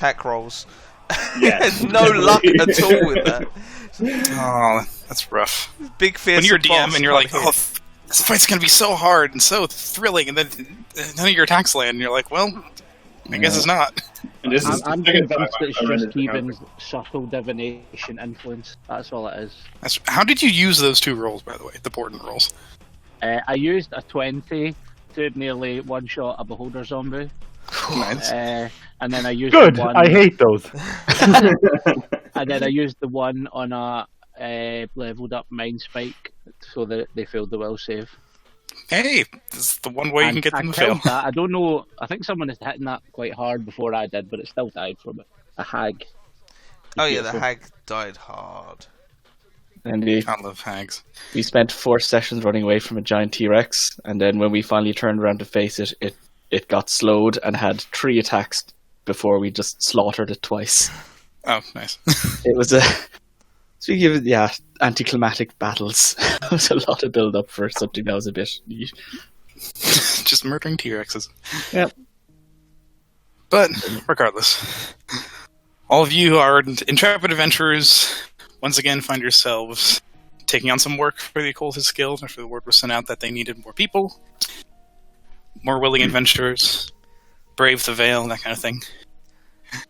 attack rolls. Yes. No luck at all with that. Oh, that's rough. Big fear. When you're a DM and you're like, oh, this fight's gonna be so hard and so thrilling, and then none of your attacks land, and you're like, well, I guess it's not. I'm convinced it's just Keevan's subtle divination influence. That's all it is. How did you use those 2 rolls, by the way? The portent rolls. I used a 20 to nearly one-shot a beholder zombie. Nice. And then I used Good. the one. I hate those. And then I used the one on a leveled up mind spike so that they failed the will save. Hey, this is the one way you can get them to fail. That. I don't know. I think someone is hitting that quite hard before I did, but it still died from it. A hag. Oh yeah, the hag died hard. And I love hags. we spent 4 sessions running away from a giant T-Rex, and then when we finally turned around to face it, it got slowed and had 3 attacks before we just slaughtered it twice. Oh, nice. It was speaking of, anticlimactic battles. It was a lot of build-up for something that was a bit... Just murdering T-Rexes. Yep. But, regardless, all of you are intrepid adventurers. Once again, find yourselves taking on some work for the Occultist Guild after the word was sent out that they needed more people. More willing adventurers. Brave the veil, that kind of thing.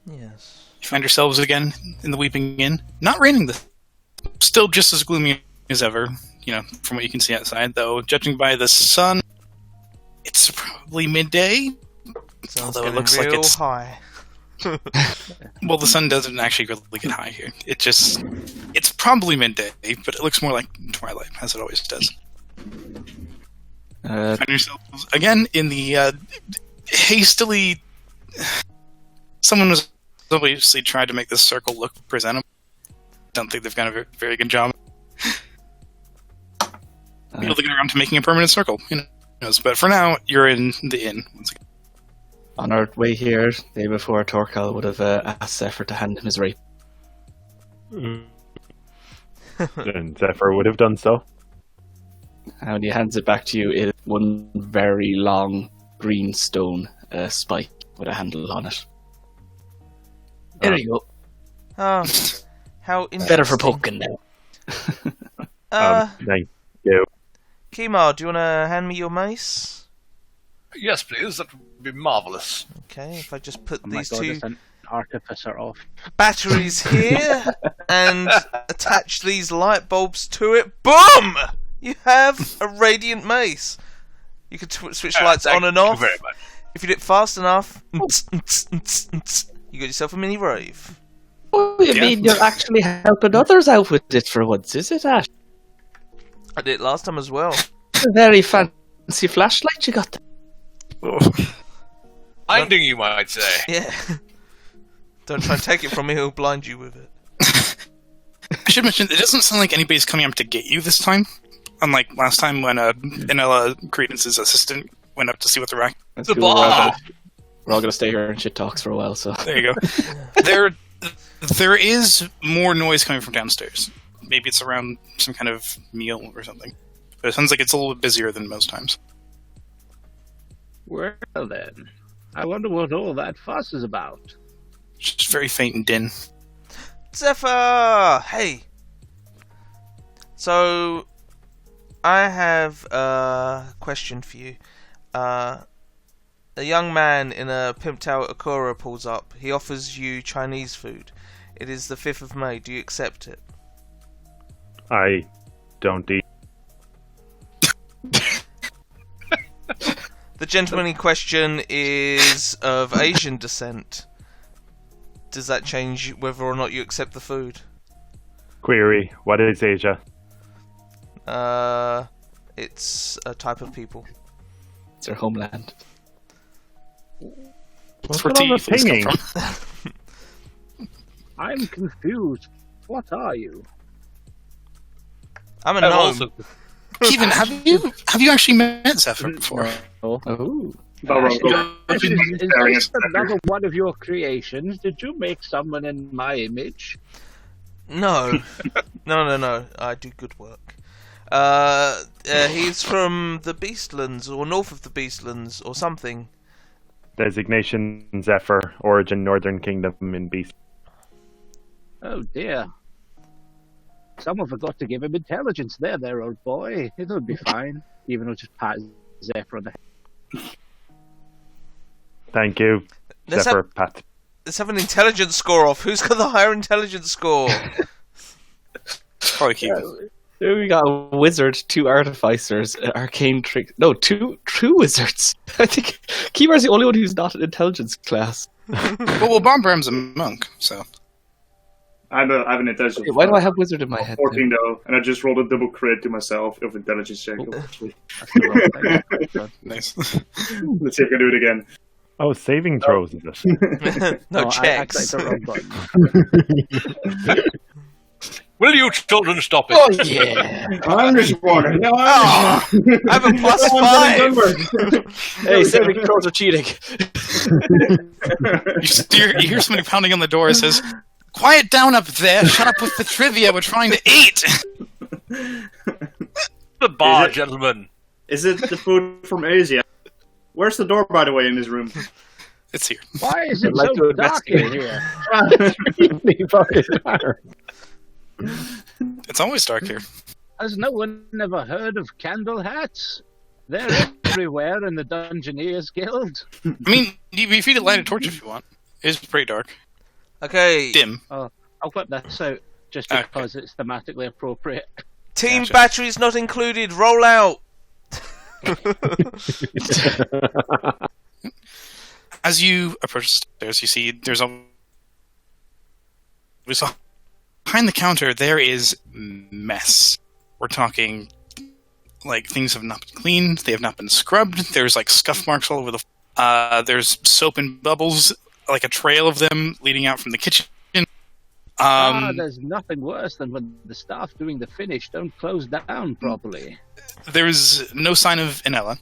Yes. You find yourselves again in the Weeping Inn. Not raining still just as gloomy as ever, from what you can see outside, though. Judging by the sun, it's probably midday. Although it looks like it's high. Well, the sun doesn't actually really get high here. It's probably midday, but it looks more like twilight, as it always does. Find yourselves again in the hastily. Someone was obviously tried to make this circle look presentable. Don't think they've done a very good job. Maybe get around to making a permanent circle. Who knows? But for now, you're in the inn once again. On our way here, the day before, Torcal would have asked Zephyr to hand him his rape. And Zephyr would have done so. And when he hands it back to you, it is one very long green stone spike with a handle on it. There you go. Oh, how interesting. Better for poking now. Thank you. Kimar, do you want to hand me your mace? Yes, please. That would be marvellous. Okay, if I just put Oh these my God, 2 it's an artificer off. batteries here and attach these light bulbs to it, boom! You have a radiant mace. You can switch lights on and off. Thank you very much. If you do it fast enough, you got yourself a mini rave. Oh, you mean you're actually helping others out with it for once, is it, Ash? I did it last time as well. A very fancy flashlight you got there. Blinding, you might say. Yeah. Don't try and take it from me, he'll blind you with it. I should mention, it doesn't sound like anybody's coming up to get you this time. Unlike last time when Inella, Credence's assistant, went up to see what the rack... That's The cool. bar! We're all going to stay here and shit talks for a while, so... There you go. There is more noise coming from downstairs. Maybe it's around some kind of meal or something. But it sounds like it's a little bit busier than most times. Well then, I wonder what all that fuss is about. It's just very faint and din. Zephyr! Hey! So, I have a question for you. A young man in a pimped out Akura pulls up. He offers you Chinese food. It is the 5th of May. Do you accept it? I don't eat. The gentleman in question is of Asian descent. Does that change whether or not you accept the food? Query, what is Asia? It's a type of people. It's their homeland. That's where all tea the things come pinging? from. I'm confused. What are you? I'm a And gnome. also, Kevin, have you actually met Zephyr before? Oh. Is this another one of your creations? Did you make someone in my image? No. No. I do good work. He's from the Beastlands, or north of the Beastlands, or something. Designation Zephyr, origin Northern Kingdom in BC. Oh dear. Someone forgot to give him intelligence there, old boy. It'll be fine. Even though just pat Zephyr on the head. Thank you, Let's Zephyr Pat. Let's have an intelligence score off. Who's got the higher intelligence score? Probably keep it. We got a wizard, 2 artificers, arcane trick. No, two wizards. I think Kimar's the only one who's not an intelligence class. Well, Bombram's a monk, so. I have an intelligence. Wait, why do I have wizard in my head? 14 though, and I just rolled a double crit to myself of intelligence check. Actually. That's the wrong thing. Nice. Let's see if I can do it again. Oh, saving throws, is it? No I checks. clicked the wrong button. Will you children stop it? Oh, yeah. Irish water. No, Oh, I have a +5. Hey, saving throws are cheating. You hear somebody pounding on the door and says, "Quiet down up there, shut up with the trivia, we're trying to eat!" The bar, Is it- gentlemen. Is it the food from Asia? Where's the door, by the way, in this room? It's here. Why is it I'd like so to dark in investigate. here? It's always dark here. Has no one ever heard of candle hats? They're everywhere in the Dungeoneers Guild. I mean, you feed a light a torch if you want. It's pretty dark. Okay, Dim. I'll clip this out just Okay. because it's thematically appropriate. team Gotcha. batteries not included. Roll out. As you approach the stairs, you see behind the counter there is mess. We're talking like things have not been cleaned, they have not been scrubbed. There's like scuff marks all over the. There's soap and bubbles, like a trail of them leading out from the kitchen. There's nothing worse than when the staff doing the finish don't close down properly. There is no sign of Inella.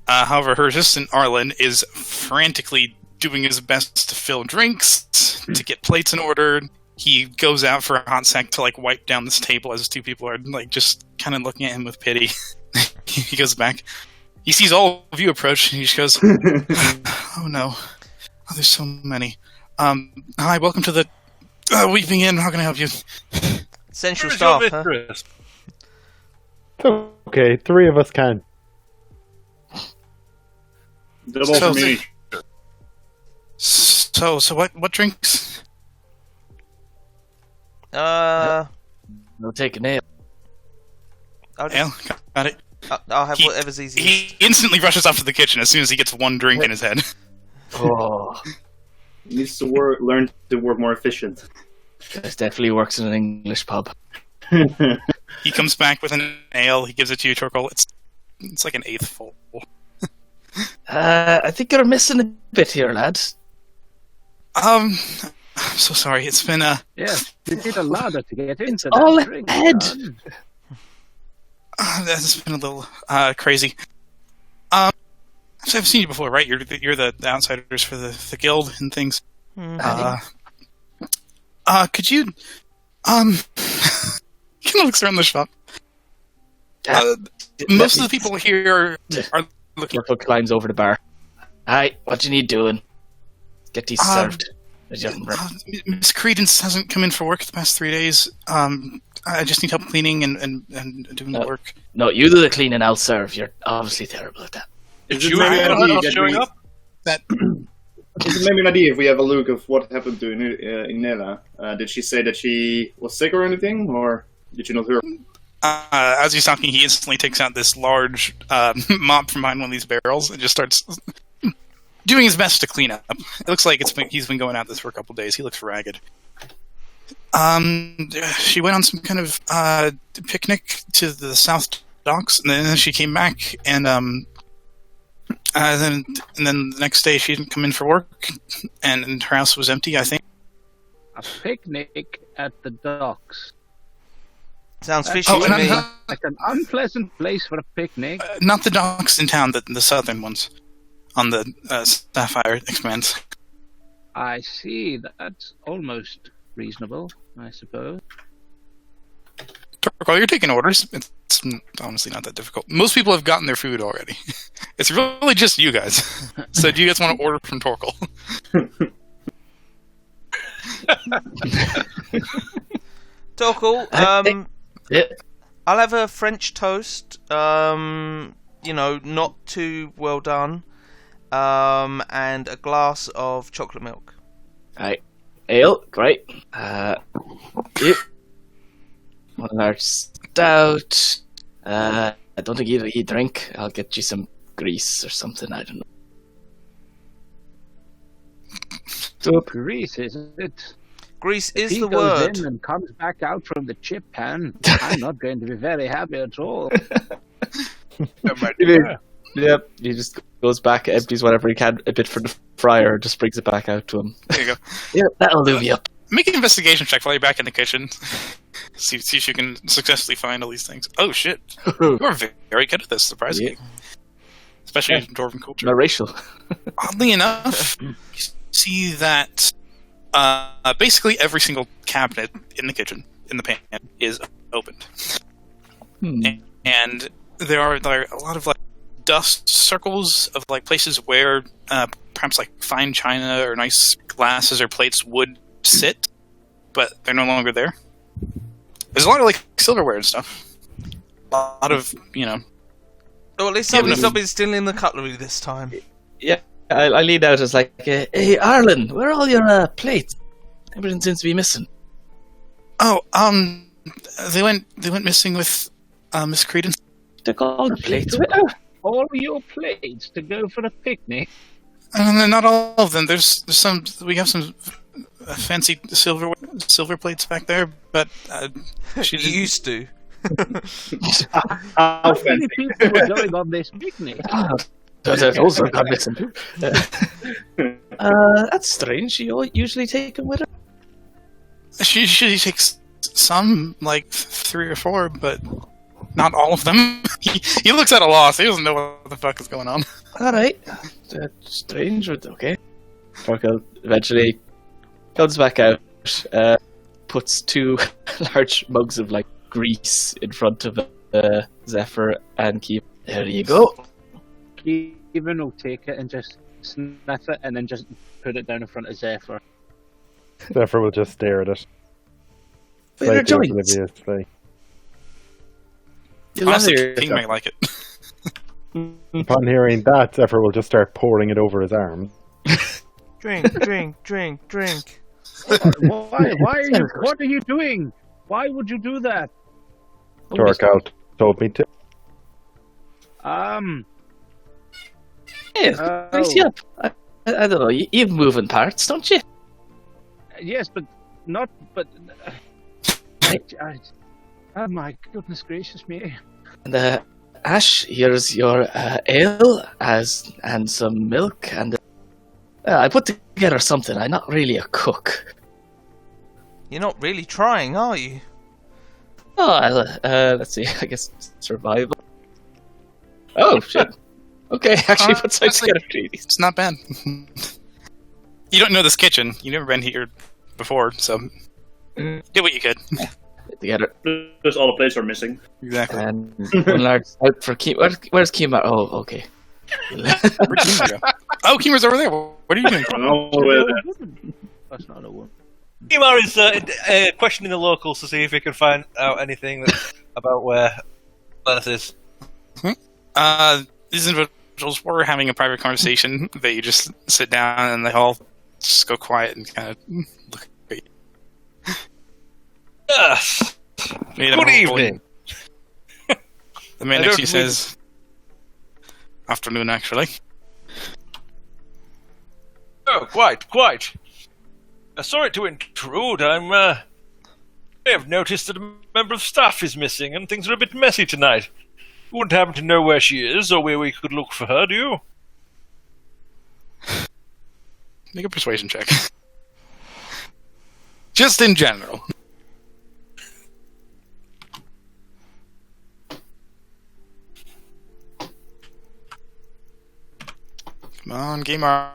However, her assistant Arlen is frantically doing his best to fill drinks, to get plates in order. He goes out for a hot sec to like wipe down this table as 2 people are like just kind of looking at him with pity. He goes back. He sees all of you approach, and he just goes, "Oh no, oh, there's so many. Hi, welcome to the Weeping Inn. How can I help you?" Central Where's your staff, huh? mistress? Okay, 3 of us can. Double So- for me. So what drinks? No taking ale. I'll, Ale, got it. I'll have He- whatever's easiest. He instantly rushes off to the kitchen as soon as he gets one drink in his head. Oh, Needs to learn to work more efficient. this definitely works in an English pub. He comes back with an ale. He gives it to you, Torkoal. It's like an 1/8 full. I think you're missing a bit here, lads. I'm so sorry. It's been Yes, you need a ladder to get into All that drink. ahead. son. that's been a little crazy. So I've seen you before, right? You're the outsiders for the guild and things. Could you kind of looks around the shop. Most of the people here are looking. Torkoal climbs over the bar. Hi, what you need doing? Get these served. Miss Credence hasn't come in for work the past 3 days. I just need help cleaning and doing the work. No, you do the cleaning, I'll serve. You're obviously terrible at that. Is You it maybe have an anyone idea else that showing we- up? Is it maybe an idea if we have a look of what happened to Inela? Did she say that she was sick or anything, or did you not hear? As he's talking, he instantly takes out this large mop from behind one of these barrels and just starts doing his best to clean up. It looks like he's been going at this for a couple days. He looks ragged. She went on some kind of picnic to the South Docks, and then she came back, and then the next day she didn't come in for work, and her house was empty, I think. A picnic at the docks. Sounds fishy Oh, to and me. Like an unpleasant place for a picnic. Not the docks in town, the southern ones, on the Sapphire Expanse. I see. That's almost reasonable, I suppose. Torkoal, you're taking orders. It's It's honestly not that difficult. Most people have gotten their food already. It's really just you guys. So do you guys want to order from Torkel? Torkel, Yeah. I'll have a French toast. Not too well done. And a glass of chocolate milk. Right. Ale, great. Yep. One large stout. I don't think you drink. I'll get you some grease or something. I don't know. So grease, is it? Grease If is he the goes word. in and comes back out from the chip pan, I'm not going to be very happy at all. Yep. He just goes back, empties whatever he can, a bit for the fryer, just brings it back out to him. There you go. Yeah, that'll do me up. Make an investigation check while you're back in the kitchen. See if you can successfully find all these things. Oh shit. You're very good at this, surprisingly. Yeah. Especially in Dwarven culture. Not racial. Oddly enough, you see that basically every single cabinet in the kitchen, in the pan, is opened. And there are a lot of dust circles of places where perhaps fine china or nice glasses or plates would sit, but they're no longer there. There's a lot of silverware and stuff. A lot of Or at least somebody's stealing the cutlery this time. Yeah, I lean out as hey, Arlen, where are all your plates? Everything seems to be missing. Oh, they went missing with Miss Credence. Took all the plates with her. All your plates to go for a picnic? Not all of them. There's some. We have some fancy silver plates back there, but she You used to. How many people were going on this picnic? There's also got missing too. That's strange. She usually take them with her. She usually takes some, 3 or 4, but not all of them. He looks at a loss. He doesn't know what the fuck is going on. All right. Strange, but okay. Torkel eventually comes back out, puts 2 large mugs of grease in front of Zephyr and Keep. There you go. Even will take it and just sniff it and then just put it down in front of Zephyr. Zephyr will just stare at it. Where are Slightly joints? obliviously. Honestly, King might like it. Upon hearing that, Zephyr will just start pouring it over his arm. Drink, drink, drink, drink. Why are you? What are you doing? Why would you do that? Torkel told me to. Yeah, grease you up. I don't know. You have moving parts, don't you? Yes, but not. But oh my goodness gracious me! And Ash, here's your ale and some milk, and I put together something. I'm not really a cook. You're not really trying, are you? Oh, let's see. I guess survival. Oh shit. Okay, actually put some together. It's not bad. You don't know this kitchen. You've never been here before, so do what you could. Together. Just all the plates are missing. Exactly. And one large out for Keem. Where's Keemar? Oh, okay. Where'd Keemer go? Oh, Keemer's over there. What are you doing? That's not a one. Kimar is questioning the locals to see if he can find out anything about where Lennis is. These individuals were having a private conversation. They just sit down and they all just go quiet and kind of look at you. Yes. Good evening. The man next to you says, "Afternoon, actually." Oh, quite. Sorry to intrude. I have noticed that a member of staff is missing, and things are a bit messy tonight. You wouldn't happen to know where she is, or where we could look for her, do you? Make a persuasion check. Just in general. Come on, gamer.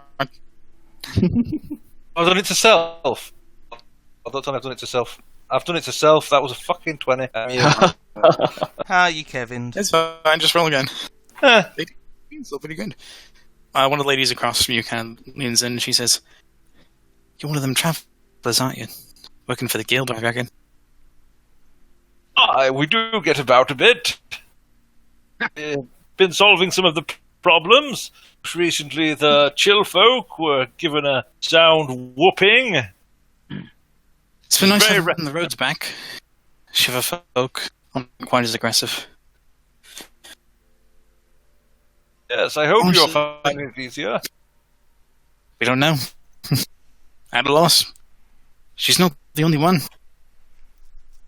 I've done it to self. I thought I've done it to self. I've done it to self. That was a fucking 20. How are you, Kevin? It's fine, just roll again. Huh. Still pretty good. One of the ladies across from you kind of leans in and she says, "You're one of them travellers, aren't you? Working for the guild, I reckon." Aye, we do get about a bit. Been solving some of the problems. Recently, the chill folk were given a sound whooping. It's been nice Very having the roads back. Shiver folk aren't quite as aggressive. Yes, I hope Honestly, you're finding it easier. We don't know. At a loss. She's not the only one.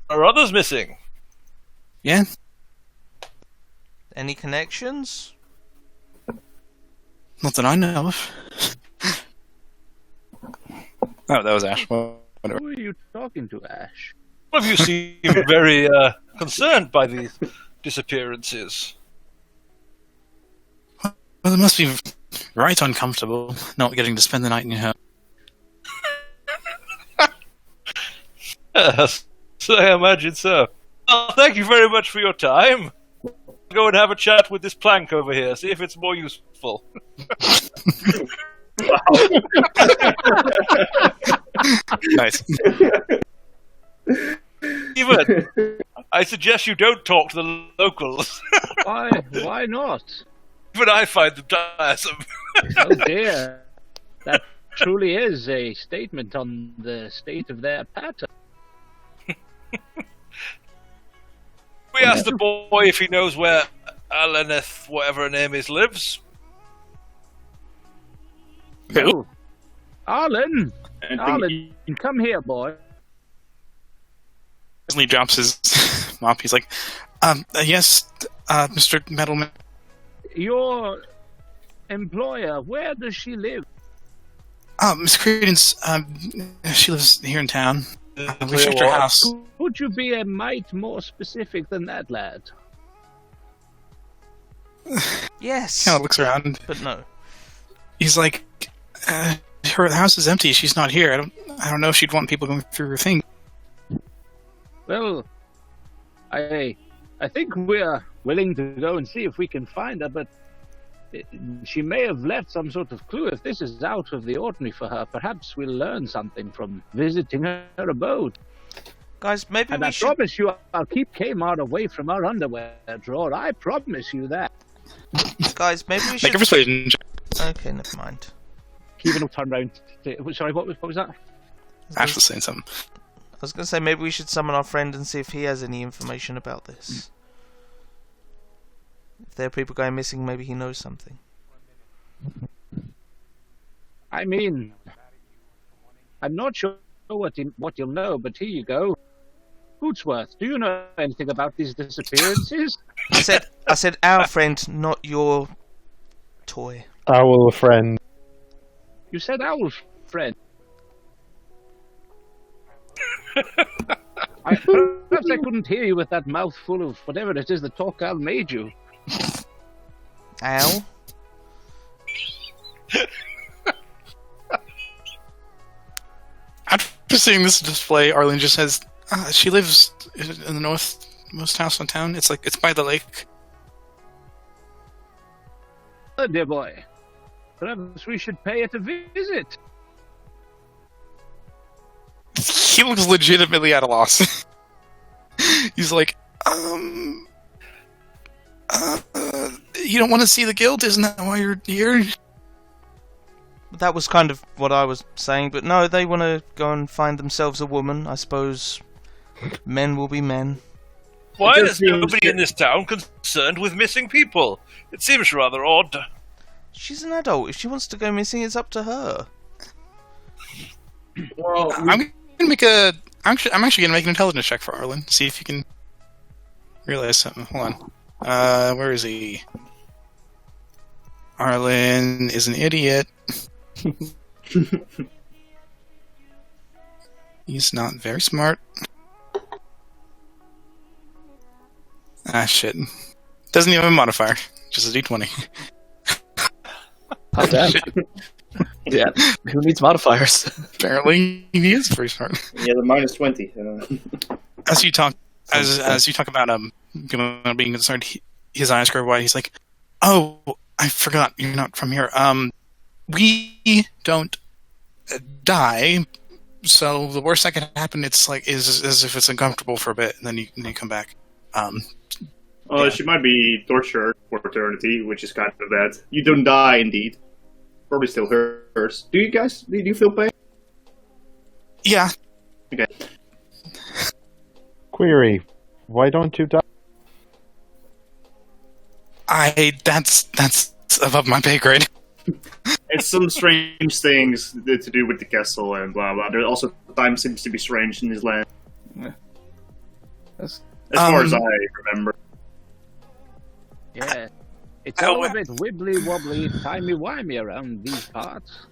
Are others missing? Yeah? Any connections? Not that I know of. Oh, that was Ash. Whatever. Who are you talking to, Ash? One of you seem very concerned by these disappearances. Well, it must be right uncomfortable not getting to spend the night in your home. Yes, I imagine so. Well, thank you very much for your time. Go and have a chat with this plank over here, see if it's more useful. Nice. Even, I suggest you don't talk to the locals. Why not? Even I find them tiresome. Oh dear. That truly is a statement on the state of their pattern. We asked the boy if he knows where Alaneth, whatever her name is, lives. Oh. Arlen! I think Arlen, come here, boy. He drops his mop. He's like, yes, Mr. Metalman. Your employer, where does she live? Miss Credence, she lives here in town. We checked her house. Could you be a mite more specific than that, lad? Yes. Kind of looks around. But no. He's like, her house is empty. She's not here. I don't know if she'd want people going through her thing. Well, I think we're willing to go and see if we can find her, but she may have left some sort of clue. If this is out of the ordinary for her, perhaps we'll learn something from visiting her abode. Guys, maybe And we I should... promise you, I'll keep Kmart away from our underwear drawer. I promise you that. Guys, maybe we Make should... a persuasion check. Okay, never mind. Keeping will turn around. Sorry, what was that? Ash was saying something. I was going to say maybe we should summon our friend and see if he has any information about this. If there are people going missing, maybe he knows something. I mean, I'm not sure what you'll know, but here you go. Hootsworth, do you know anything about these disappearances? I said our friend, not your toy. Owl friend. You said owl friend. Perhaps I couldn't hear you with that mouth full of whatever it is the talk owl made you. Owl? After seeing this display, Arlen just says, she lives in the northmost house in town. It's by the lake. Oh, dear boy. Perhaps we should pay it a visit. He looks legitimately at a loss. He's like, you don't want to see the guild? Isn't that why you're here? That was kind of what I was saying, but no, they want to go and find themselves a woman. I suppose men will be men. Why It is just seems nobody that- in this town concerned with missing people? It seems rather odd. She's an adult. If she wants to go missing, it's up to her. Well, I'm gonna make I'm actually gonna make an intelligence check for Arlen. See if you can realize something. Hold on. Where is he? Arlen is an idiot. He's not very smart. Ah, shit. Doesn't even have a modifier. Just a d20. Oh, damn. Yeah, who needs modifiers? Apparently, he is pretty smart. Yeah, the minus 20. As you talk about being concerned, his eyes grow wide. He's like, "Oh, I forgot. You're not from here. We don't die. So the worst that can happen, is if it's uncomfortable for a bit, and then you come back." She might be tortured for eternity, which is kind of bad. You don't die, indeed. Probably still hurts. Do you feel pain? Yeah. Okay. Query: why don't you die? That's above my pay grade. It's some strange things to do with the castle and blah blah. There also time seems to be strange in this land. That's- As far as I remember. Yeah. It's all a bit wibbly-wobbly, timey-wimey around these parts.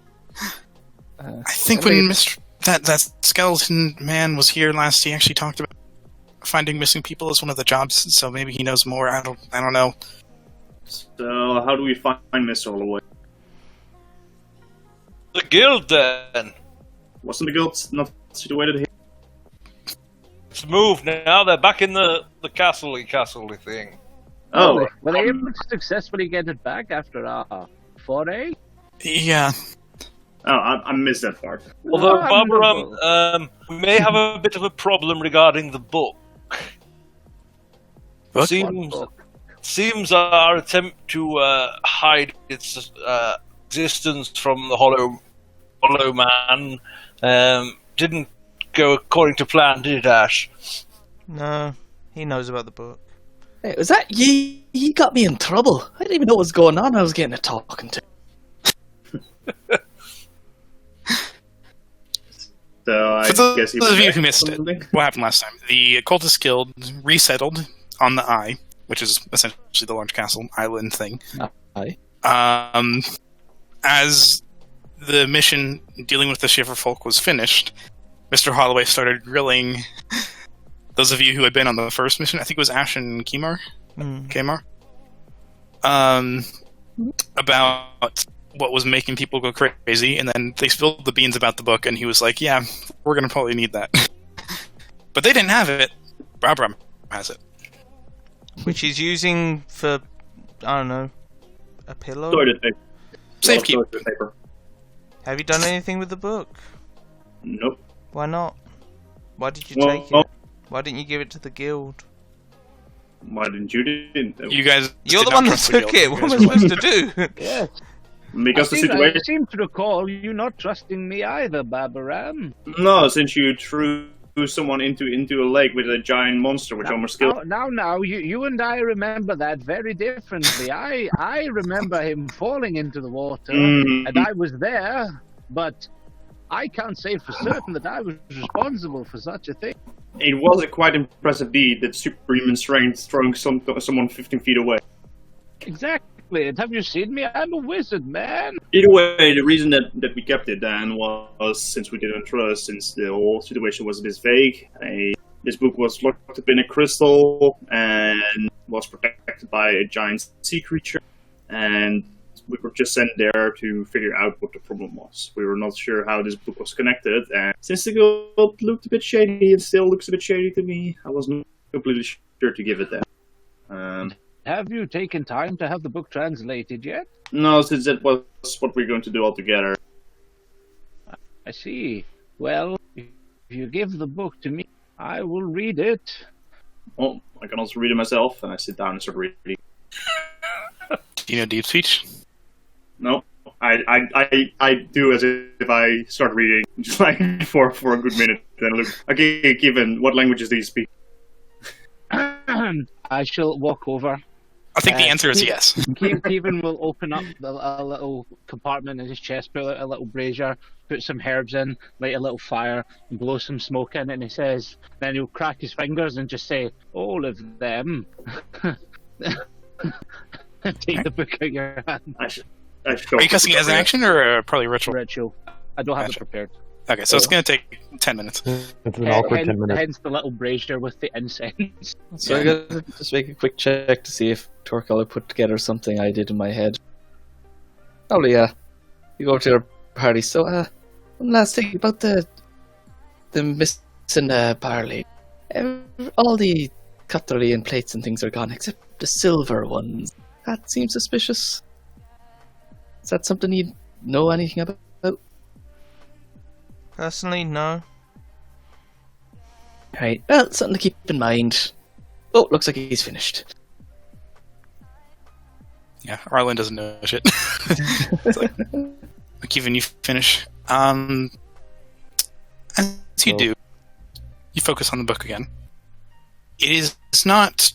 I think when that skeleton man was here last, he actually talked about finding missing people as one of the jobs. So maybe he knows more. I don't know. So how do we find Mr. Holloway? The guild, then. Wasn't the guild not situated here? It's moved now. They're back in the castle-y thing. Oh, Were they able to successfully get it back after our foray? Yeah. Oh, I missed that part. Although, Barbara, we may have a bit of a problem regarding the book. Book? Seems our attempt to hide its existence from the Hollow Man didn't go according to plan, did it, Ash? No, he knows about the book. Hey, was that you? You got me in trouble. I didn't even know what was going on. I was getting a talking to. So I For guess those of you who missed it, what happened last time? The Occultist Guild resettled on the Eye, which is essentially the large castle island thing. Aye. As the mission dealing with the Shiver Folk was finished, Mr. Holloway started grilling those of you who had been on the first mission. I think it was Ash and Kamar, about what was making people go crazy, and then they spilled the beans about the book, and he was like, "Yeah, we're gonna probably need that." But they didn't have it. Barbara has it, Which he's using for, I don't know, a pillow? Toilet paper. Safekeep. Toilet paper. Have you done anything with the book? Nope. Why not? Why did you Well, take it? Why didn't you give it to the guild? Why didn't you do it? You guys. You're did the not one that trust the took guild. it. You What guys am I were- supposed to do? Yes. Because the I situation. seem to recall you not trusting me either, Babaram. No, since you threw someone into a lake with a giant monster with armor skill. Now, you and I remember that very differently. I remember him falling into the water, and I was there, but I can't say for certain that I was responsible for such a thing. It was a quite impressive deed that superhuman strength throwing someone 15 feet away. Exactly. And have you seen me? I'm a wizard, man. Either way, the reason that we kept it then was since we didn't trust, since the whole situation was this vague. This book was locked up in a crystal and was protected by a giant sea creature, and we were just sent there to figure out what the problem was. We were not sure how this book was connected, and since the guild looked a bit shady and still looks a bit shady to me, I wasn't completely sure to give it that. Have you taken time to have the book translated yet? No, since that was what we're going to do all together. I see. Well, if you give the book to me, I will read it. Well, I can also read it myself, and I sit down and start reading. Do you know deep speech? No, I do as if I start reading, just like for a good minute. Then I look. Okay, Kevin, what languages do you speak? I shall walk over. I think the answer is yes. Kevin will open up a little compartment in his chest, put out a little brazier, put some herbs in, light a little fire, and blow some smoke in, and he says, then he'll crack his fingers and just say, all of them. Take the book out of your hand. Are you casting it as an action or probably ritual? Ritual. I don't have Gotcha. it prepared. Okay, so it's going to take 10 minutes. It's an awkward 10 minutes. Hence the little brazier with the incense. So I gotta just make a quick check to see if Torkola put together something I did in my head. Probably, yeah. You go to your party. So, one last thing about the missing barley. All the cutlery and plates and things are gone, except the silver ones. That seems suspicious. Is that something you know anything about? Personally, no. Right, well, something to keep in mind. Oh, looks like he's finished. Yeah, Arlen doesn't know shit. It's like even you finish. As you do, you focus on the book again. It's not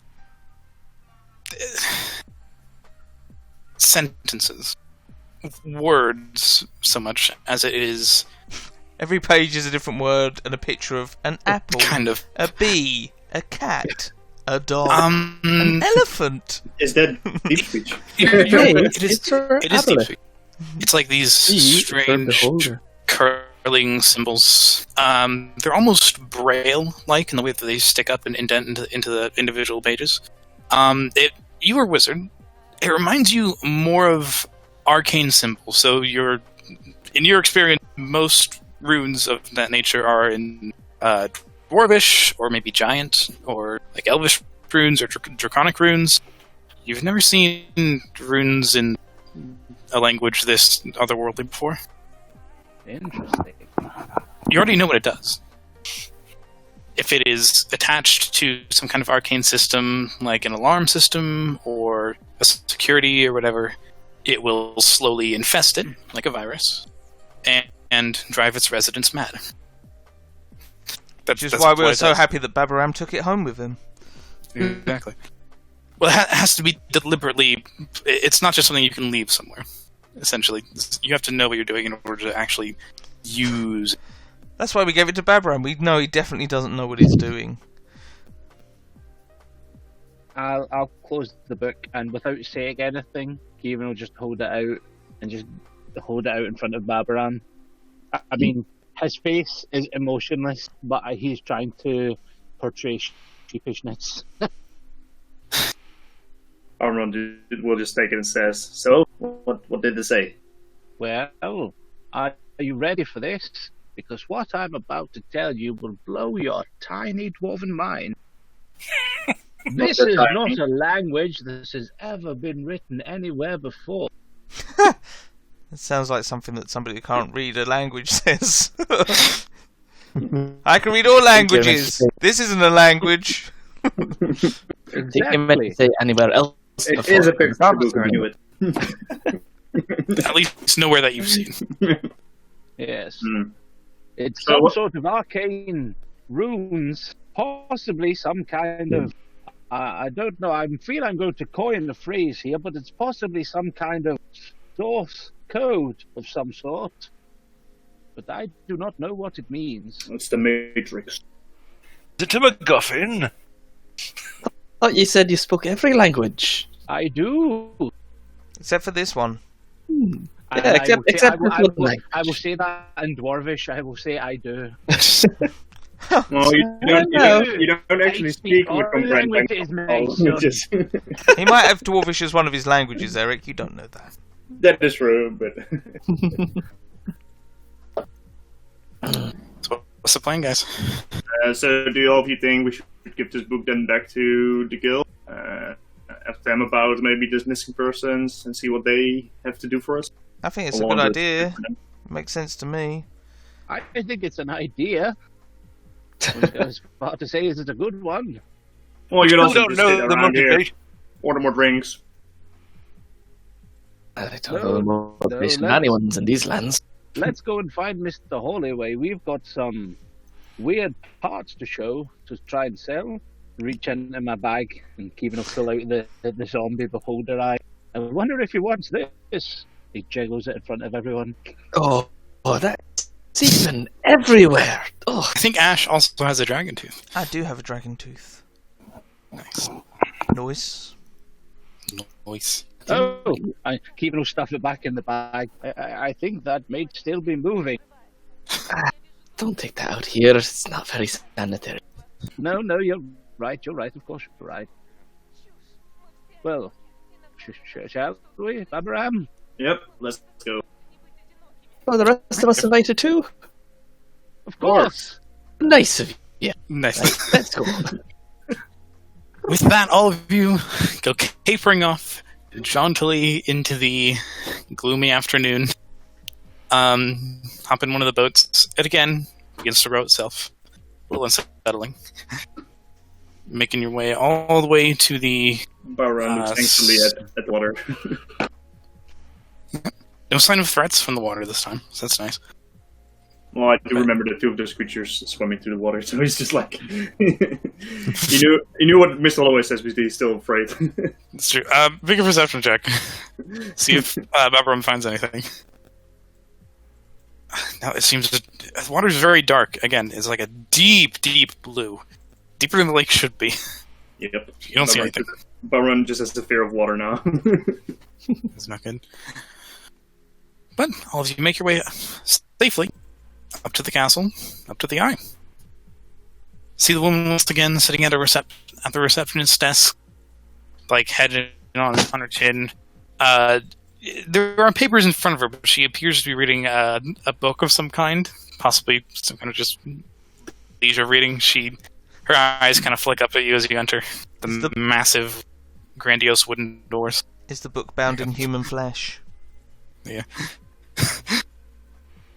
sentences, words so much as it is. Every page is a different word and a picture of an apple, Kind of. a bee, a cat, a dog, Um, an elephant. Is that deep speech? It is for deep Adelaide. speak. It's like these See, for strange beholder. curling symbols. They're almost braille-like in the way that they stick up and indent into the individual pages. You are a wizard. It reminds you more of arcane symbols. So in your experience, most runes of that nature are in dwarvish, or maybe giant, or like elvish runes, or draconic runes. You've never seen runes in a language this otherworldly before. Interesting. You already know what it does. If it is attached to some kind of arcane system, like an alarm system, or a security, or whatever, it will slowly infest it, like a virus, and drive its residents mad. Which is why we were so happy that Babaram took it home with him. Exactly. Well, it has to be deliberately... It's not just something you can leave somewhere, essentially. You have to know what you're doing in order to actually use... That's why we gave it to Babaram. We know he definitely doesn't know what he's doing. I'll close the book, and without saying anything, Kieran will just hold it out and just hold it out in front of Babaram. I mean, his face is emotionless, but he's trying to portray sheepishness. Armand will just take it and says, "So, what did they say?" Well, are you ready for this? Because what I'm about to tell you will blow your tiny dwarven mind. This is not a language that has ever been written anywhere before. It sounds like something that somebody who can't read a language says. I can read all languages. This isn't a language. Exactly. Say anywhere else. It is a picture book, I knew it. At least nowhere that you've seen. Yes. Mm. It's So some what- sort of arcane runes, possibly some kind of... I don't know, I feel I'm going to coin the phrase here, but it's possibly some kind of source code of some sort. But I do not know what it means. It's the Matrix. Is it a MacGuffin? Thought you said you spoke every language. I do. Except for this one. And Yeah, except I will say that in Dwarvish. I will say I do. No, you don't actually speak with comprehend languages, mate. languages. He might have Dwarvish as one of his languages, Eric. You don't know that. That is true, but So what's the plan, guys? so do all of you think we should give this book then back to the guild? Ask them about maybe this missing persons and see what they have to do for us? I think it's Or a good wonder- idea. Makes sense to me. I think it's an idea. I was about to say, is it a good one? Well, you can Still also don't just sit know the around here, motivation. order more drinks. I don't know the motivation let's- anyone's in these lands. Let's go and find Mr. Hollyway. We've got some weird parts to show to try and sell. Reach into my bag and keeping a pull out the zombie beholder eye. I wonder if he wants this. He jiggles it in front of everyone. Oh, that's even everywhere. Oh, I think Ash also has a dragon tooth. I do have a dragon tooth. Nice. Noise. Noise. Oh, Keeping will stuff it back in the bag. I think that may still be moving. don't take that out here. It's not very sanitary. No, you're right. You're right. Of course, you're right. Well, shall we, Abraham? Yep, let's go. Are the rest of us invited too? Of course. Nice of you. Nice. Let's go. With that, all of you go capering off jauntily into the gloomy afternoon. Hop in one of the boats. It again begins to row itself. A little unsettling. Making your way all the way to the... Baron looks thankfully at water. No sign of threats from the water this time, so that's nice. Well, I do remember the two of those creatures swimming through the water, so he's just like... he knew what Mr. Holloway says, but he's still afraid. It's true. Make a perception check. See if Babram finds anything. Now it seems the water's very dark. Again, it's like a deep, deep blue. Deeper than the lake should be. Yep. You don't see anything. Baron just has the fear of water now. It's not good. But all of you make your way safely up to the castle, up to the eye. See the woman once again sitting at the receptionist's desk, like head on her chin. There are papers in front of her, but she appears to be reading a book of some kind, possibly some kind of just leisure reading. Her eyes kind of flick up at you as you enter the massive, grandiose wooden doors. Is the book bound in human flesh? Yeah.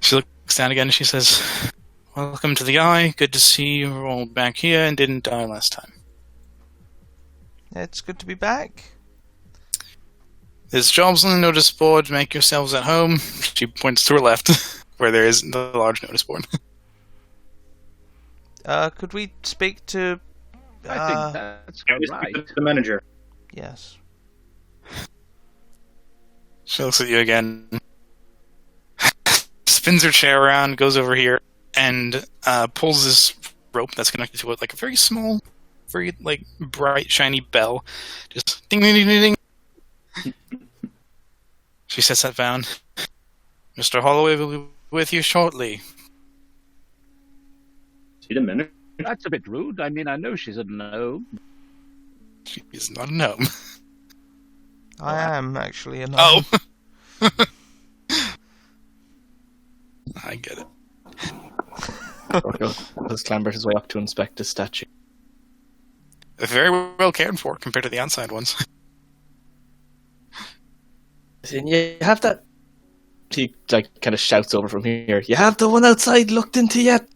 She looks down again and she says, "Welcome to the Eye. Good to see you all back here and didn't die last time. It's good to be back. There's jobs on the notice board. Make yourselves at home." She points to her left, where there is the large notice board. Could we speak to... I think that's Can we right. speak to the manager? Yes. She looks at you again, spins her chair around, goes over here, and pulls this rope that's connected to it, like a very small, very like bright, shiny bell. Just ding, ding, ding, ding, ding. She sets that down. "Mr. Holloway will be with you shortly." See the manager? That's a bit rude. I mean, I know she's a gnome. She is not a gnome. I am actually a gnome. Oh! I get it. Torkel has clambered his way up to inspect the statue. Very well cared for compared to the outside ones. And you have that... He kind of shouts over from here. You have the one outside looked into yet?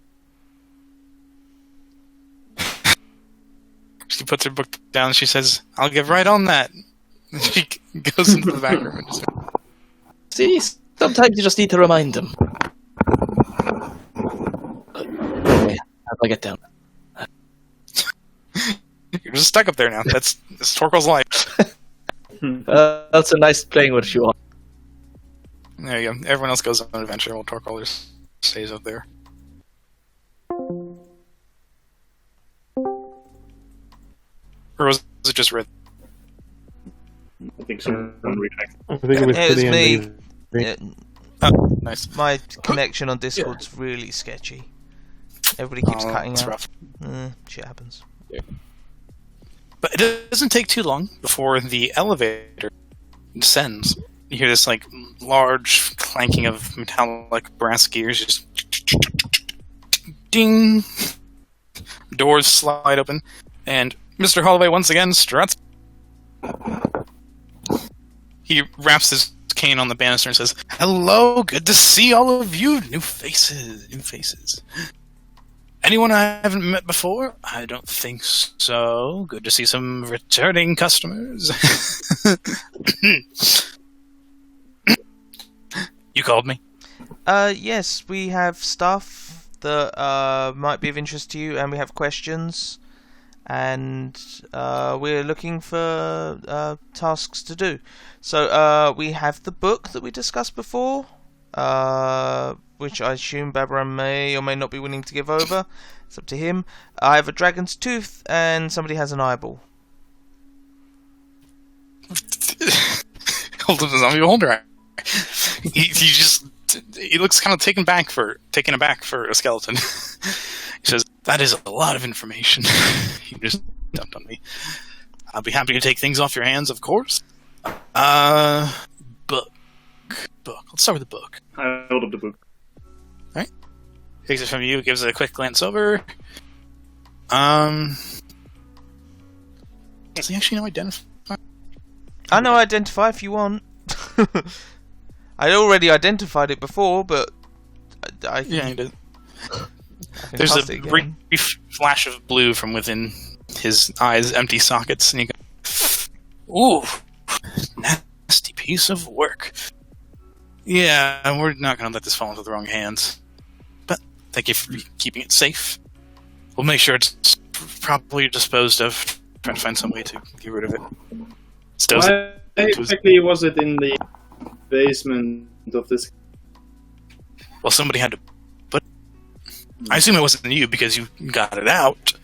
She puts her book down and she says, "I'll get right on that." She goes into the back room and just... See, sometimes you just need to remind them. Okay, how do I get down? You're just stuck up there now. That's Torkel's life. That's a nice playing with you all. There you go. Everyone else goes on an adventure while Torkel just stays up there. Or was it just Red? I think someone reacted. I think it was It was Tilly me. and Daisy. Oh, nice. My connection on Discord's really sketchy. Everybody keeps cutting that's out. rough. Shit happens. But it doesn't take too long before the elevator descends. You hear this like large clanking of metallic brass gears, just ding. Doors slide open, and Mr. Holloway once again struts. He wraps his cane on the banister and says, "Hello, good to see all of you. New faces. Anyone I haven't met before? I don't think so. Good to see some returning customers." You called me? Yes, we have stuff that might be of interest to you, and we have questions, and we're looking for tasks to do. So we have the book that we discussed before, which I assume Babram may or may not be willing to give over. It's up to him. I have a dragon's tooth, and somebody has an eyeball. Hold up the zombie beholder. He looks kind of taken aback for a skeleton. He says, "That is a lot of information." You just dumped on me. I'll be happy to take things off your hands, of course. But Book. Let's start with the book. I hold up the book. Takes it from you, gives it a quick glance over. Does he actually know identify? I know identify if you want. I already identified it before, but I Yeah, he did. can There's cast a it again. brief flash of blue from within his eyes' empty sockets, and he goes, "Ooh, nasty piece of work." Yeah, we're not going to let this fall into the wrong hands. But thank you for keeping it safe. We'll make sure it's properly disposed of. Try to find some way to get rid of it. Stows Why exactly was it in the basement of this? Well, somebody had to put. I assume it wasn't you because you got it out.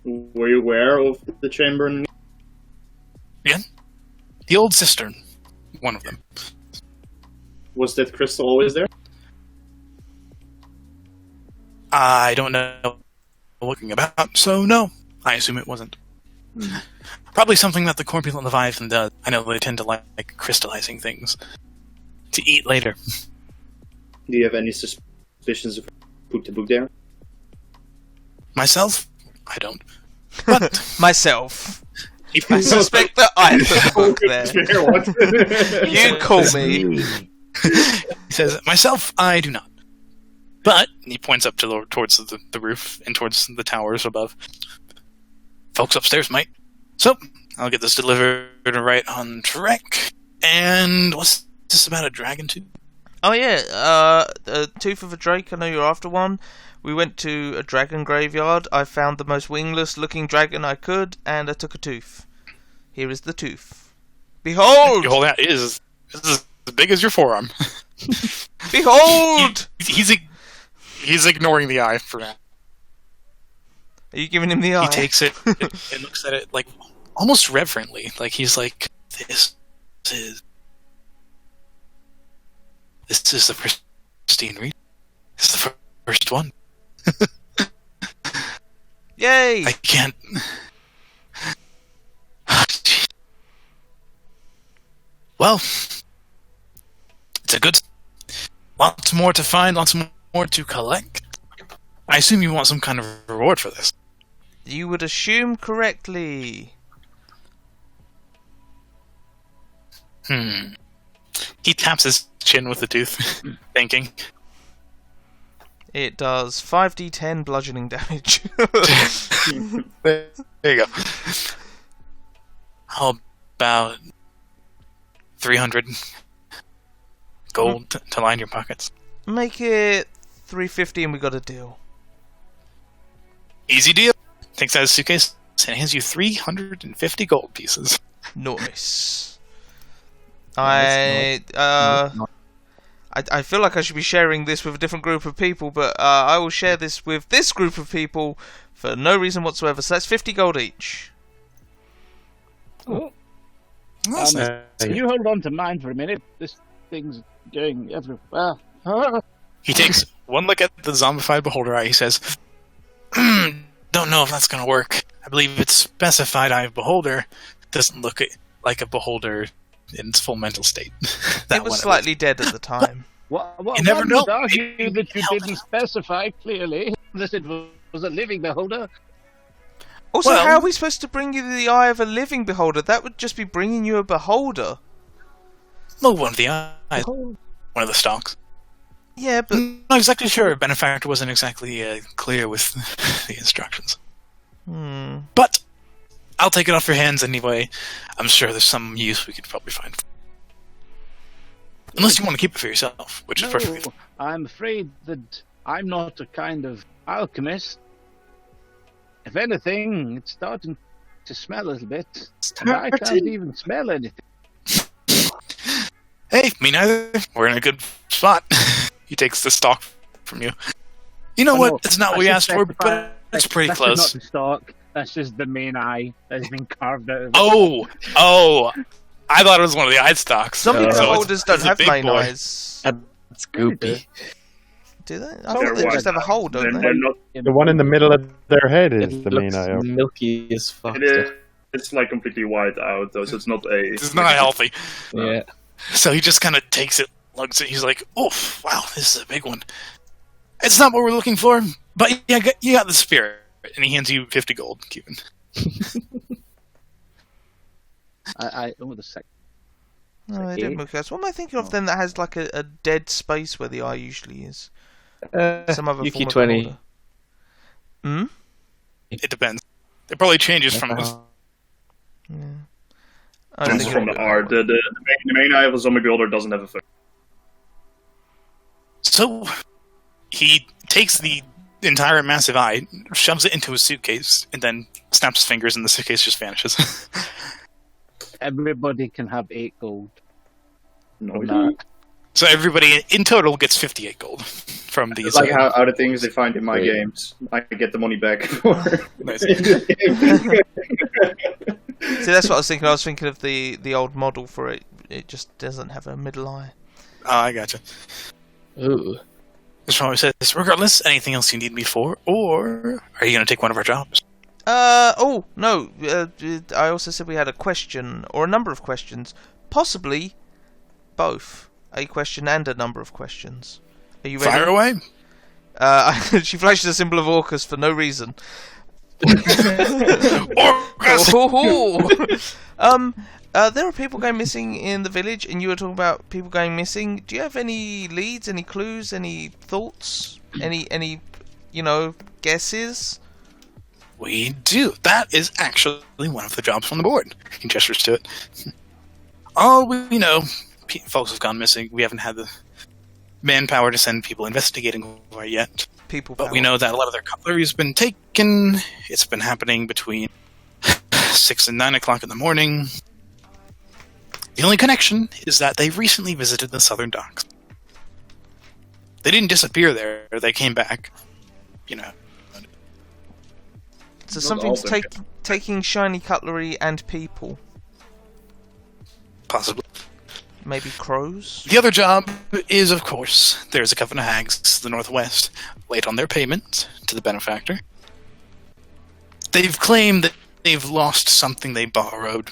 Were you aware of the chamber? The old cistern, one of them. Was that crystal always there? I don't know looking about, so no. I assume it wasn't. Probably something that the corpulent Leviathan does. I know they tend to like crystallizing things to eat later. Do you have any suspicions of who put the book there? Myself, I don't. But Myself. he I suspect that I put the book there. You call me. He says, "Myself, I do not." But he points up to towards the roof and towards the towers above. Folks upstairs might. So I'll get this delivered right on track. And what's this about a dragon tooth? Oh yeah, a tooth of a drake. I know you're after one. We went to a dragon graveyard. I found the most wingless looking dragon I could, and I took a tooth. Here is the tooth. Behold! You hold out. It is as big as your forearm. Behold! He's ignoring the eye for now. Are you giving him the eye? He takes it and looks at it like almost reverently. Like he's like, This is the pristine read. This is the first one. Yay! I can't. Well, it's a good. Lots more to find, lots more to collect. I assume you want some kind of reward for this. You would assume correctly. He taps his chin with the tooth, thinking. It does 5d10 bludgeoning damage. There you go. How about 300 gold to line your pockets? Make it 350 and we got a deal. Easy deal. Takes out his suitcase and hands you 350 gold pieces. Nice. I feel like I should be sharing this with a different group of people, but I will share this with this group of people for no reason whatsoever. So that's 50 gold each. Oh. That's nice. You hold on to mine for a minute. This thing's going everywhere. He takes one look at the zombified beholder eye. He says, "Don't know if that's going to work. I believe it's specified eye of beholder. Doesn't look like a beholder in its full mental state." It was slightly dead at the time. You never know. Would argue that you didn't specify clearly that it was a living beholder. Also, Well- how are we supposed to bring you the eye of a living beholder? That would just be bringing you a beholder. No, one of the eyes. One of the stalks. Yeah, but... Not exactly sure. Benefactor wasn't exactly clear with the instructions. But I'll take it off your hands anyway. I'm sure there's some use we could probably find. Unless you want to keep it for yourself, which is perfectly fine. I'm afraid that I'm not a kind of alchemist. If anything, it's starting to smell a little bit. And I can't even smell anything. Hey, me neither. We're in a good spot. He takes the stalk from you. You know what? No, It's not what we asked for, but it's pretty that's close. That's not the stalk. That's just the main eye that's been carved out of it. Oh! I thought it was one of the eye stalks. Zombie So beholders don't it's a have big main boy. eyes. That's goopy. Do they? I They're thought they white. just have a hole, don't They're they? not. The one in the middle of their head is It the main looks eye. milky as fuck. It's like completely white out, though, so it's not a. It's not healthy. Yeah. So he just kind of takes it, lugs it. He's like, "Oh, wow, this is a big one. It's not what we're looking for, but yeah, you got the spirit." And he hands you 50 gold, Cuban. Oh, the second. No, they did move cats. What am I thinking of then that has like a dead space where the eye usually is? Some other Yuki form of 20. order. Hmm? It depends. It probably changes from. Yeah. I don't This is think from the art. The main eye of a zombie builder doesn't have a face. So he takes the entire massive eye, shoves it into his suitcase, and then snaps his fingers, and the suitcase just vanishes. Everybody can have 8 gold. No, from we that. don't. So everybody in total gets 58 gold from these. It's like how the things they find in my games. I get the money back for. Nice. See, that's what I was thinking. I was thinking of the old model for it. It just doesn't have a middle eye. Oh, I gotcha. Ooh. That's why I said this. Regardless, anything else you need me for, or are you going to take one of our jobs? Oh, no. I also said we had a question, or a number of questions. Possibly both. A question and a number of questions. Are you ready? Fire away. She flashes a symbol of Orcus for no reason. Orcus! There are people going missing in the village, and you were talking about people going missing. Do you have any leads, any clues, any thoughts, any guesses? We do. That is actually one of the jobs on the board. He gestures to it. Oh, we know. Folks have gone missing. We haven't had the manpower to send people investigating over yet. But we know that a lot of their cutlery has been taken. It's been happening between 6 and 9 o'clock in the morning. The only connection is that they recently visited the southern docks. They didn't disappear there. They came back. So something's taking shiny cutlery and people. Possibly. Maybe crows? The other job is, of course, there's a coven of hags to the northwest, late on their payment to the benefactor. They've claimed that they've lost something they borrowed,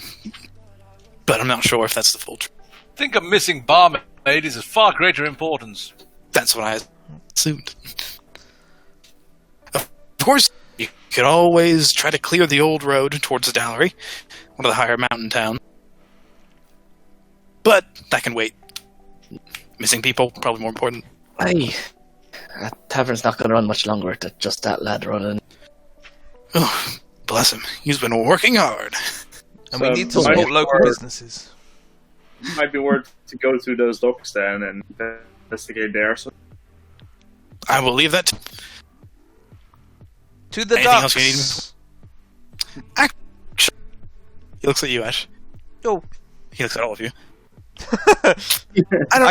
but I'm not sure if that's the full truth. I think a missing barmaid is of far greater importance. That's what I assumed. Of course, you could always try to clear the old road towards the Dallery, one of the higher mountain towns. But that can wait. Missing people, probably more important. Aye. That tavern's not going to run much longer with just that lad running. Oh, bless him. He's been working hard. And we need to support local businesses. Might be worth to go to those docks then and investigate there. So. I will leave that to the Anything docks. else you need? Actually, he looks at you, Ash. Oh. He looks at all of you. I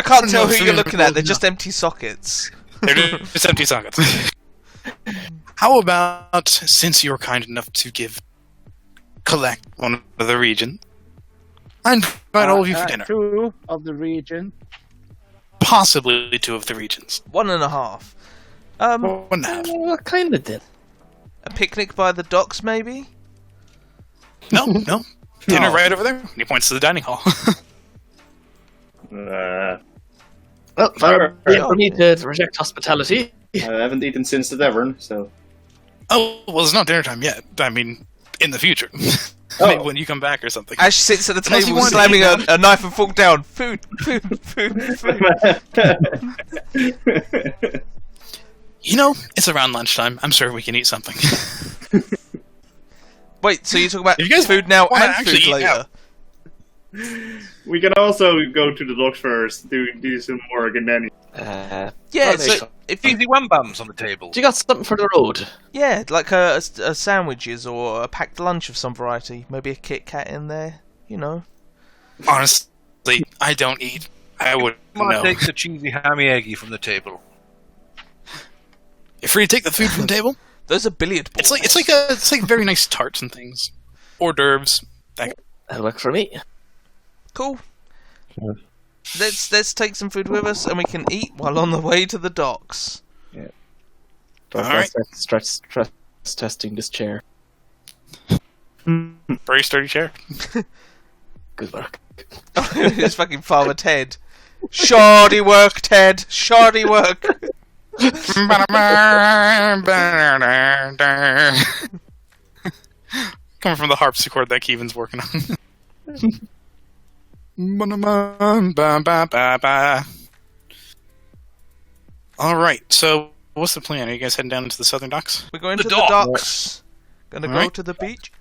can't tell who you're looking at. They're just empty sockets. They're just empty sockets. How about, since you're kind enough to collect one of the region, I invite all of you for dinner. 2 of the region. Possibly 2 of the regions. 1.5. 1.5. What kind of did? A picnic by the docks, maybe? No. Dinner right over there. And he points to the dining hall. Well, for me to reject hospitality. I haven't eaten since the tavern, so. Oh, well, it's not dinner time yet. I mean, in the future. Maybe when you come back or something. Ash sits at the Unless you table want to slamming eat a knife and fork down. Food. It's around lunchtime. I'm sure we can eat something. Wait, so you're talking about You guys food now wanna and actually food eat later? out? We can also go to the docks first, do some work, and then. Yeah, Well, so if you Easy wham-bams on the table. You got something for the road? yeah, like a sandwiches or a packed lunch of some variety, maybe a Kit Kat in there, Honestly, I don't eat. I wouldn't Might know. take the cheesy hammy eggy from the table. You're free to take the food from the table. Those are billiard balls. It's like very nice tarts and things, hors d'oeuvres. That'll work for me. Cool. Yeah. Let's take some food with us, and we can eat while on the way to the docks. Alright. Stress testing this chair. Very sturdy chair. Good work. It's fucking Farmer Ted. Shoddy work, Ted. Shoddy work. Coming from the harpsichord that Keevan's working on. Alright, so what's the plan? Are you guys heading down into the southern docks? We're going to the docks. Gonna go Alright. to the beach.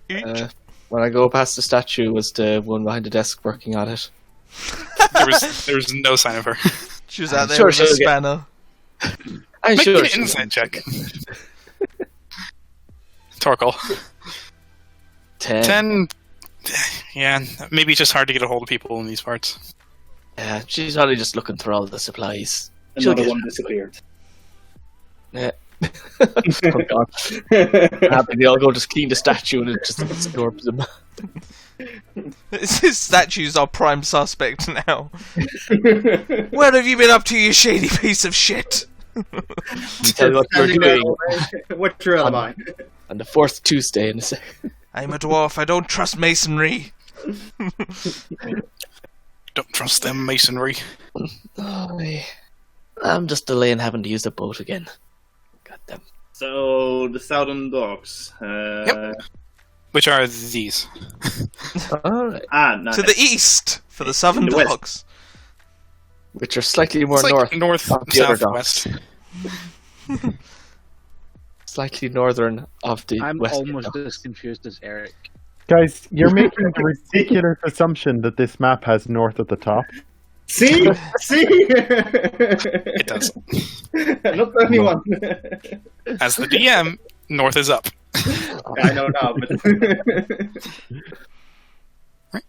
When I go past the statue, was the one behind the desk working on it? There was no sign of her. She was out there Sure, with a she'll get- spanner. I'm Make sure. an insight check. Torkel. 10. 10. Yeah, maybe it's just hard to get a hold of people in these parts. Yeah, she's probably just looking for all the supplies. She'll Another get- one disappeared. Yeah. Oh god. Happy they all go to clean the statue and it just absorbs them. This statue's our prime suspect now. What have you been up to, you shady piece of shit? Tell you what you're doing What's your alibi? on the 4th Tuesday in the I'm a dwarf. I don't trust masonry. Don't trust them masonry. Oh, I'm just delaying having to use the boat again. God damn. So the southern docks. Yep. Which are these? Alright. Nice. To the east for the southern In the west. docks. Which are slightly more It's like north. north, of the other southwest. Slightly northern of the I'm west. almost as confused as Eric. Guys, you're making the ridiculous assumption that this map has north at the top. See? It does. Not the only one. As the DM, north is up. I know now, but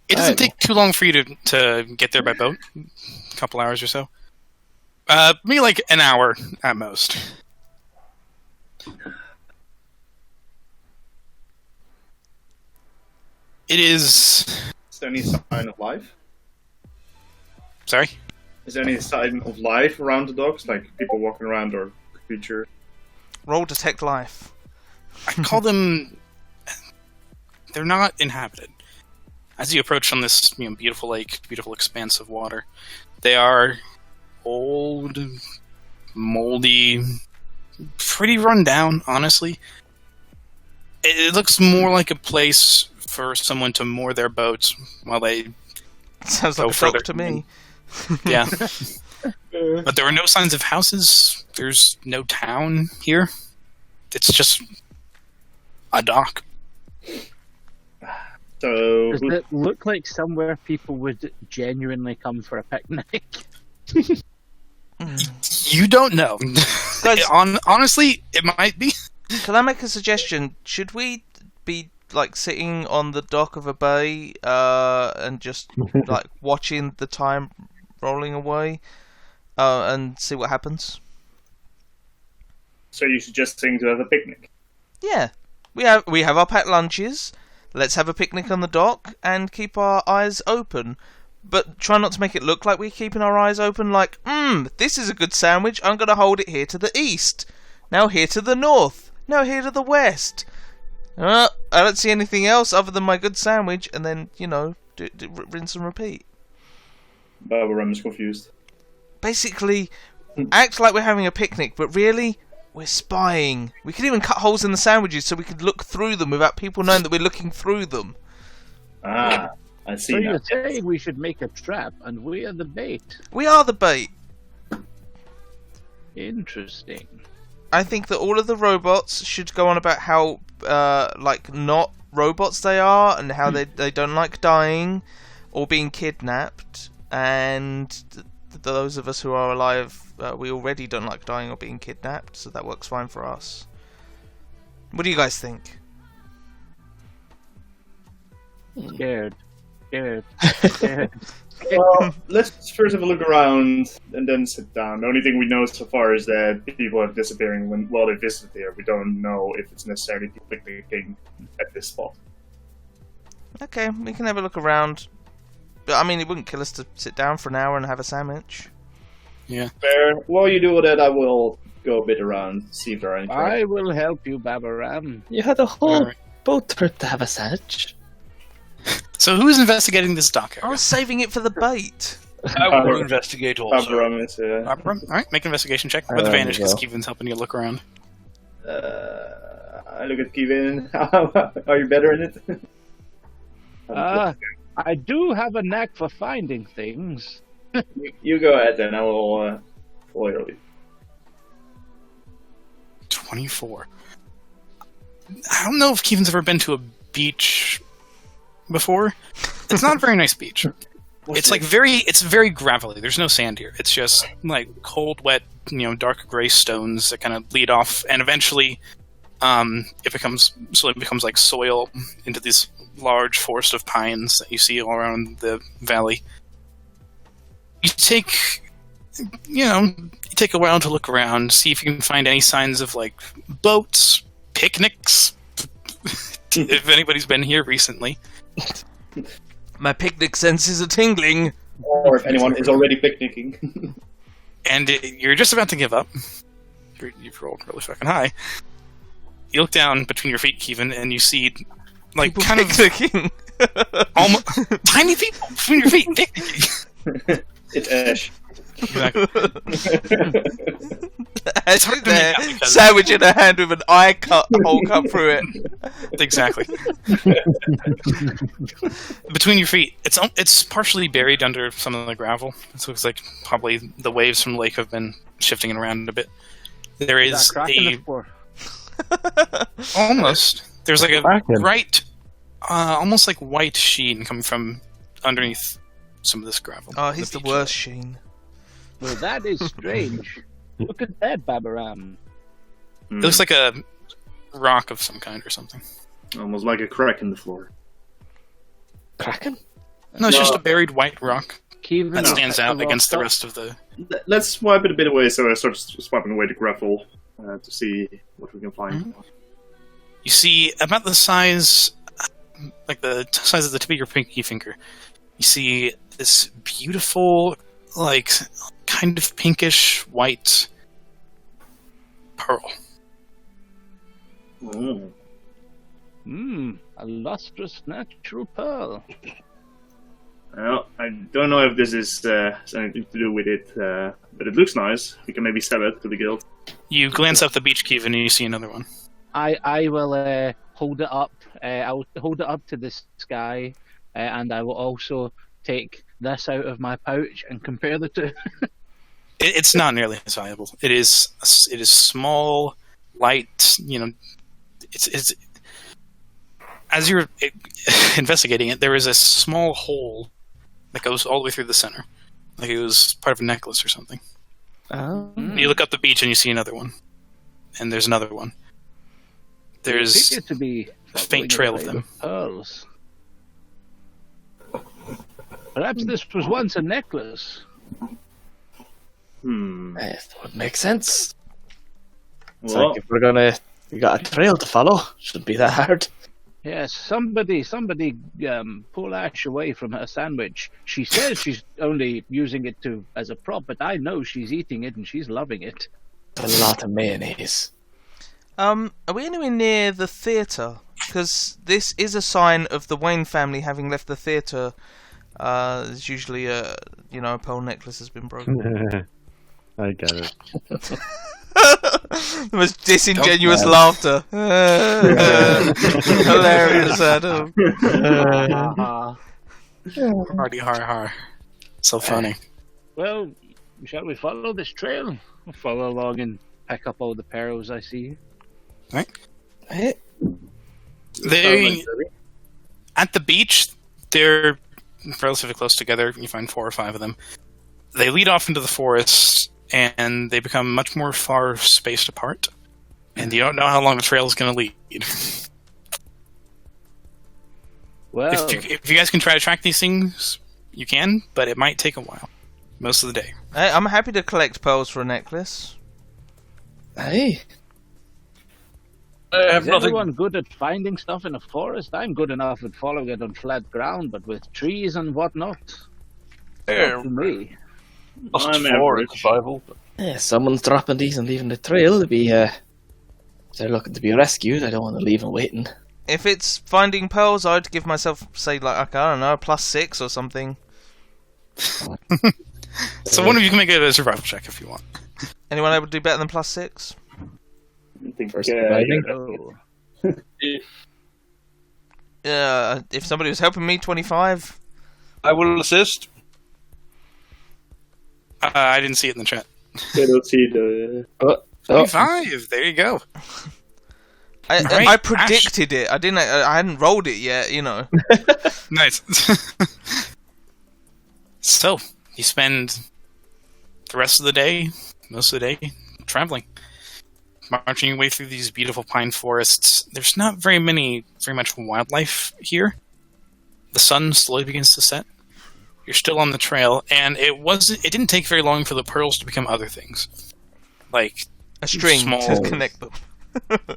It doesn't take too long for you to get there by boat. A couple hours or so. Maybe like an hour at most. It is... is there any sign of life? Sorry? Is there any sign of life around the docks, like people walking around or creatures? Roll detect life. I call them... They're not inhabited. As you approach on this beautiful lake, beautiful expanse of water, they are old, moldy, pretty run down, honestly. It looks more like a place for someone to moor their boats while they... Sounds Go like a further. dock to me. Yeah. But there are no signs of houses. There's no town here. It's just a dock. So Does it look like somewhere people would genuinely come for a picnic? You don't know. Guys- Honestly, it might be. Can I make a suggestion? Should we be like sitting on the dock of a bay and just like watching the time rolling away and see what happens? So you're suggesting to have a picnic? Yeah, we have our packed lunches. Let's have a picnic on the dock and keep our eyes open. But try not to make it look like we're keeping our eyes open like, this is a good sandwich, I'm going to hold it here to the east. Now here to the north. Now here to the west. I don't see anything else other than my good sandwich, and then, rinse and repeat. Barbara is confused. Basically, act like we're having a picnic, but really, we're spying. We could even cut holes in the sandwiches so we could look through them without people knowing that we're looking through them. I see So now. you're saying we should make a trap and we are the bait. We are the bait. Interesting. I think that all of the robots should go on about how, not robots they are, and how they don't like dying or being kidnapped, and those of us who are alive, we already don't like dying or being kidnapped, so that works fine for us. What do you guys think? Scared. Scared. Well, let's first have a look around and then sit down. The only thing we know so far is that people are disappearing while they visit here. We don't know if it's necessarily picnicking at this spot. Okay, we can have a look around. But I mean, it wouldn't kill us to sit down for an hour and have a sandwich. Yeah. Fair. While you do that, I will go a bit around, see if there are any traps. I will help you, Babaram. You had a whole Alright. boat trip to have a sandwich. So who's investigating this dock I area? was saving it for the bait. I will investigate also. Alright, make an investigation check with advantage because Kevin's helping you look around. I look at Kevin. Are you better in it? I do have a knack for finding things. You go ahead then. I will follow your lead. 24. I don't know if Kevin's ever been to a beach before. It's not a very nice beach. It's very gravelly. There's no sand here. It's just like cold, wet, dark gray stones that kind of lead off, and eventually, it slowly becomes like soil into this large forest of pines that you see all around the valley. You take a while to look around, see if you can find any signs of like boats, picnics. If anybody's been here recently. My picnic senses are tingling. Or if anyone is already picnicking. And you're just about to give up. You've rolled really fucking high. You look down between your feet, Kevin, and you see like People kind picnicking. of almost tiny people between your feet picnicking. It's Ash. Exactly. Actually, there, sandwich in a hand with an hole cut through it. Exactly. Between your feet, it's partially buried under some of the gravel. It looks like probably the waves from the lake have been shifting it around a bit. There is almost. There's like a bright, almost like white sheen coming from underneath some of this gravel. Oh, he's the worst sheen. Well, that is strange. Look at that, Babaram. It looks like a rock of some kind or something. Almost like a crack in the floor. Kraken? No, it's just a buried white rock Kevin that stands out against the rest of the... Let's swipe it a bit away, so I start swiping away the gravel to see what we can find. Mm-hmm. You see about the size, like the size of the tip of your pinky finger. You see this beautiful, like, kind of pinkish white pearl. Oh. A lustrous natural pearl. Well, I don't know if this is something to do with it, but it looks nice. We can maybe sell it to the guild. You glance up the beach, Kevin, and you see another one. I will hold it up. I will hold it up to the sky, and I will also take this out of my pouch and compare the two. It's not nearly as valuable. It is small, light. It's as you're investigating it, there is a small hole that goes all the way through the center, like it was part of a necklace or something. You look up the beach and you see another one, and there's another one. There's to be a faint trail of them. Pearls. Perhaps this was once a necklace. That would make sense. It's Well, like if we got a trail to follow, shouldn't be that hard. Yes, somebody pull Ash away from her sandwich. She says she's only using it as a prop, but I know she's eating it and she's loving it. A lot of mayonnaise. Are we anywhere near the theatre? Because this is a sign of the Wayne family having left the theatre. There's usually a pearl necklace has been broken. I get it. The most disingenuous laughter. Hilarious, Adam. Hardy har. So funny. Well, shall we follow this trail? We'll follow along and pick up all the pearls I see. Right. Hey, They at the beach. They're relatively close together. You find 4 or 5 of them. They lead off into the forest, and they become much more far spaced apart. And you don't know how long the trail is going to lead. Well, if you guys can try to track these things, you can, but it might take a while. Most of the day. I'm happy to collect pearls for a necklace. hey. I have is nothing. everyone good at finding stuff in a forest? I'm good enough at following it on flat ground, but with trees and whatnot, There, to me. Lost I'm 4 in average. survival. Yeah, someone's dropping these and leaving the trail to be. If they're looking to be rescued, I don't want to leave them waiting. If it's finding pearls, I'd give myself, say, like, I don't know, +6 or something. So one of you can make a survival check if you want. Anyone able to do better than +6? I think, First surviving? If somebody was helping me, 25. I will assist. I didn't see it in the chat. I don't see the... 25. There you go. Right. I predicted it. I hadn't rolled it yet, you know. Nice. So, you spend the rest of the day, most of the day, traveling. Marching your way through these beautiful pine forests. There's not very much wildlife here. The sun slowly begins to set. You're still on the trail, and it didn't take very long for the pearls to become other things. Like A string to connect them.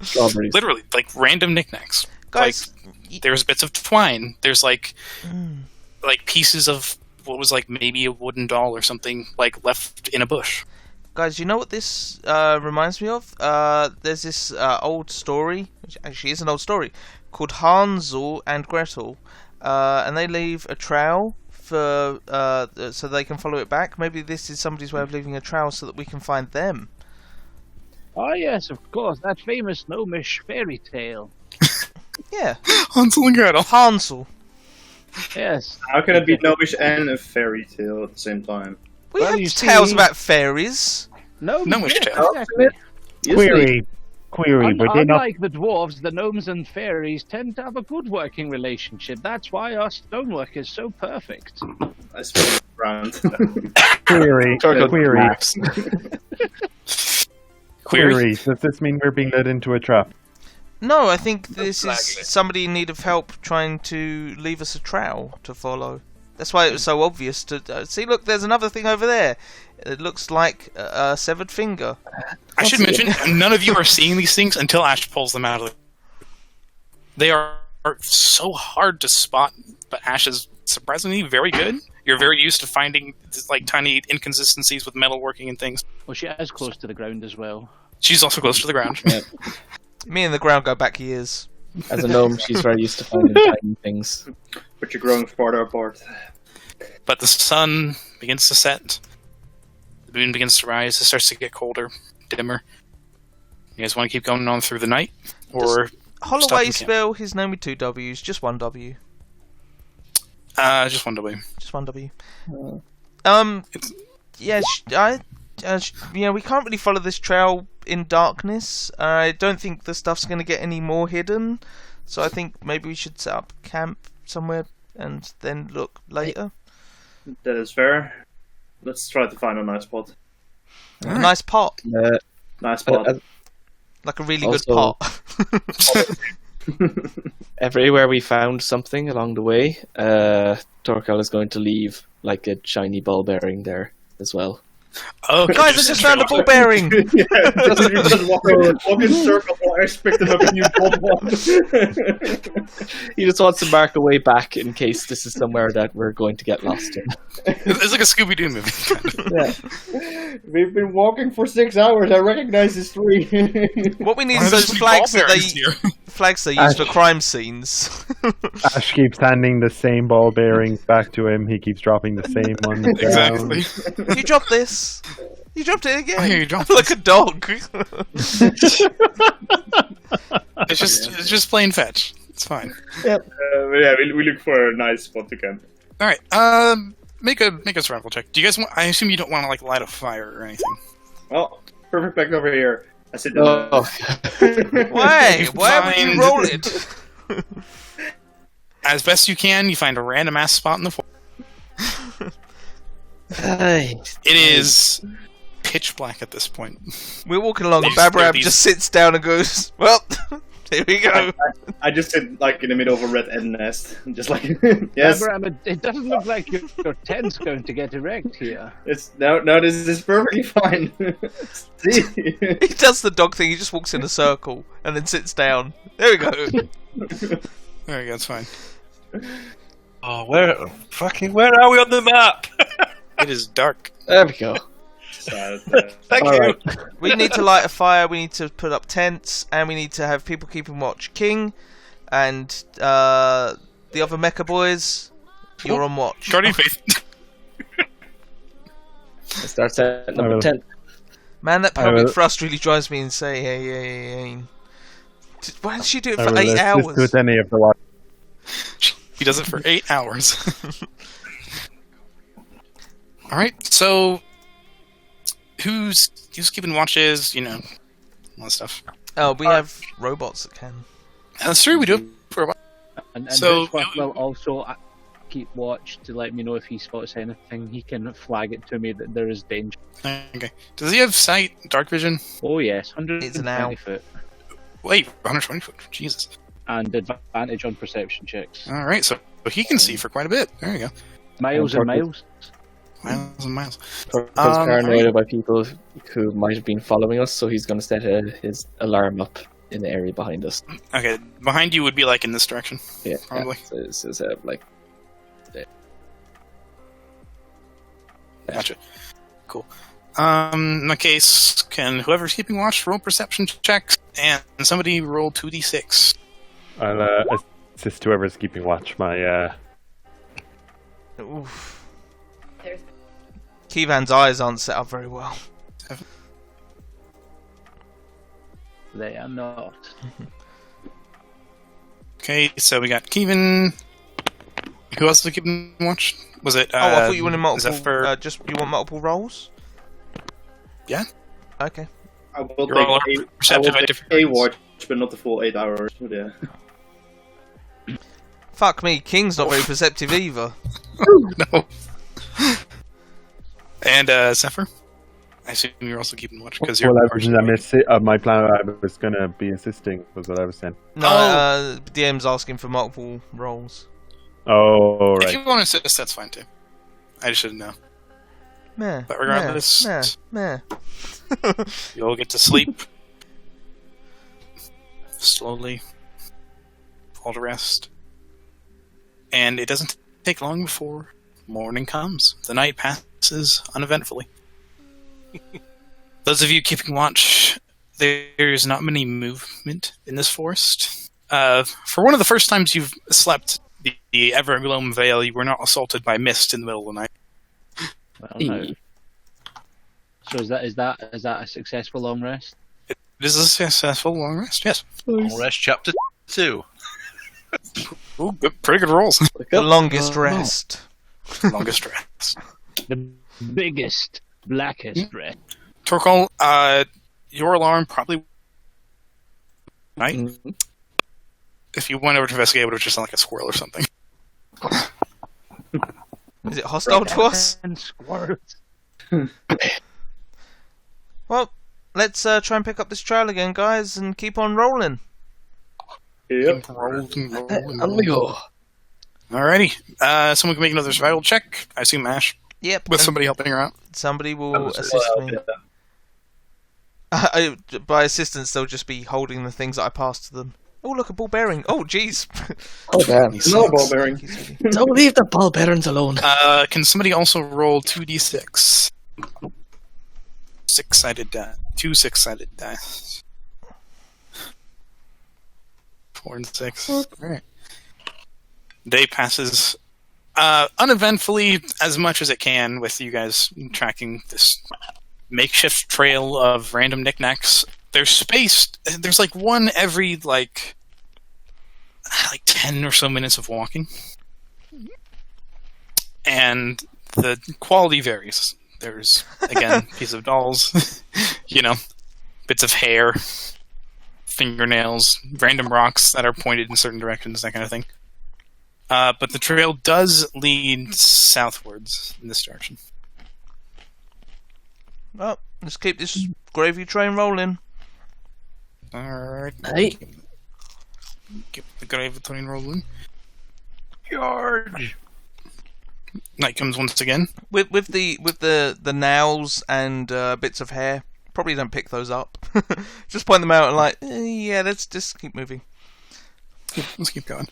Strawberries. Literally, like random knickknacks. Guys, Like, there's bits of twine. There's like pieces of what was like maybe a wooden doll or something like left in a bush. Guys, you know what this reminds me of? There's this old story, which actually is an old story, called Hansel and Gretel, and they leave a trail for so they can follow it back. Maybe this is somebody's way of leaving a trail so that we can find them. Oh yes, of course, that famous gnomish fairy tale. Yeah, Hansel and Gretel. Hansel. Yes. How can it be gnomish and a fairy tale at the same time? We Well, have you tales see- about fairies. Gnomish yes, tale. exactly. Query, but they're not. Unlike the dwarves, the gnomes and fairies tend to have a good working relationship. That's why our stonework is so perfect. I spin around. Query. Query. Does this mean we're being led into a trap? No, I think this is flagging. somebody in need of help trying to leave us a trail to follow. That's why it was so obvious to see. Look, there's another thing over there. It looks like a severed finger. I should mention, none of you are seeing these things until Ash pulls them out of the... They are so hard to spot, but Ash is surprisingly very good. You're very used to finding like tiny inconsistencies with metalworking and things. Well, she is close to the ground as well. She's also close to the ground. Me and the ground go back years. As a gnome, she's very used to finding tiny things. But you're growing farther apart. But the sun begins to set. The moon begins to rise. It starts to get colder, dimmer. You guys want to keep going on through the night? Or Holloway stop and camp? spell his name with 2 W's, just 1 W. Just one away. Just 1 W. Yeah, we can't really follow this trail in darkness. I don't think the stuff's going to get any more hidden, so I think maybe we should set up camp somewhere and then look later. That is fair. Let's try to find a nice spot. A nice pot, Nice spot. like a really good Also- pot. Everywhere we found something along the way, Torkel is going to leave like a shiny ball bearing there as well. Oh, Guys, I just found a ball bearing! Yeah, just walk in circles while I picked up a new one. He just wants to mark a way back in case this is somewhere that we're going to get lost in. It's like a Scooby-Doo movie. Yeah. We've been walking for 6 hours. I recognize this tree. What we need Why is are there those so many flags ball that bearings they here? flags they use for crime scenes. Ash keeps handing the same ball bearings back to him. He keeps dropping the same one down. Exactly. You dropped this. You dropped it again. Oh, yeah, you dropped like a dog. It's just plain fetch. It's fine. Yeah, we look for a nice spot to camp. All right. Make a survival check. Do you guys want? I assume you don't want to like light a fire or anything. Well, perfect back over here. I sit down. Oh, Why? Why would you Fine. roll it? As best you can, you find a random ass spot in the forest. It is pitch black at this point. We're walking along, and These- Babrab these- just sits down and goes, "Well, here we go." I just sit like in the middle of a red end nest, just like yes. Abraham, it doesn't look like your tent's going to get erect here. It's no. This is perfectly fine. See, He does the dog thing. He just walks in a circle and then sits down. There we go. There you go. It's fine. Oh, where are we on the map? It is dark. there we go. Thank All you. right. We need to light a fire. We need to put up tents, and we need to have people keeping watch. King, And the other mecha boys, you're on watch. Guardian Faith. It starts at number 10. Man, that pelvic thrust really drives me insane. Why did she do it for 8 hours? With any of the watch. He does it for 8 hours. All right, so who's keeping watches? You know, all that stuff. Oh, we have robots that can. That's true. We do for a while. And So- Hitchcock will also keep watch to let me know if he spots anything. He can flag it to me that there is danger. Okay. Does he have sight, dark vision? Oh yes, 120 It's an owl. foot. Wait, 120 foot. Jesus. And advantage on perception checks. All right, so he can see for quite a bit. There you go. Miles and miles. Miles and miles. Torkel's paranoid about people who might have been following us, so he's going to set his alarm up in the area behind us. Okay, behind you would be like in this direction. Yeah, Probably. Yeah. So like. Gotcha. Cool. In that case, can whoever's keeping watch roll perception checks, and somebody roll 2d6. I'll assist whoever's keeping watch. My Oof. Keevan's eyes aren't set up very well. They are not. Okay, so we got Kevin. Who else was keeping watch? Was it? I thought you wanted multiple. Zephyr? You want multiple rolls? Yeah. Okay. I will You're all perceptive at different a rates. watch, but not the full 8 hours. Oh, yeah. Fuck me, King's not very perceptive either. No. And Zephyr? I assume you're also keeping watch because you're. well, my plan. I was gonna be assisting. Was what I was saying. No, DM's asking for multiple rolls. Oh, If right. you want to assist, that's fine too. I just shouldn't know. Meh. But regardless, Meh. you'll get to sleep slowly, fall to rest, and it doesn't take long before morning comes. The night passes uneventfully. Those of you keeping watch, there's not many movement in this forest. For one of the first times you've slept the Evergloam Vale, you were not assaulted by mist in the middle of the night. Well, no. So is that a successful long rest? It is a successful long rest, yes. Long rest chapter 2. Ooh, pretty good rolls. The longest rest. Longest rest. The biggest, blackest rest. Torkel, your alarm probably... Right? Mm-hmm. If you went over to investigate, it would have just sounded like a squirrel or something. Is it hostile to us? And squirrels. Well, let's try and pick up this trail again, guys, and keep on rolling. Yep. On we go. Alrighty. Someone can make another survival check. I assume Ash, Yep. with and somebody helping her out. somebody will assist me. By assistance, they'll just be holding the things that I passed to them. Oh, look, a ball bearing. Oh, jeez. Oh damn! No ball bearing. Don't leave the ball bearings alone. Can somebody also roll 2d6? 6-sided die. 2 6-sided dice. 4 and 6. Alright. Day passes uneventfully as much as it can with you guys tracking this makeshift trail of random knickknacks. There's spaced. There's like one every like 10 or so minutes of walking. And the quality varies. There's, again, pieces of dolls, bits of hair, fingernails, random rocks that are pointed in certain directions, that kind of thing. But the trail does lead southwards in this direction. Well, let's keep this gravy train rolling. Alright. Hey. Get the gravy train rolling. George! Night comes once again. With the nails and bits of hair, probably don't pick those up. Just point them out and yeah, let's just keep moving. Let's keep going.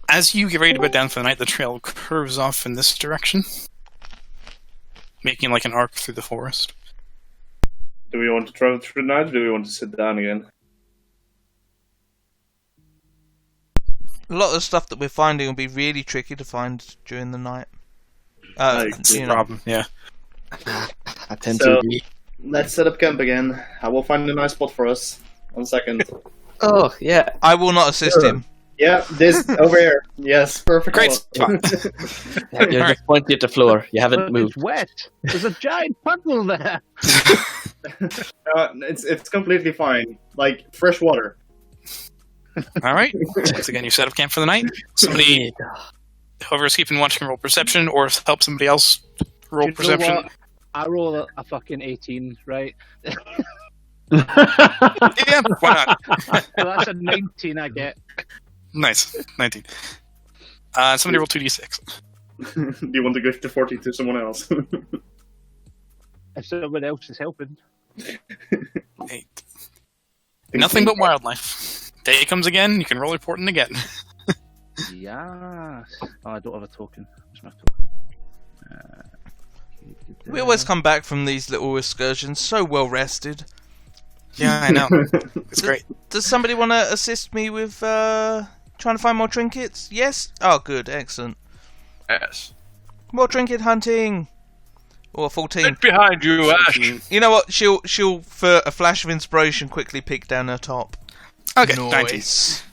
As you get ready to bed down for the night, the trail curves off in this direction, making like an arc through the forest. Do we want to travel through the night, or do we want to sit down again? A lot of the stuff that we're finding will be really tricky to find during the night. Problem, yeah. I tend So- to be. Let's set up camp again. I will find a nice spot for us. 1 second. Oh, yeah. I will not assist Sure. him. Yeah, this over here. Yes, perfect. Great spot. You're just pointing at the floor. You haven't But moved. it's wet. There's a giant puddle there. It's completely fine. Like fresh water. All right. Once again, you set up camp for the night. Somebody, whoever's keeping watch can roll perception, or help somebody else roll You know perception. what? I roll a fucking 18, right? Yeah, why not? So that's a 19 I get. Nice, 19. Somebody roll 2d6. Do you want to give the 40 to someone else? If someone else is helping. 8. Nothing but wildlife. Day comes again. You can roll reporting again. Yes. Oh, I don't have a token. Where's my token? We always come back from these little excursions so well rested. Yeah, I know. It's great. Does somebody want to assist me with trying to find more trinkets? Yes? Oh, good. Excellent. Yes. More trinket hunting! Or 14. Get behind you, Ash. You know what? She'll, for a flash of inspiration, quickly pick down her top. Okay, 19. Nice.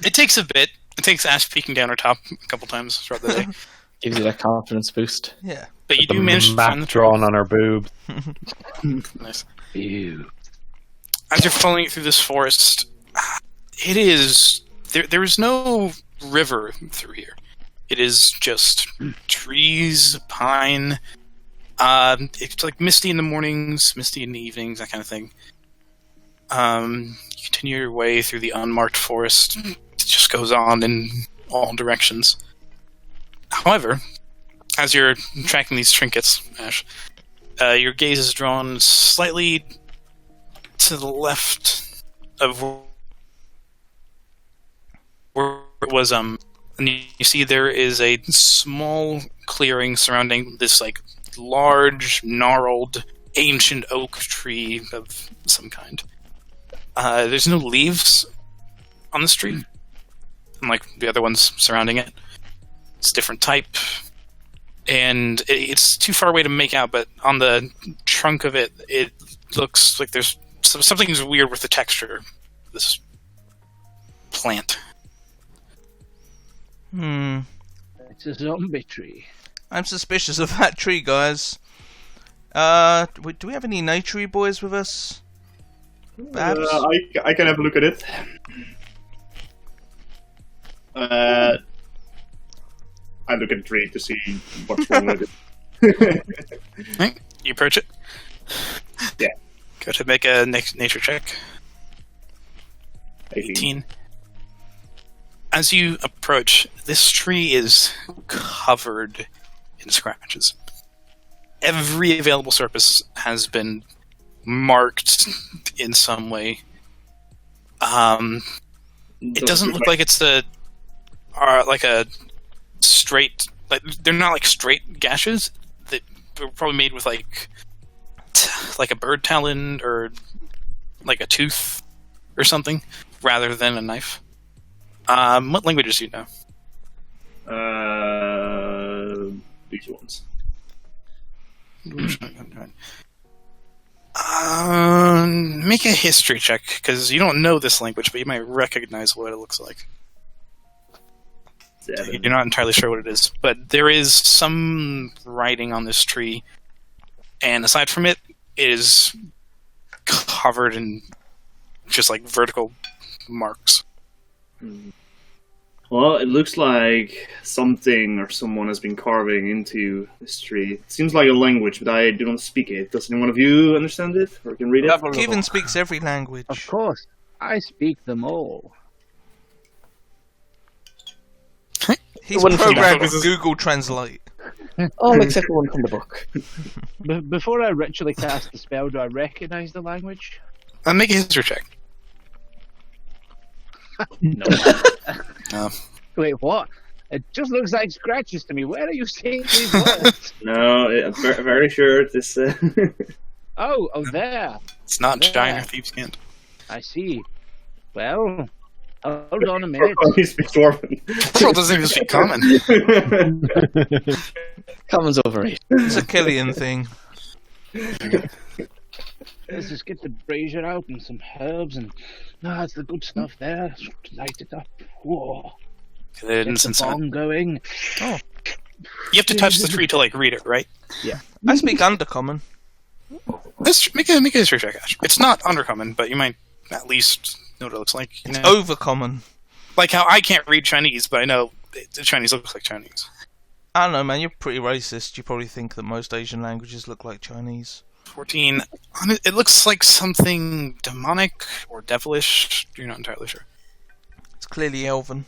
It takes a bit. It takes Ash peeking down her top a couple times throughout the day. Gives you that confidence boost. Yeah. But you The do manage to find the map drawn on her boobs. Nice. Ew. As you're following through this forest, it is... There is no river through here. It is just trees, pine. It's like misty in the mornings, misty in the evenings, that kind of thing. You continue your way through the unmarked forest. It just goes on in all directions. However, as you're tracking these trinkets, Ash, your gaze is drawn slightly to the left of where it was, and you see there is a small clearing surrounding this, like, large, gnarled, ancient oak tree of some kind. There's no leaves on this tree, unlike the other ones surrounding it. It's a different type, and it's too far away to make out, but on the trunk of it, it looks like there's something's weird with the texture of this plant. It's a zombie tree. I'm suspicious of that tree, guys. Do we have any naturey boys with us? Babs? I can have a look at it. I look at the tree to see what's wrong with it. Right, you approach it. Yeah. Go to make a nature check. 18. As you approach, this tree is covered in scratches. Every available surface has been marked in some way. It doesn't look like it's like a straight. Like, they're not like straight gashes. That were probably made with like a bird talon or like a tooth or something, rather than a knife. What languages do you know? These ones. Make a history check, because you don't know this language, but you might recognize what it looks like. 7. You're not entirely sure what it is, but there is some writing on this tree, and aside from it, it is covered in just like vertical marks. Well, it looks like something or someone has been carving into this tree. It seems like a language, but I do not speak it. Does any one of you understand it or can read it? Kevin speaks every language. Of course. I speak them all. He's One from programmed the- with Google Translate. All except for one from the book. Before I ritually cast the spell, do I recognize the language? Make a history check. No. No. Wait, what? It just looks like scratches to me. Where are you seeing these words? No, I'm very sure this. Oh, there. It's not Yeah. giant or thieves' cant. I see. Well, Hold on a minute. Oh, he speaks Dwarven. Pearl doesn't even speak common. Common's overrated. It's a Killian thing. Let's just get the brazier out and some herbs and it's the good stuff there. Light it up. Whoa. The Get the incense on. bong going. Oh, You have to touch the tree to like read it, right? I speak Undercommon. Make a history check, Ash. It's not undercommon, but you might at least know what it looks like. You know? Overcommon. Like how I can't read Chinese, but I know the Chinese looks like Chinese. I don't know, man. You're pretty racist. You probably think that most Asian languages look like Chinese. 14. It looks like something demonic or devilish. You're not entirely sure. It's clearly Elven.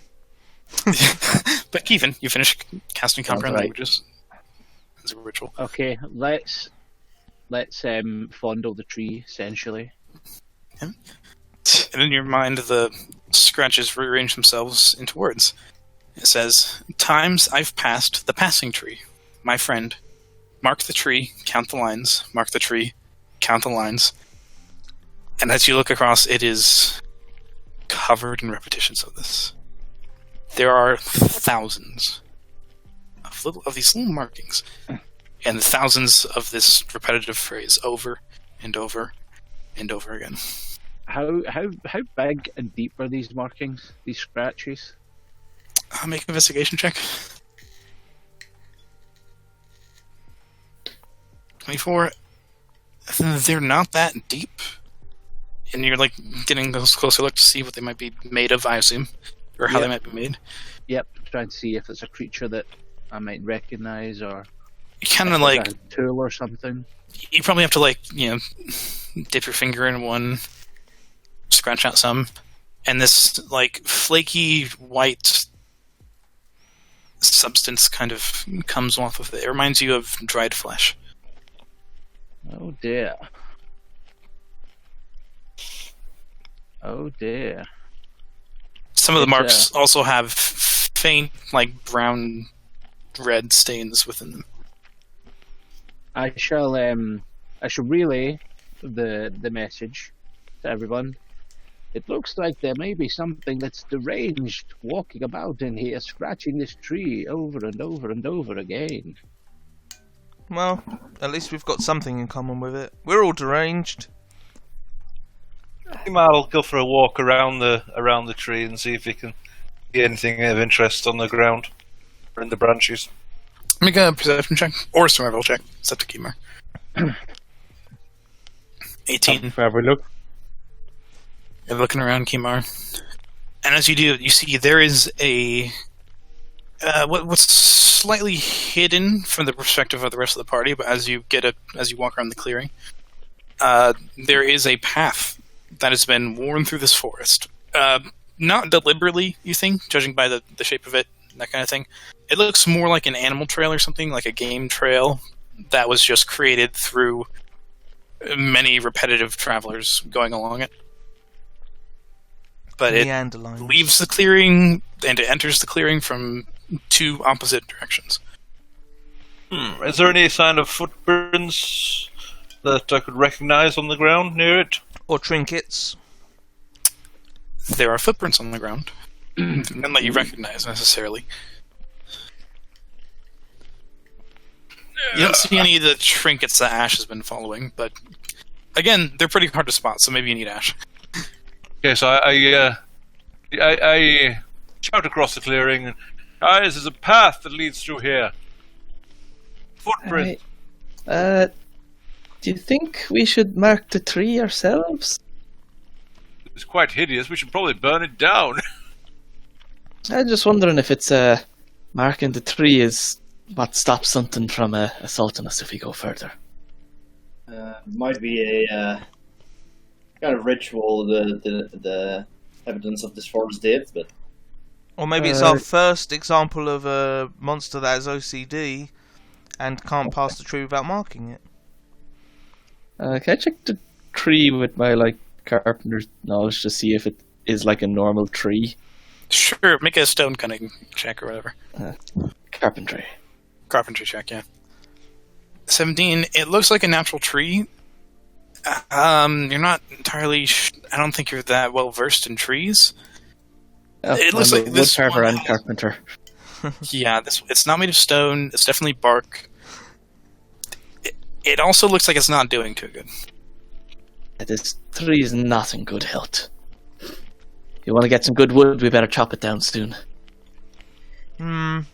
But Kevin, you finished casting comprehend right. languages as a ritual. Okay, let's fondle the tree, essentially. And in your mind, the scratches rearrange themselves into words. It says, "Times I've passed the passing tree, my friend. Mark the tree, count the lines. Mark the tree, count the lines." And as you look across, it is covered in repetitions of this. There are thousands of these little markings, and thousands of this repetitive phrase over and over and over again. How big and deep are these markings? These scratches? Make an investigation check. 24. They're not that deep, and you're like getting a closer look to see what they might be made of, I assume, or how they might be made. Yep, trying to see if it's a creature that I might recognize or You kind of like a tool or something. you probably have to like dip your finger in one, scratch out some, and this like flaky white substance kind of comes off of it. It reminds you of dried flesh. Oh dear. Oh dear. Some of the It's, marks also have faint, like brown, red stains within them. I shall relay the message to everyone. It looks like there may be something that's deranged walking about in here, scratching this tree over and over and over again. Well, at least we've got something in common with it. We're all deranged. I think I'll go for a walk around the tree and see if he can see anything of interest on the ground or in the branches. Make a perception check or a survival check. It's up to Keemer. 18. Have a look. You're looking around, Keemar. And as you do, you see there is a what's slightly hidden from the perspective of the rest of the party, but as you walk around the clearing, there is a path that has been worn through this forest. Not deliberately, you think, judging by the shape of it, that kind of thing. It looks more like an animal trail or something, like a game trail that was just created through many repetitive travelers going along it. But it Neanderlines. leaves the clearing and it enters the clearing from two opposite directions. Is there any sign of footprints that I could recognize on the ground near it? Or trinkets. There are footprints on the ground. None that you recognize necessarily. You don't see any of the trinkets that Ash has been following, but again, they're pretty hard to spot, so maybe you need Ash. Okay, so I shout across the clearing, "Guys, there's a path that leads through here. Footprint." Do you think we should mark the tree ourselves? It's quite hideous. We should probably burn it down. I'm just wondering if it's marking the tree is what stops something from assaulting us if we go further. Might be a kind of ritual the evidence of this forest did, but Or maybe it's our first example of a monster that has OCD and can't pass the tree without marking it. Can I check the tree with my carpenter's knowledge to see if it is like a normal tree? Sure, make a stone cutting check or whatever. Carpentry. Carpentry check, yeah. 17, it looks like a natural tree. You're not entirely... I don't think you're that well versed in trees. It looks I'm like a this woodcarver one and carpenter. Yeah, it's not made of stone. It's definitely bark. It also looks like it's not doing too good. This tree is not in good health. You want to get some good wood, we better chop it down soon. I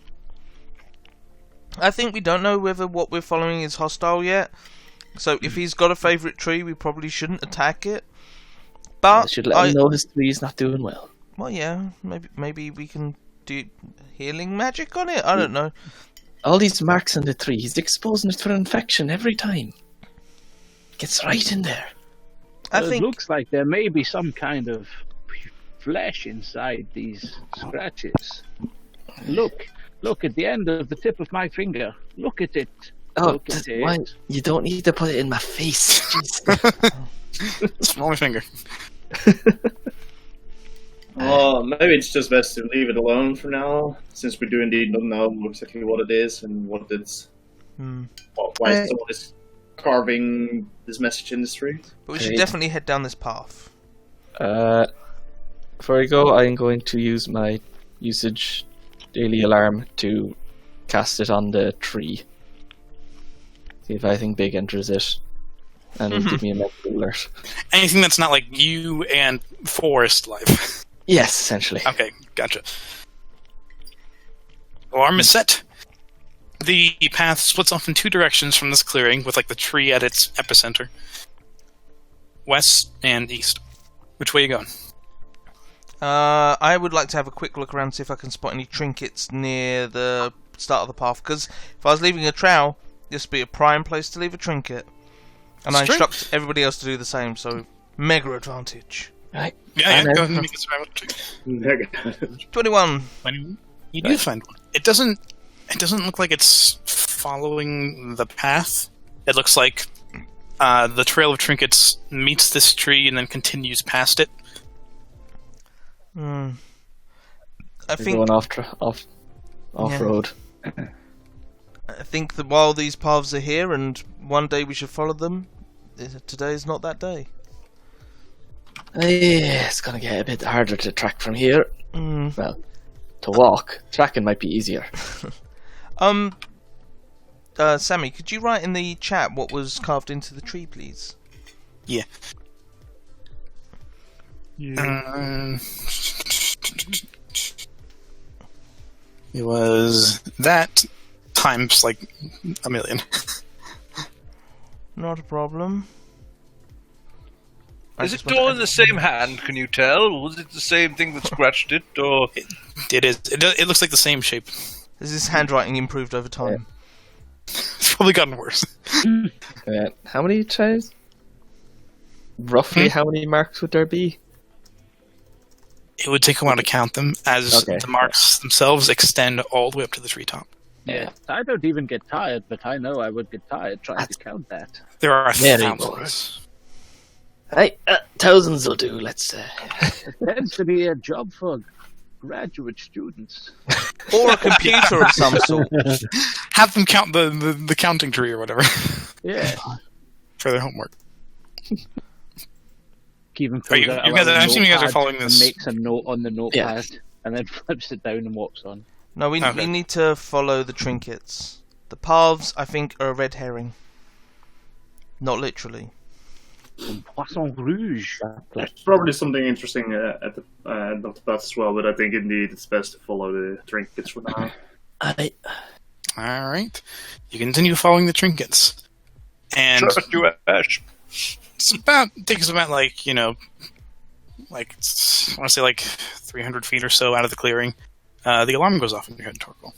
think we don't know whether what we're following is hostile yet. So if he's got a favourite tree, we probably shouldn't attack it. I But should let him know his tree is not doing well. well, yeah, maybe we can do healing magic on it. I don't know. All these marks on the tree, he's exposing it for infection every time. Gets right in there. I It think looks like there may be some kind of flesh inside these scratches. Look at the end of the tip of my finger. Look at it. Oh, Look at why? it. You don't need to put it in my face. Jeez. Small my finger. Oh, maybe it's just best to leave it alone for now, since we do indeed not know exactly what it is and what it's. Why someone is carving this message in the tree. but we should Great. definitely head down this path. Before I go, I'm going to use my usage daily alarm to cast it on the tree. See if anything big enters it. And it'll give me a mental alert. Anything that's not like you and forest life. Yes, essentially. Okay, gotcha. Alarm is set. The path splits off in two directions from this clearing, with like the tree at its epicenter. West and east. Which way you going? I would like to have a quick look around, see if I can spot any trinkets near the start of the path. Because if I was leaving a trowel, this would be a prime place to leave a trinket. And I It's true. instruct everybody else to do the same, so mega advantage. Right. Yeah, know. go ahead and make a survival check. 21. When you do find one. It doesn't look like it's following the path. It looks like the trail of trinkets meets this tree and then continues past it. I We're think going off road. I think that while these paths are here and one day we should follow them, today is not that day. It's gonna get a bit harder to track from here. Well, to walk. Tracking might be easier. Sammy, could you write in the chat what was carved into the tree, please? Yeah. It was that times like a million. Not a problem. Is it all in the same hand, can you tell? Was it the same thing that scratched it, or... It is. It looks like the same shape. Has this handwriting improved over time? It's probably gotten worse. How many tries? Roughly how many marks would there be? It would take a while to count them, as Okay. the marks themselves extend all the way up to the treetop. Yeah, I don't even get tired, but I know I would get tired trying to count that. There are Very thousands. Hey, thousands will do, let's say. It tends to be a job for graduate students. Or a computer of some sort. Have them count the counting tree or whatever Yeah. for their homework. Even Are you guys? I assume you guys are following and this. makes a note on the notepad and then flips it down and walks on. No, we Okay. need to follow the trinkets. The paths, I think, are a red herring. Not literally. Poisson rouge. There's probably something interesting at the end of the path as well, but I think indeed it's best to follow the trinkets for now. All right, you continue following the trinkets, and Trust you, Ash. takes about I want to say like 300 feet or so out of the clearing. The alarm goes off in your head, Torkel.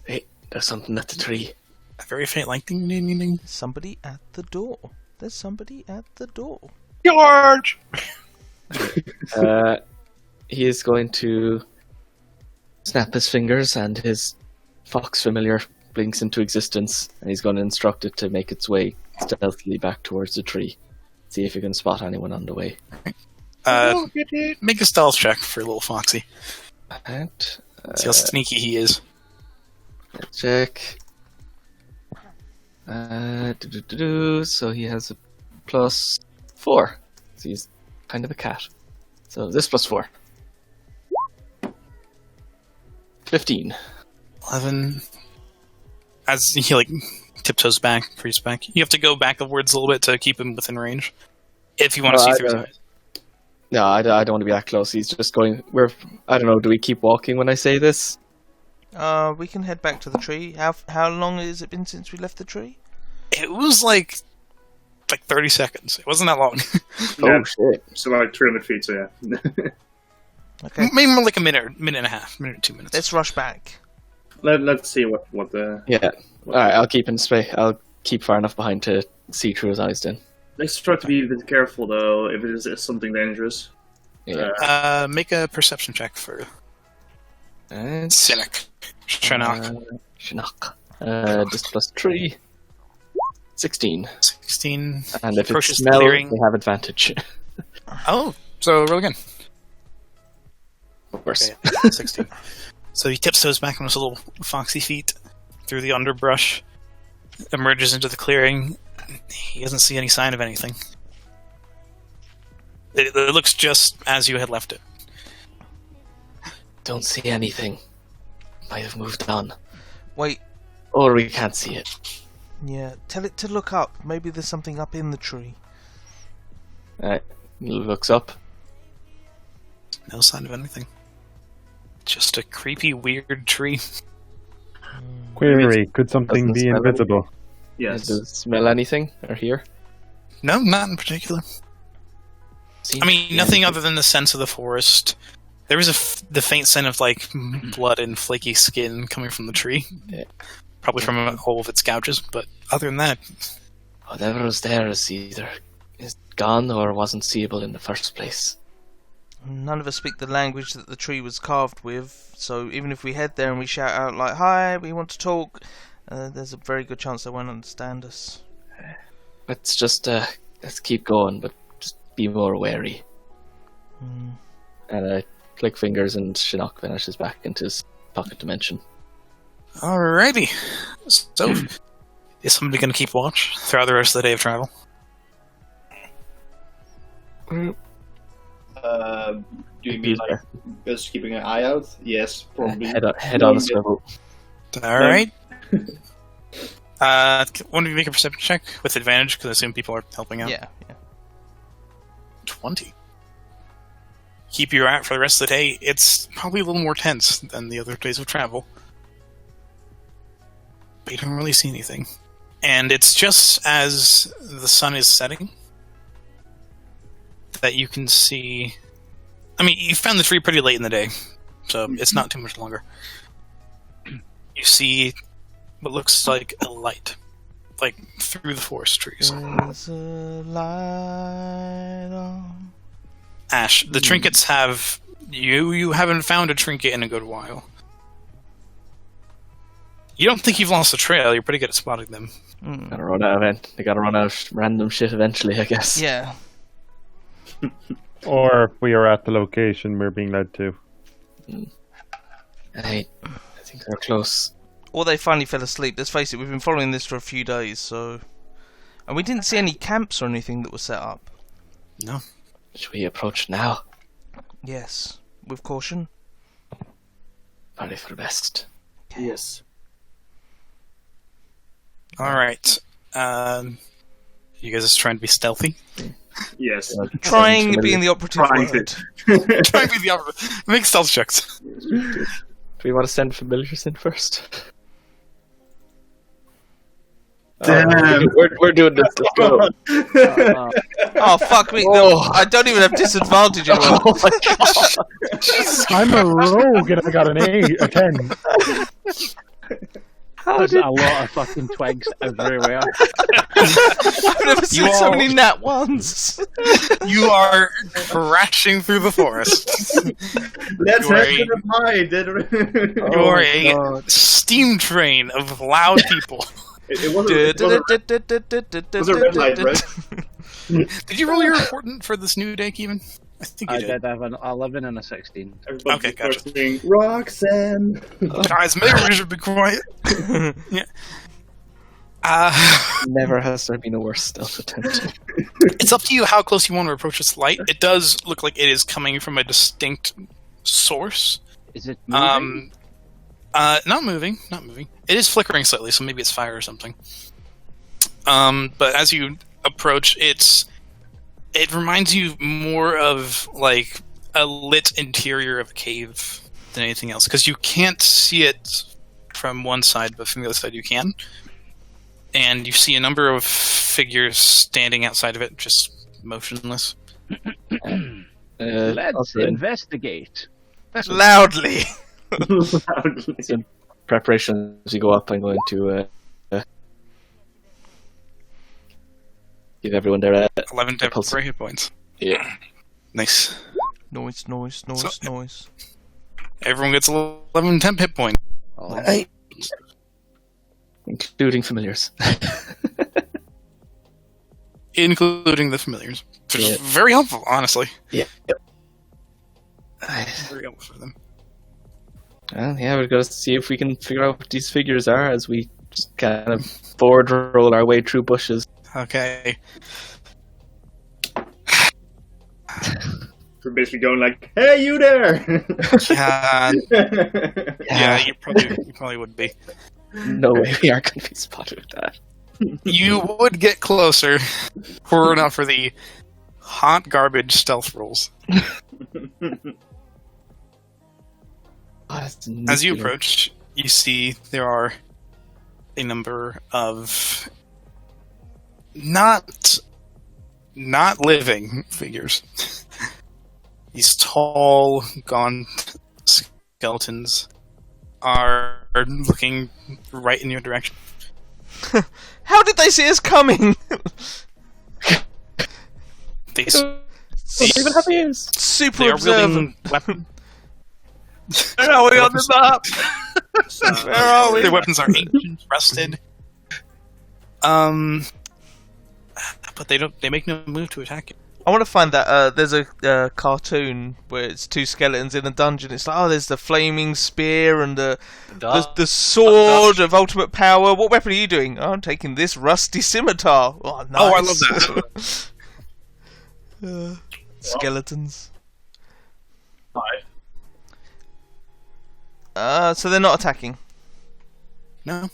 Hey, there's something at the tree. A very faint like ding ding ding ding. Somebody at the door. There's somebody at the door. George! He is going to snap his fingers and his fox familiar blinks into existence, and he's going to instruct it to make its way stealthily back towards the tree. See if you can spot anyone on the way. Make a stealth check for little Foxy. And, See how sneaky he is. check. So he has a +4. So he's kind of a cat. So this +4. 15. 11. As he like tiptoes back, creeps back. You have to go backwards a little bit to keep him within range. If you want to see through his eyes. No, I don't want to be that close. He's just going. I don't know. Do we keep walking when I say this? We can head back to the tree. How long has it been since we left the tree? It was like 30 seconds. It wasn't that long. Yeah. Oh shit! So like 300 feet, so yeah. Okay. Maybe more like a minute and a half, minute or 2 minutes. Let's rush back. Let's see what the... Yeah. All right. I'll keep in space. I'll keep far enough behind to see through his eyes. Then. Let's try to be a bit careful, though, if it is something dangerous. Yeah. Make a perception check for And Cynic. Shinnok. Shinnok. Just plus 3. 16. 16. And if Approaches it's the smell, clearing. they have advantage. Oh, so roll again. Worse. Okay, 16. So he tiptoes back on his little foxy feet through the underbrush, emerges into the clearing. He doesn't see any sign of anything. It looks just as you had left it. Don't see anything. Might have moved on. Wait. Or we can't see it. Yeah. Tell it to look up. Maybe there's something up in the tree. Alright. Looks up. No sign of anything. Just a creepy, weird tree. Query, could something Doesn't be smell invisible? Yes. Does it smell anything? Or hear? No, not in particular. I mean, nothing other than the sense of the forest. There was the faint scent of like blood and flaky skin coming from the tree. Yeah. Probably from all of its gouges, but other than that, Whatever was there is either gone or wasn't seeable in the first place. None of us speak the language that the tree was carved with, so even if we head there and we shout out like, "Hi, we want to talk," there's a very good chance they won't understand us. Let's just let's keep going, but just be more wary. And I click fingers, and Shinnok vanishes back into his pocket dimension. alrighty. So, is somebody going to keep watch throughout the rest of the day of travel? Do you mean like just keeping an eye out? Yes, probably. Head on the swivel. Alright. Want to make a perception check with advantage, because I assume people are helping out? Yeah. 20. Keep your eye out for the rest of the day. It's probably a little more tense than the other days of travel. But you don't really see anything. And it's just as the sun is setting that you can see... I mean, you found the tree pretty late in the day, so it's not too much longer. You see what looks like a light, like through the forest trees. There's a light on. Ash, the trinkets have... You haven't found a trinket in a good while. You don't think you've lost the trail, you're pretty good at spotting them. Gotta run out they gotta run out of random shit eventually, I guess. Yeah. Or if we are at the location we're being led to. I think they're close. Or they finally fell asleep. Let's face it, we've been following this for a few days, so... And we didn't see any camps or anything that were set up. No. Should we approach now? Yes. With caution. Probably for the best. Yes. Alright. You guys are trying to be stealthy? Yes. Trying being the operative Trying word. Trying to be the opposite. Make stealth checks. Do we want to send familiars in first? Damn. We're doing this. Let's go. Oh, fuck me. No, I don't even have disadvantage anymore. Oh my god! I'm a rogue and I got an 8, a 10. There's a lot of fucking twigs everywhere. I've never seen so many nat ones. You are crashing through the forest. Let's You are head to the pie. You are a steam train of loud people. It wasn't a red light, right? Did you roll your important for this new day, Kevin? I think you I did. did have an 11 and a 16. Everybody Okay, starts gotcha. saying, Roxanne. Guys, maybe we should be quiet. Yeah. Never has there been a worse stealth attempt. It's up to you how close you want to approach this light. It does look like it is coming from a distinct source. Is it moving? Not moving, not moving. It is flickering slightly, so maybe it's fire or something. But as you approach, it reminds you more of like a lit interior of a cave than anything else, because you can't see it from one side, but from the other side you can. And you see a number of figures standing outside of it, just motionless. Let's investigate. Loudly. In preparation as you go up, I'm going to give everyone their 11 temporary hit points. Yeah. Nice. Noise. Everyone gets 11 temp hit points. Oh, Including familiars. Including the familiars. Which is Yeah. very helpful, honestly. Yeah. Very helpful for them. Well, yeah, we've got to see if we can figure out what these figures are as we just kind of forward roll our way through bushes. Okay. We're basically going like, "Hey, you there!" Yeah, you probably would be. No way we are going to be spotted with that. You would get closer were it not for the hot garbage stealth rolls. As you approach, you see there are a number of not living figures. These tall, gaunt skeletons are looking right in your direction. How did they see us coming? They even have ears. Super are observant. wielding weapons. Where are we on the map? Where are we? Their weapons are ancient, rusted. But they make no move to attack you. I want to find that. There's a cartoon where it's two skeletons in a dungeon. It's like, oh, there's the flaming spear and the sword of ultimate power. What weapon are you doing? Oh, I'm taking this rusty scimitar. Oh, nice. Oh, I love that. Skeletons. Hi. So they're not attacking. No.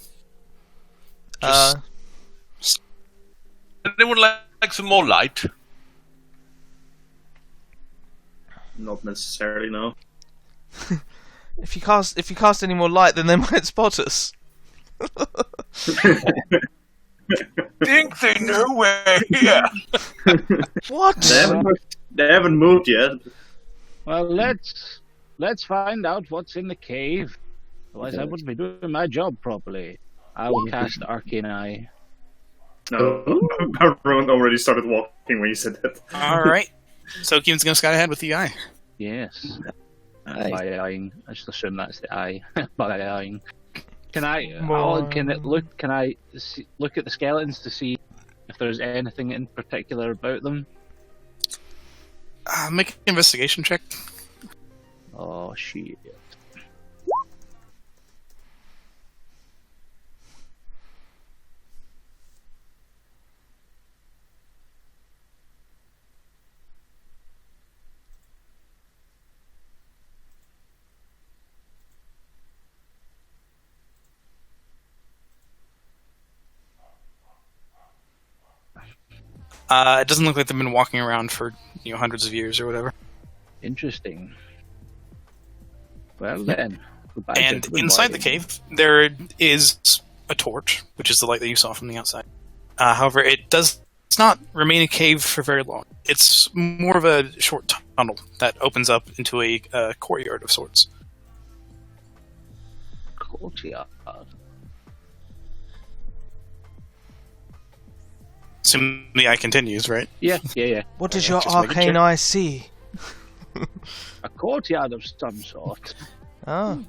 Anyone like some more light? Not necessarily, no. If you cast any more light, then they might spot us. Think they know we're here? What? They haven't moved yet. well, let's find out what's in the cave. Otherwise, I wouldn't be doing my job properly. I will cast Arcane Eye. No, everyone already started walking when you said that. Alright. So Keen's gonna scout ahead with the eye. Yes. Aye. By eyeing. I just assume that's the eye. By eyeing. Can I? More. Can it look? Can I look at the skeletons to see if there's anything in particular about them? Make an investigation check. Oh shit! It doesn't look like they've been walking around for hundreds of years or whatever. Interesting. Well then. Goodbye, And gentlemen. inside the cave, there is a torch, which is the light that you saw from the outside. However, it's not remain a cave for very long. It's more of a short tunnel that opens up into a courtyard of sorts. Courtyard. Assuming the eye continues, right? Yeah. What does your Just making arcane sure. eye see? A courtyard of some sort. Oh,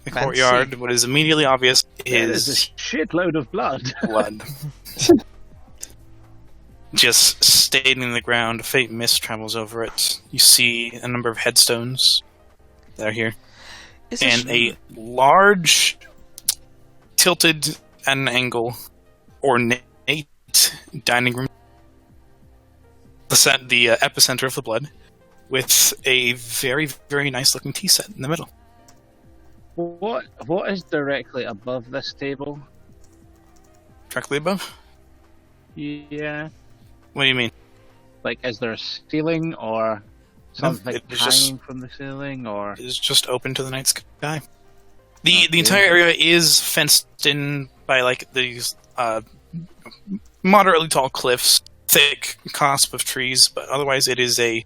The Fancy. courtyard, what is immediately obvious There's a is shitload of blood. blood. Just staining in the ground, a faint mist travels over it. You see a number of headstones that are here. is And a large, tilted at an angle, ornate dining room. The epicenter of the blood, with a very, very nice looking tea set in the middle. What is directly above this table? Directly above? Yeah. What do you mean? Like, is there a ceiling or something it is hanging just- from the ceiling, or? It's just open to the night sky. The Okay. entire area is fenced in by like these moderately tall cliffs, thick cusp of trees, but otherwise it is a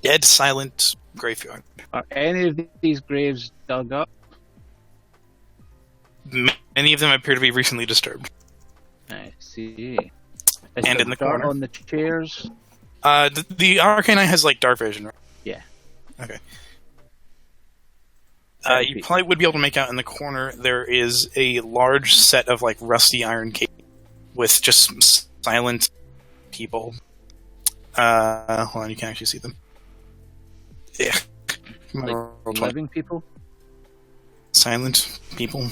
dead silent graveyard. Are any of these graves dug up? Many of them appear to be recently disturbed. I see. Is And there in the dirt corner. on the chairs? The Arcane Eye has like dark vision, right? Yeah. Okay. You probably would be able to make out in the corner there is a large set of like rusty iron cages with just silent people. Hold on, you can actually see them. Yeah. Like living people? Silent people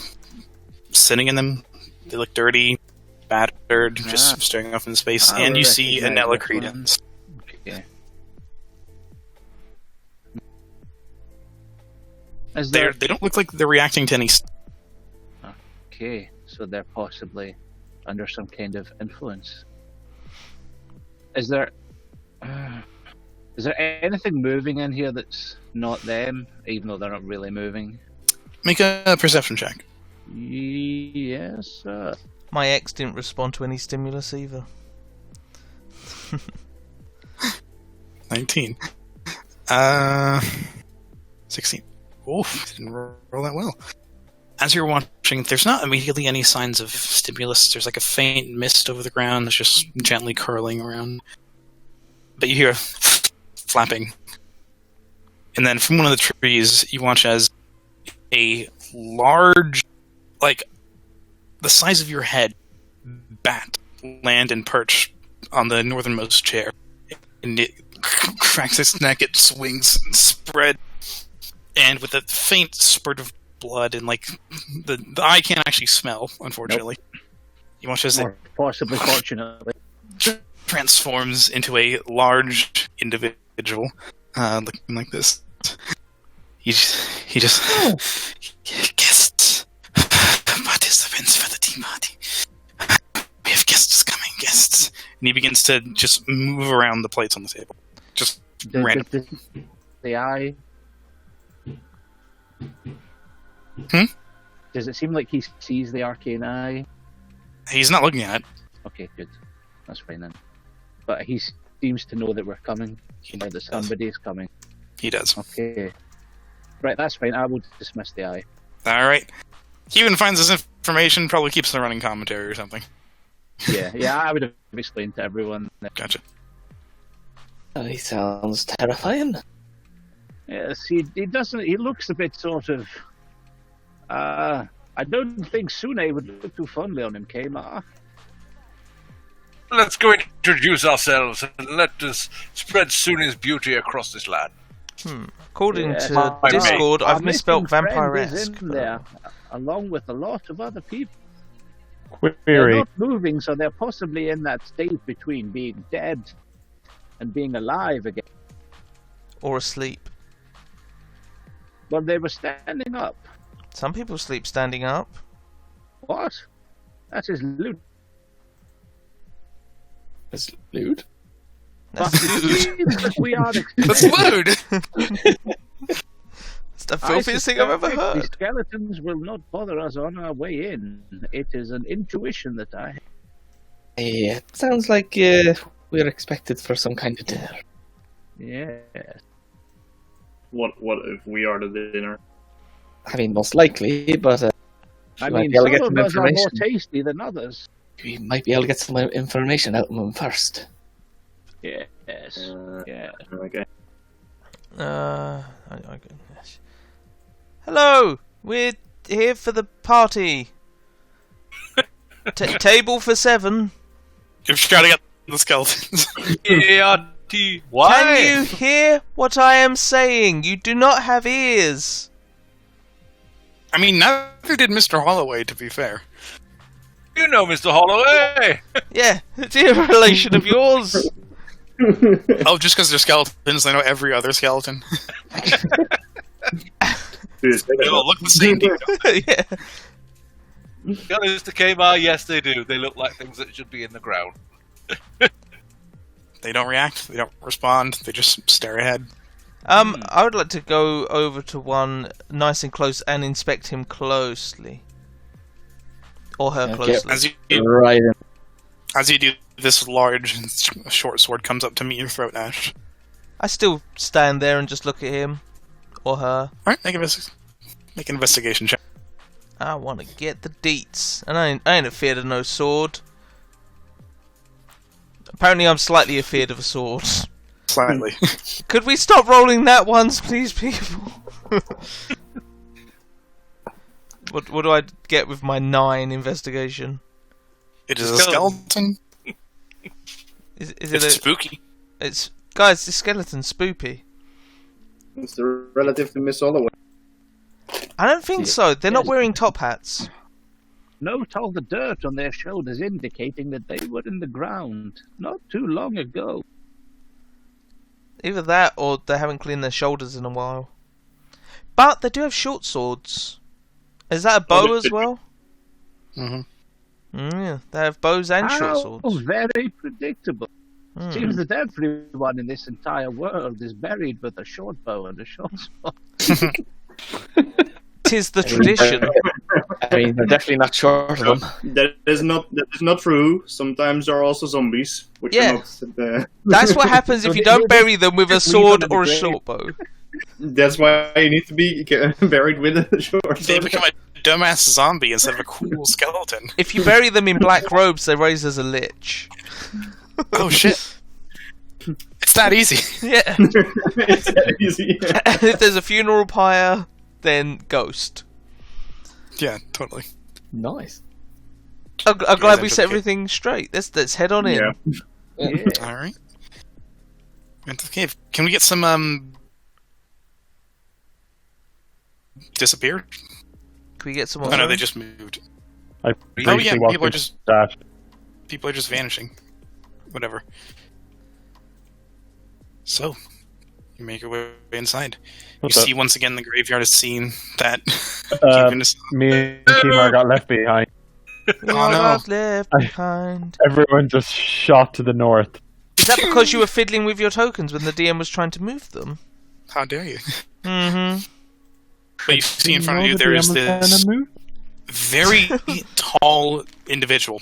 sitting in them. They look dirty, battered, just staring off into space. I And you see recognize Anella this Credence. Okay. Is there... They don't look like they're reacting to any. Okay, so they're possibly under some kind of influence. Is there anything moving in here that's not them, even though they're not really moving? Make a perception check. Yes, sir. My ex didn't respond to any stimulus either. 19. 16. Oof, didn't roll that well. As you're watching, there's not immediately any signs of stimulus. There's like a faint mist over the ground that's just gently curling around. But you hear flapping. And then from one of the trees, you watch as a large, like, the size of your head, bat land and perch on the northernmost chair. And it cracks its neck, it swings and spread. And with a faint spurt of blood and, like, the eye can't actually smell, unfortunately. You watch as it Or possibly, fortunately. transforms into a large individual, looking like this. He just guests, participants for the tea party. We have guests coming, guests. And he begins to just move around the plates on the table, just random. The eye. Does it seem like he sees the arcane eye? He's not looking at it. Okay, good. That's fine then. But he seems to know that we're coming, or that somebody's coming. He does. Okay. Right, that's fine. I will dismiss the eye. All right. He even finds this information, probably keeps the running commentary or something. Yeah, I would have explained to everyone. Gotcha. Oh, he sounds terrifying. Yes, he doesn't. He looks a bit sort of. I don't think Sune would look too fondly on him, Kmar. Let's go introduce ourselves and let us spread Sune's beauty across this land. According Yes, to our- Discord, our I've misspelt missing friend vampire-esque. is in there, along with a lot of other people. They're Query. not moving, so they're possibly in that state between being dead and being alive again. Or asleep. But they were standing up. Some people sleep standing up. What? That is lewd. That's lewd. That's lewd. But we are That's lewd! It's the filthiest thing I've ever suspect The heard. skeletons will not bother us on our way in. It is an intuition that I have. Yeah, it sounds like we're expected for some kind of dinner. Yes. What if we are the dinner? I mean, most likely, but I might mean, be able to get some some of us are more information. tasty than others. we might be able to get some information out of them first. Yes. Yeah. Okay. Yes. Hello, we're here for the party. Table for 7. You're shouting at the skeletons. Why? Can you hear what I am saying? You do not have ears. I mean, neither did Mr. Holloway, to be fair. You know Mr. Holloway! Yeah, dear relation of yours. Oh, just because they're skeletons, they know every other skeleton. They all look the same. Yeah. To be honest, to Kmart, yes, they do. They look like things that should be in the ground. They don't react. They don't respond. They just stare ahead. I would like to go over to one nice and close and inspect him closely. Or her Okay. closely. Right. As you do, this large, short sword comes up to meet your throat, Nash. I still stand there and just look at him. Or her. Alright, make an investigation check. I want to get the deets. And I ain't afeard of no sword. Apparently I'm slightly afeard of a sword. Slightly. Could we stop rolling that once, please, people? What do I get with my 9 investigation? It is a skeleton. Is It's it spooky. It's guys, this skeleton's spoopy. It's the relative to Miss Holloway. I don't think so. They're not wearing top hats. Note all the dirt on their shoulders indicating that they were in the ground not too long ago. Either that or they haven't cleaned their shoulders in a while. But they do have short swords. Is that a bow as well? Mm-hmm. Yeah, they have bows and short How swords. very predictable. Hmm. Seems that everyone in this entire world is buried with a short bow and a short sword. Tis the tradition. I mean, they're definitely not short of them. That is not true. Sometimes there are also zombies, which Yeah. are not. That's what happens if you don't bury them with a sword or a short bow. That's why you need to be buried with a short They sword. become a dumbass zombie instead of a cool skeleton. If you bury them in black robes, they raise as a lich. Oh shit. It's that easy. Yeah. It's that easy. And if there's a funeral pyre, then ghost. Yeah, totally. Nice. I'm glad we that's set okay. everything straight. Let's head on in. Yeah. Yeah. Alright. Into the cave. Can we get some, disappeared? Can we get some Oh more? no, they just moved. I Oh briefly yeah, walked people are into just that. vanishing. Whatever. So, you make your way inside. You What's up? see once again the graveyard is seen that Me and Kimar got left behind. You're Oh, no. not left behind. Everyone just shot to the north. Is that because you were fiddling with your tokens when the DM was trying to move them? how dare you? Mm-hmm. But you see in front of you there is this very tall individual.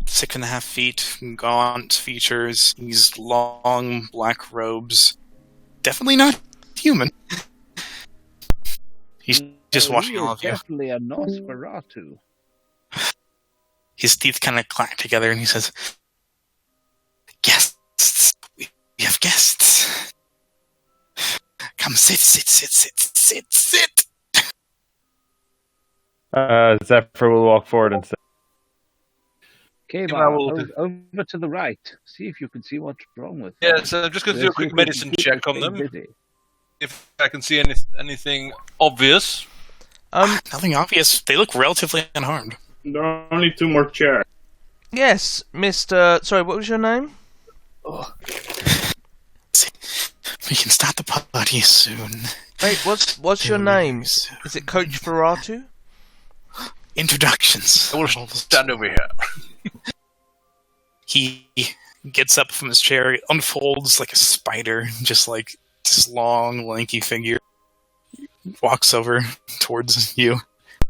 6.5 feet, gaunt features, these long black robes. Definitely not human. He's just watching all of you. Definitely a Nosferatu. His teeth kind of clack together and he says, "Guests! We have guests! Come sit. Zephyr will walk forward and say, Okay, I will- over to the right. See if you can see what's wrong with Yeah, them. so I'm just going to do a See quick if we can medicine keep check on them them. busy. If I can see anything obvious. Nothing obvious. They look relatively unharmed. There are only 2 more chairs. Yes, Mr. Sorry, what was your name? We can start the party soon. Wait, what's your Very name? soon. Is it Coach Ferratu? Introductions. I will stand over here. He gets up from his chair, unfolds like a spider, just like this long, lanky figure. Walks over towards you.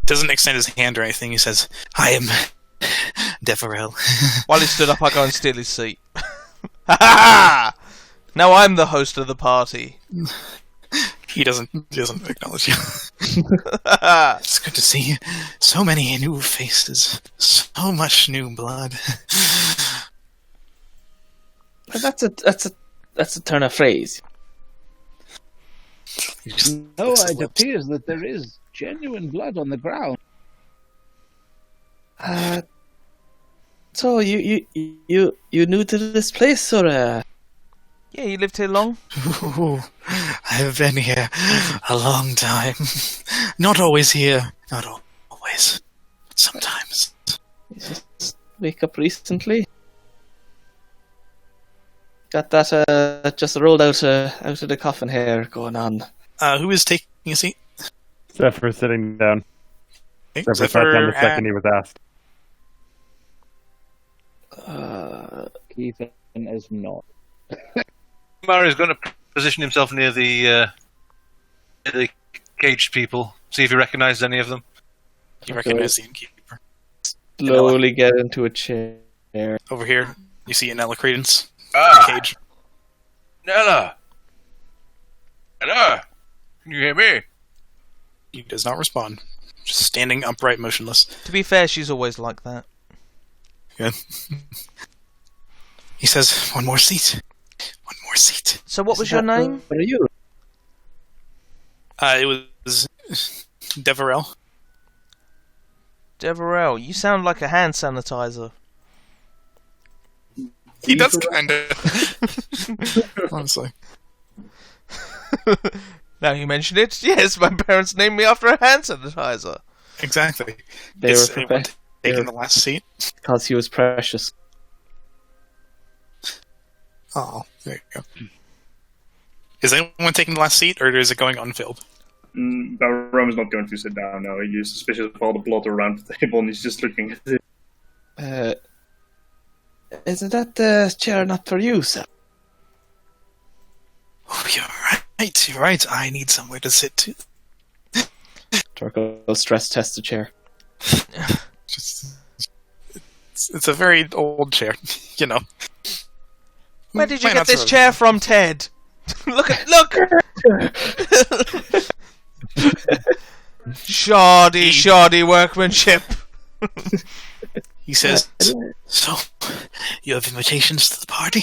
Doesn't extend his hand or anything. He says, "I am Deverell." While he stood up, I go and steal his seat. Ha ha! Now I'm the host of the party. He doesn't acknowledge you. It's good to see so many new faces, so much new blood. That's a turn of phrase. He just No, licks his it lips. appears that there is genuine blood on the ground. So you new to this place, or Yeah, you lived here long? Ooh, I've been here a long time. Not always here. Not always. But sometimes. you just wake up recently? Got that just rolled out of the coffin here going on. Who is taking a seat? Zephyr sitting down. Okay, Zephyr sat down Zephyr, the second he was asked. Ethan is not. Mario's going to position himself near the caged people, see if he recognises any of them. you recognize the innkeeper. Slowly get into a chair. Over here, you see Nella Credence. Ah! Cage. Nella! Nella! Can you hear me? He does not respond. Just standing upright, motionless. To be fair, she's always like that. Good. He says, "One more seat. One more seat." So what was your name? What are you? It was Deverell. Deverell. You sound like a hand sanitizer. He does kind of. Honestly. Now you mention it, yes, my parents named me after a hand sanitizer. Exactly. They Is were anyone taking the last seat? because he was precious. Oh, there you go. Is anyone taking the last seat, or is it going unfilled? Baron is not going to sit down now. He's suspicious of all the blood around the table, and he's just looking at it. Isn't that chair not for you, sir? Oh, you're right. You're right. I need somewhere to sit too. Torko will stress test the chair. Just, it's a very old chair, you know. Where did you Might get not this throw- chair from, Ted? Look! Shoddy workmanship. He says, "So, you have invitations to the party?"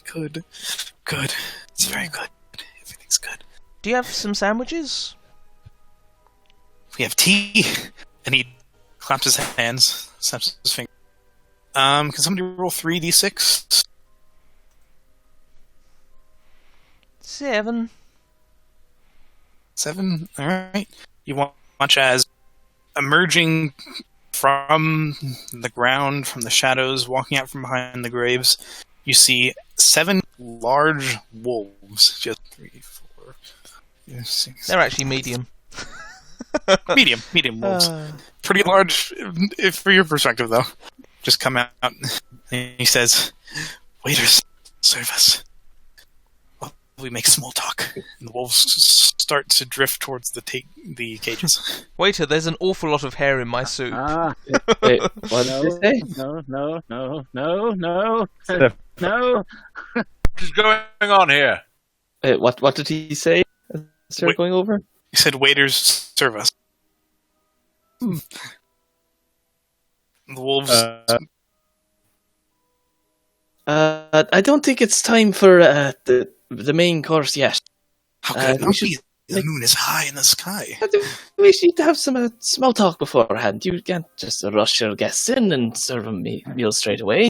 Good. It's very good. Everything's good. Do you have some sandwiches? We have tea, and he claps his hands, snaps his finger. Can somebody roll 3d6? 7. 7. All right. You watch as emerging from the ground, from the shadows, walking out from behind the graves, you see 7 large wolves. Just 3, 4, 5, 6. They're actually medium. Medium wolves. Pretty large, if for your perspective, though. Just come out, and he says, "Waiters, serve us." While we make small talk, and the wolves start to drift towards the cages. Waiter, there's an awful lot of hair in my suit. Wait, what did they say? No. Steph. No. What is going on here? Wait, what did he say? Start Wait. going over? He said, "Waiters, serve us." The wolves. I don't think it's time for the main course yet. How could it we not should- be? The moon is high in the sky. We should have some small talk beforehand. You can't just rush your guests in and serve them meals straight away.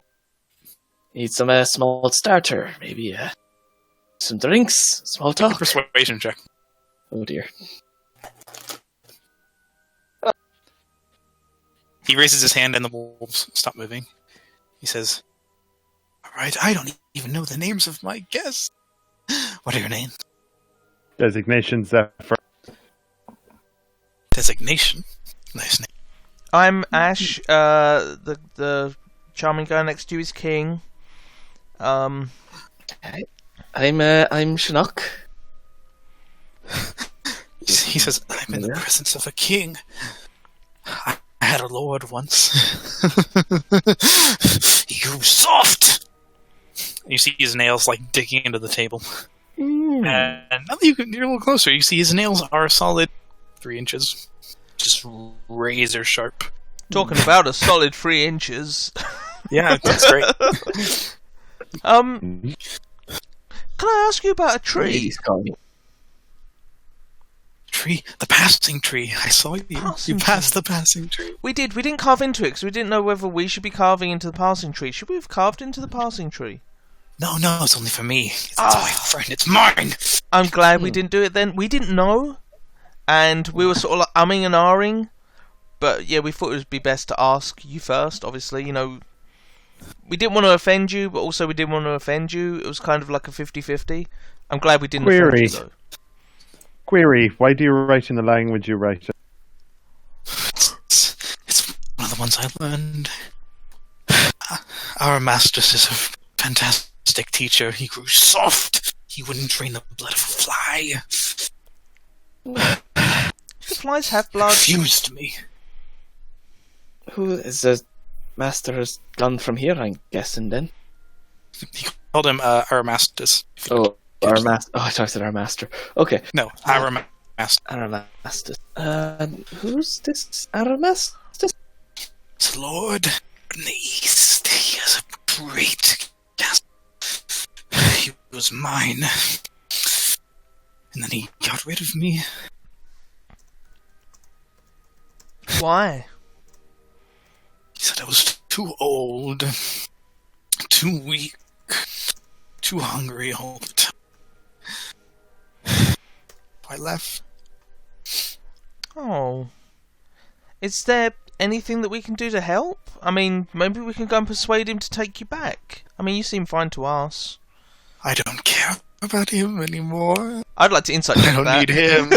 Need some small starter, maybe some drinks, small Make a talk. persuasion check. Oh dear. He raises his hand and the wolves stop moving. He says, "Alright, I don't even know the names of my guests. What are your names?" Designation Zephyr. Designation. Nice name. I'm Ash. The charming guy next to you is King. I'm Shinnok. He says, "I'm in the presence of a king. I had a lord once. You soft!" You see his nails like digging into the table. And now that you're a little closer, you see his nails are a solid 3 inches. Just razor sharp. Talking about a solid 3 inches. Yeah, that's great. Can I ask you about a tree? Please call me. Tree, the passing tree. I saw you. Passing You passed the passing tree. We did. We didn't carve into it because we didn't know whether we should be carving into the passing tree. Should we have carved into the passing tree? No, it's only for me. It's my friend. It's mine. I'm glad we didn't do it then. We didn't know, and we were sort of like umming and ahhing. But yeah, we thought it would be best to ask you first. Obviously, you know, we didn't want to offend you, but also we didn't want to offend you. It was kind of like a 50-50. I'm glad we didn't offend Query. you though. Query, why do you write in the language you write? It's one of the ones I learned. Our master is a fantastic teacher. He grew soft. He wouldn't drain the blood of a fly. Do flies have blood? Refused me. Who is the master has gone from here, I'm guessing, then? He called him Aramastus. Oh, our master. Oh, I thought I said our master. Okay. No, Aramastus. Aramastus. Who's this Aramastus? It's a lord in the east. He has a great castle. He was mine. And then he got rid of me. Why? He said I was too old, too weak, too hungry all the time. I left. Oh. Is there anything that we can do to help? I mean, maybe we can go and persuade him to take you back. I mean, you seem fine to us. I don't care about him anymore. I'd like to insight check I don't that. need him.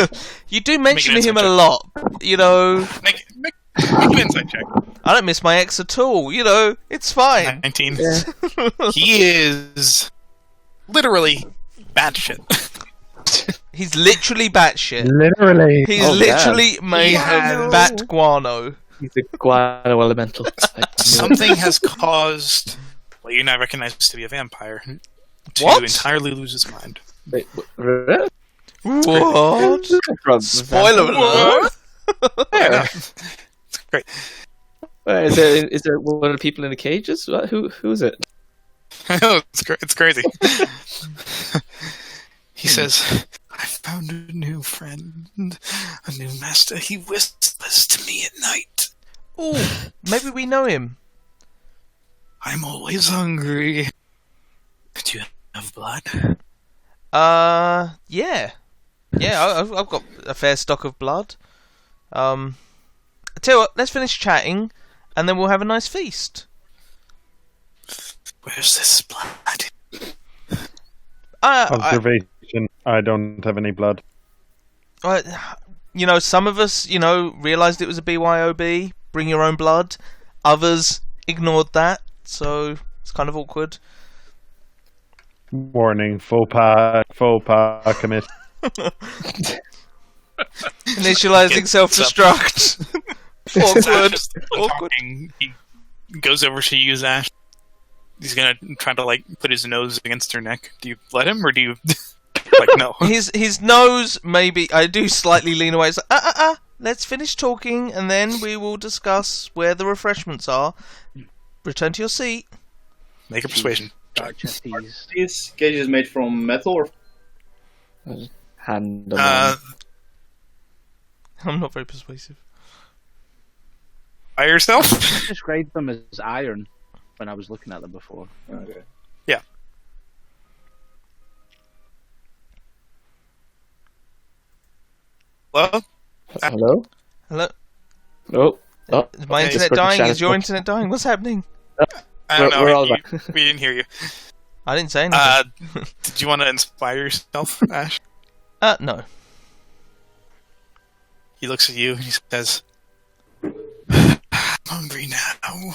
You do mention Make an him a insight check. lot, you know. Make an insight check. I don't miss my ex at all, you know. It's fine. 19. He is literally batshit. He's literally batshit. Literally. He's Oh, literally made Yeah. of bat guano. He's a guano elemental. Something has caused what you now recognize to be a vampire to What? entirely lose his mind. Wait, really? What? From Spoiler alert. Yeah. It's great. Is there one of the people in the cages? Who's it? It's crazy. He says, I found a new friend, a new master. He whispers to me at night. Oh, maybe we know him. I'm always hungry. Do you have blood? Yeah. Yeah, I've got a fair stock of blood. I tell you what, let's finish chatting, and then we'll have a nice feast. Where's this blood? Observation. I don't have any blood. You know, some of us, realised it was a BYOB, bring your own blood. Others ignored that, so it's kind of awkward. Warning, faux pas commit. Initializing self-destruct. Awkward. Awkward. He goes over to use Ash. He's gonna try to put his nose against her neck. Do you let him, or do you no? His nose, maybe. I do slightly lean away. It's like, let's finish talking, and then we will discuss where the refreshments are. Return to your seat. Make a persuasion. These cages made from metal or Hand I'm not very persuasive. By yourself? I described them as iron when I was looking at them before. okay. Yeah. Hello? Hello? Hello? Oh, Is my okay. internet Discord dying? chat Is is your fucked. internet dying? What's happening? I don't We're know. all back. We didn't hear you. I didn't say anything. Did you want to inspire yourself, Ash? No. He looks at you and he says, I'm hungry now.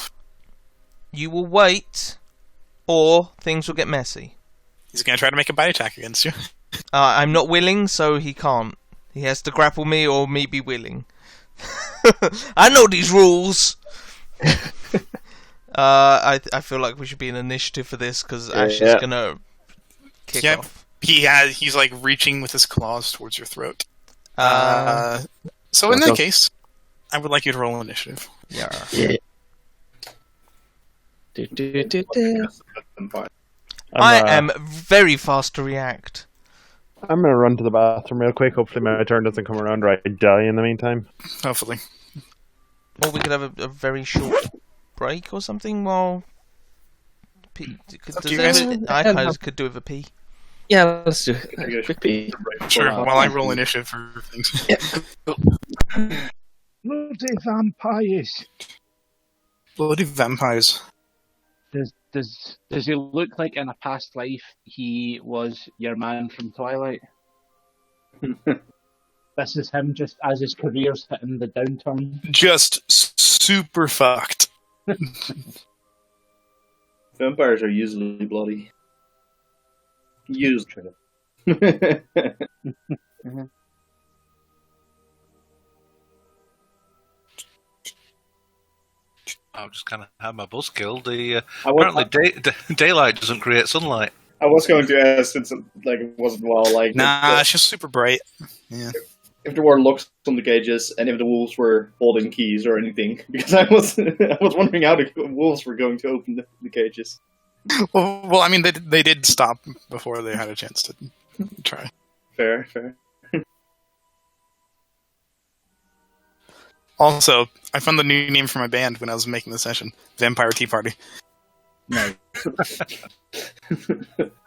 You will wait, or things will get messy. He's going to try to make a bite attack against you. I'm not willing, so he can't. He has to grapple me or me be willing. I know these rules! I feel like we should be an initiative for this, because Ash is going to kick Yep. off. He's reaching with his claws towards your throat. So in that case, I would like you to roll initiative. Yeah. I am very fast to react. I'm gonna run to the bathroom real quick. Hopefully my turn doesn't come around or I die in the meantime. Hopefully. Or we could have a very short break or something while... to you guys. I kind of could do with a pee. Yeah, let's do a quick pee. Sure, while I roll initiative for things. Bloody vampires! Bloody vampires. Does he look like in a past life he was your man from Twilight? This is him just as his career's hitting the downturn. Just super fucked. Vampires are usually bloody. Usually. I've just kind of had my buzz killed. The I daylight doesn't create sunlight. was going to ask, since it wasn't Nah, it's just super bright. Yeah. if there were locks on the cages and if the wolves were holding keys or anything, because I was wondering how the wolves were going to open the cages. Well, I mean, they did stop before they had a chance to try. Fair. Also, I found the new name for my band when I was making the session: Vampire Tea Party. No.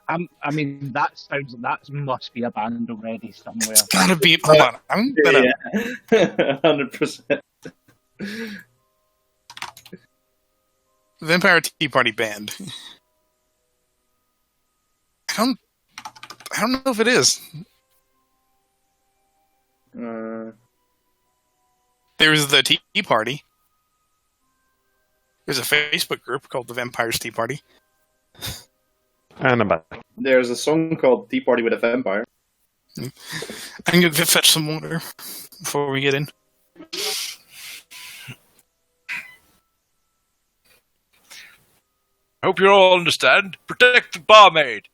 I mean, that must be a band already somewhere. It's gotta be. Hold on, I'm gonna. 100%. Vampire Tea Party band. I don't know if it is. There's the Tea Party. There's a Facebook group called the Vampires Tea Party. And I'm back. There's a song called Tea Party with a Vampire. I'm gonna fetch some water before we get in. Hope you all understand. Protect the barmaid.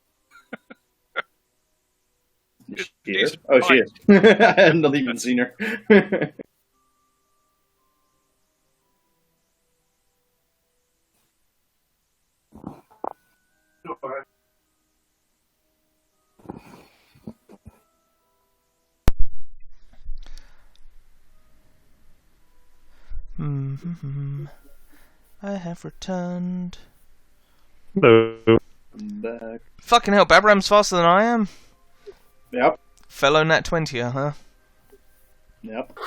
She is? Oh, she is. I have not even seen her. I have returned. Hello. I'm back. Fucking hell, Babram's faster than I am. Yep. Fellow Nat 20, huh? Yep.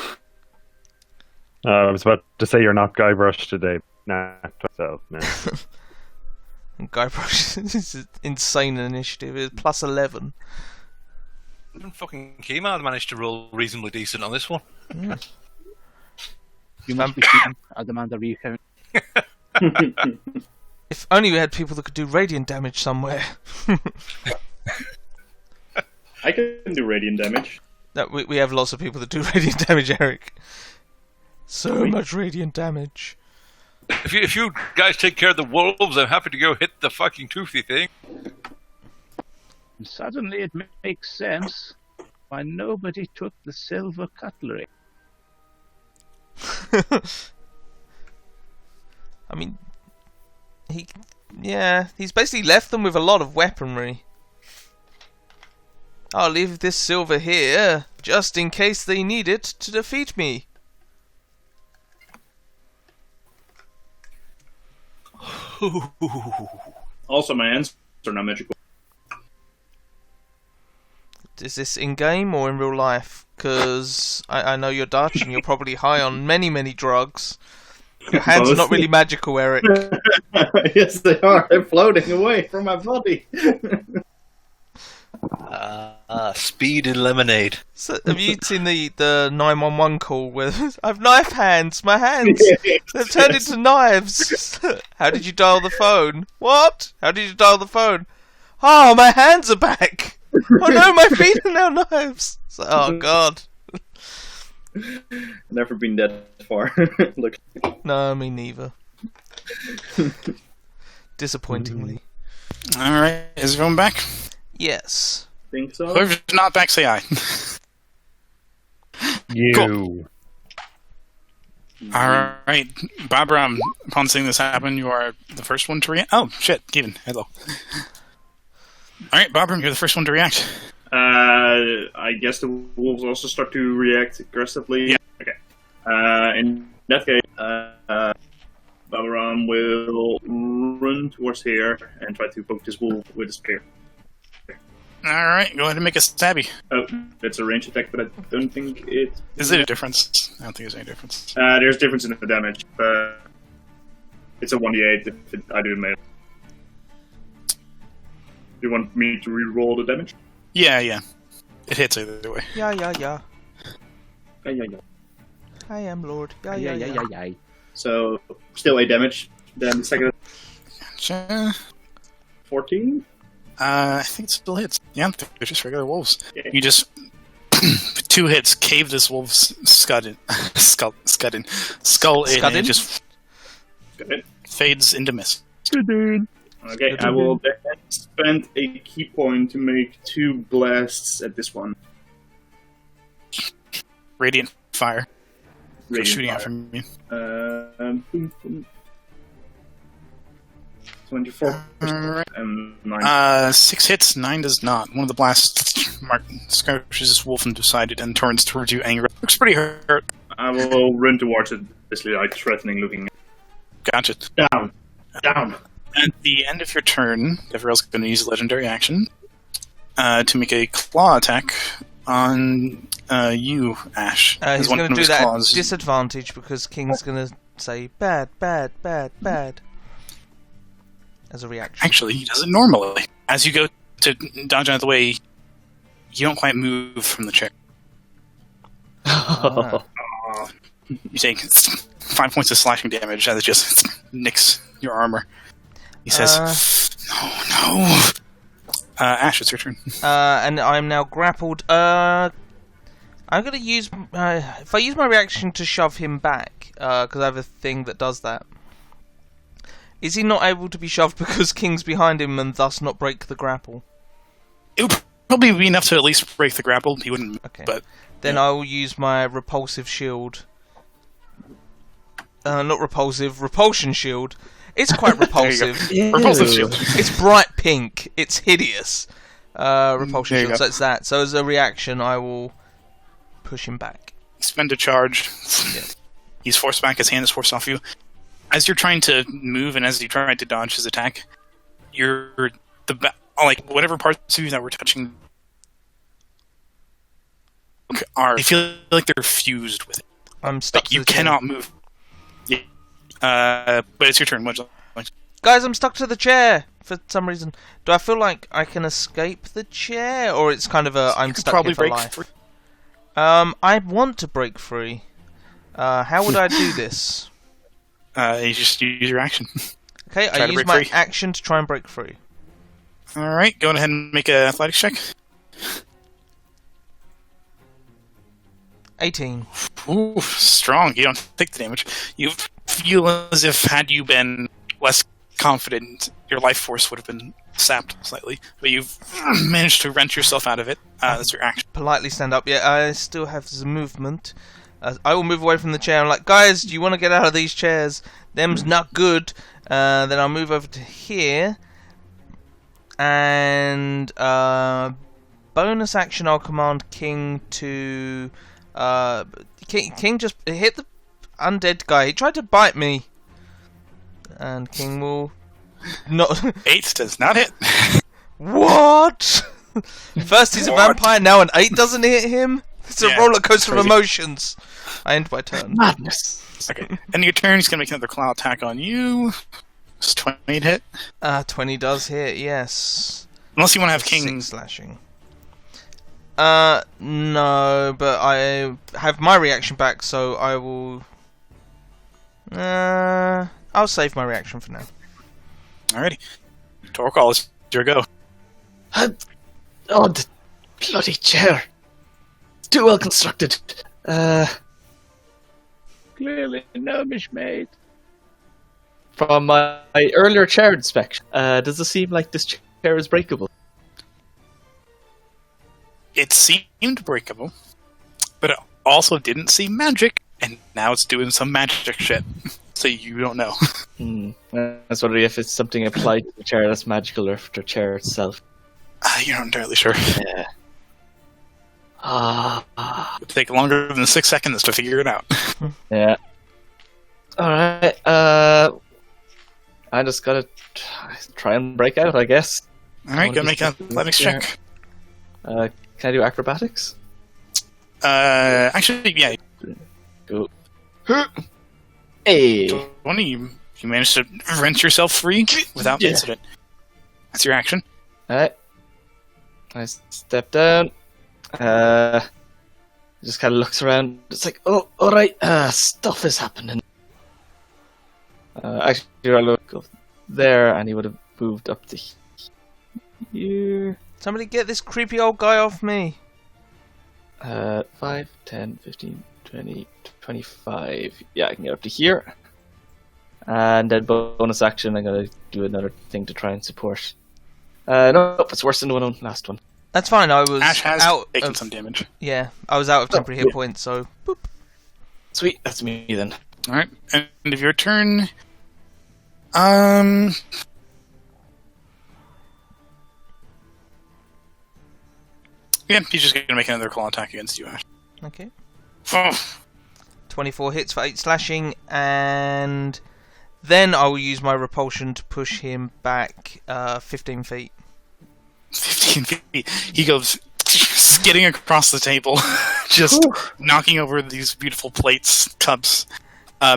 I was about to say you're not Guybrush today. Nah, myself, man. Guybrush, this is insane initiative. It's plus 11. Even fucking Kima managed to roll reasonably decent on this one. You must be cheating. I demand a recount. If only we had people that could do radiant damage somewhere. I can do radiant damage. No, we have lots of people that do radiant damage, Eric. So much radiant damage. If you guys take care of the wolves, I'm happy to go hit the fucking toothy thing. Suddenly it makes sense why nobody took the silver cutlery. I mean, he's basically left them with a lot of weaponry. I'll leave this silver here, just in case they need it to defeat me. Also, my hands are not magical. Is this in-game or in real life? Because I know you're Dutch and you're probably high on many, many drugs. Your hands are not really magical, Eric. Yes, they are. They're floating away from my body. Speed and lemonade. So, have you seen the 911 call where I've knife hands, my hands, they've turned into knives. How did you dial the phone? What? How did you dial the phone? Oh, my hands are back. Oh no, my feet are now knives. So, oh god. Never been that far. Look. No, me neither. Disappointingly. Alright, is everyone back? Yes. Think so? Whoever's not back, say aye. You. Cool. Alright, Barbara, upon seeing this happen, you are the first one to react. Oh, shit, Kevin, hello. Alright, Barbara, you're the first one to react. I guess the wolves also start to react aggressively. Yeah. Okay. In that case, Balaram will run towards here and try to poke this wolf with a spear. Alright, go ahead and make a stabby. Oh, that's a range attack, but I don't think it... Is there a difference? I don't think there's any difference. There's difference in the damage, but it's a 1d8 if I do melee. Do you want me to re-roll the damage? Yeah. It hits either way. Yeah. I am Lord. Yeah. So, still 8 damage. Then the second Gotcha. 14. I think it still hits. Yeah, they're just regular wolves. Yeah. You just 2 hits cave this wolf's skull in, and it just Good. fades into mist. Okay, I will then spend a key point to make 2 blasts at this one. Radiant fire. Radiant Shooting fire. out from you. Boom, boom. 24 Alright. and 9. 6 hits, 9 does not. One of the blasts scourges this wolf undecided and turns towards you angrily. Looks pretty hurt. I will run towards it, basically like threatening looking. Gotcha. Down. At the end of your turn, Deverell's going to use a legendary action to make a claw attack on you, Ash. He's going to do his that claws. at disadvantage because King's going to say bad as a reaction. Actually, he does it normally. As you go to dodge out of the way, you don't quite move from the chair. Ah. You take 5 points of slashing damage as it just nicks your armor. He says, No. Ash, it's your turn. And I'm now grappled. I'm going to use... if I use my reaction to shove him back, because I have a thing that does that, is he not able to be shoved because King's behind him and thus not break the grapple? It would probably be enough to at least break the grapple. He wouldn't, Okay. but... Then yeah. I will use my repulsive shield. Not repulsive, repulsion shield. It's quite repulsive. Repulsive shield. It's bright pink. It's hideous. Repulsion There you shield. go. So it's that. So as a reaction, I will push him back. Spend a charge. Yeah. He's forced back. His hand is forced off you. As you're trying to move and as you try to dodge his attack, whatever parts of you that were touching they feel like they're fused with it. I'm stuck. Like to you the chair. cannot move. Yeah. But it's your turn. What would you like? Guys, I'm stuck to the chair for some reason. Do I feel like I can escape the chair, or it's kind of a I'm You could stuck probably here for break life? free. I want to break free. How would I do this? You just use your action. Okay, Try I to use break my free. action to try and break free. All right, go ahead and make an athletics check. 18. Ooh, strong. You don't take the damage. You feel as if had you been less confident, your life force would have been sapped slightly. But you've managed to wrench yourself out of it. That's your action. Politely stand up. Yeah, I still have the movement. I will move away from the chair. I'm like, guys, do you want to get out of these chairs? Them's not good. Then I'll move over to here. And bonus action, I'll command King to... King just hit the undead guy. He tried to bite me. And King will... not... 8 does not hit. What? First he's a vampire, now an 8 doesn't hit him? It's a roller coaster of emotions. I end my turn. Madness. Okay. End of your turn, he's going to make another claw attack on you. Does 20 hit? 20 does hit, yes. Unless you want to have King... 6 slashing. No, but I have my reaction back, so I will... I'll save my reaction for now. Alrighty. Torqual, it's your go. Oh, the bloody chair. Too well constructed. Clearly, gnomish mate. From my earlier chair inspection, does it seem like this chair is breakable? It seemed breakable, but it also didn't seem magic, and now it's doing some magic shit. So you don't know. I was wondering if it's something applied to the chair that's magical or if the chair itself. You're not entirely sure. Yeah. It'll take longer than 6 seconds to figure it out. Yeah. Alright, I just gotta try and break out, I guess. Alright, go make an athletics check. Can I do acrobatics? Actually, yeah. Go. Hey! 20, you managed to wrench yourself free without incident. That's your action. Alright. I step down. Just kind of looks around. It's like, oh, all right, stuff is happening. Actually, I look up there, and he would have moved up to here. Somebody get this creepy old guy off me. 5, 10, 15, 20, 25. Yeah, I can get up to here. And then bonus action, I'm gonna do another thing to try and support. Nope, it's worse than the last one. That's fine. I was Ash has out taken of some damage. Yeah, I was out of temporary hit points, so boop. Sweet, that's me then. Alright, end of your turn. Yeah, he's just gonna make another claw attack against you, Ash. Okay. Oh. 24 hits for 8 slashing, and then I will use my repulsion to push him back 15 feet. 15 feet. He goes skidding across the table, just knocking over these beautiful plates, cups,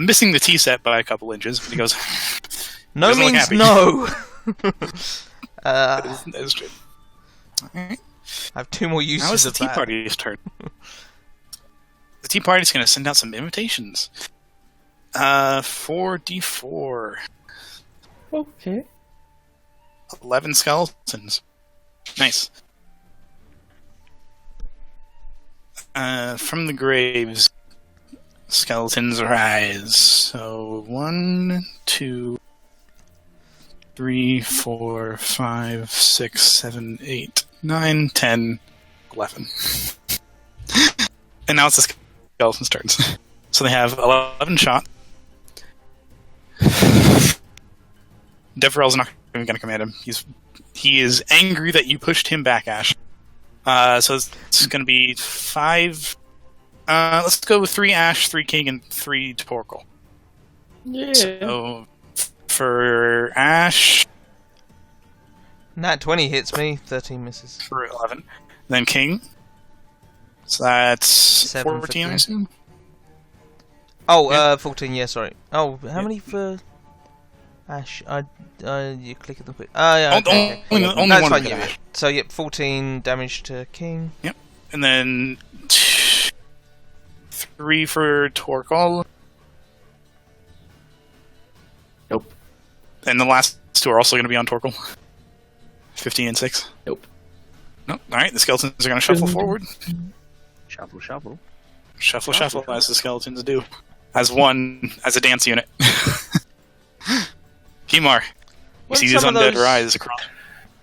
missing the tea set by a couple inches. But he goes, no doesn't look means happy. no. That is true. Alright. I have 2 more uses Now it's the of Tea that. Party's turn. The Tea Party's going to send out some invitations. 4d4. Okay. 11 skeletons. Nice. From the graves, skeletons rise. So 1, 2, 3, 4, 5, 6, 7, 8, 9, 10, 11. And now it's the skeleton's turns. So they have 11 shot. Deverell's not even going to come at him. He is angry that you pushed him back, Ash. So it's going to be 5. Let's go with 3 Ash, 3 King, and 3 Torkel. Yeah. So for Ash, Nat 20 hits me, 13 misses. for 11. Then King. So that's 7 for 14, I King. assume? Oh, 14, yeah, sorry. Oh, how many for Ash? You click at the quick. Oh, yeah, okay. Only That's one fine, for yeah. Ash. So, yep, 14 damage to King. And then 3 for Torkel. Nope. And the last 2 are also going to be on Torkel. 15 and 6. Nope. Nope. Alright, the skeletons are going to shuffle forward. Shuffle, shuffle. Shuffle, as the skeletons do. As a dance unit. Himar, you When see these some of undead those- rise across.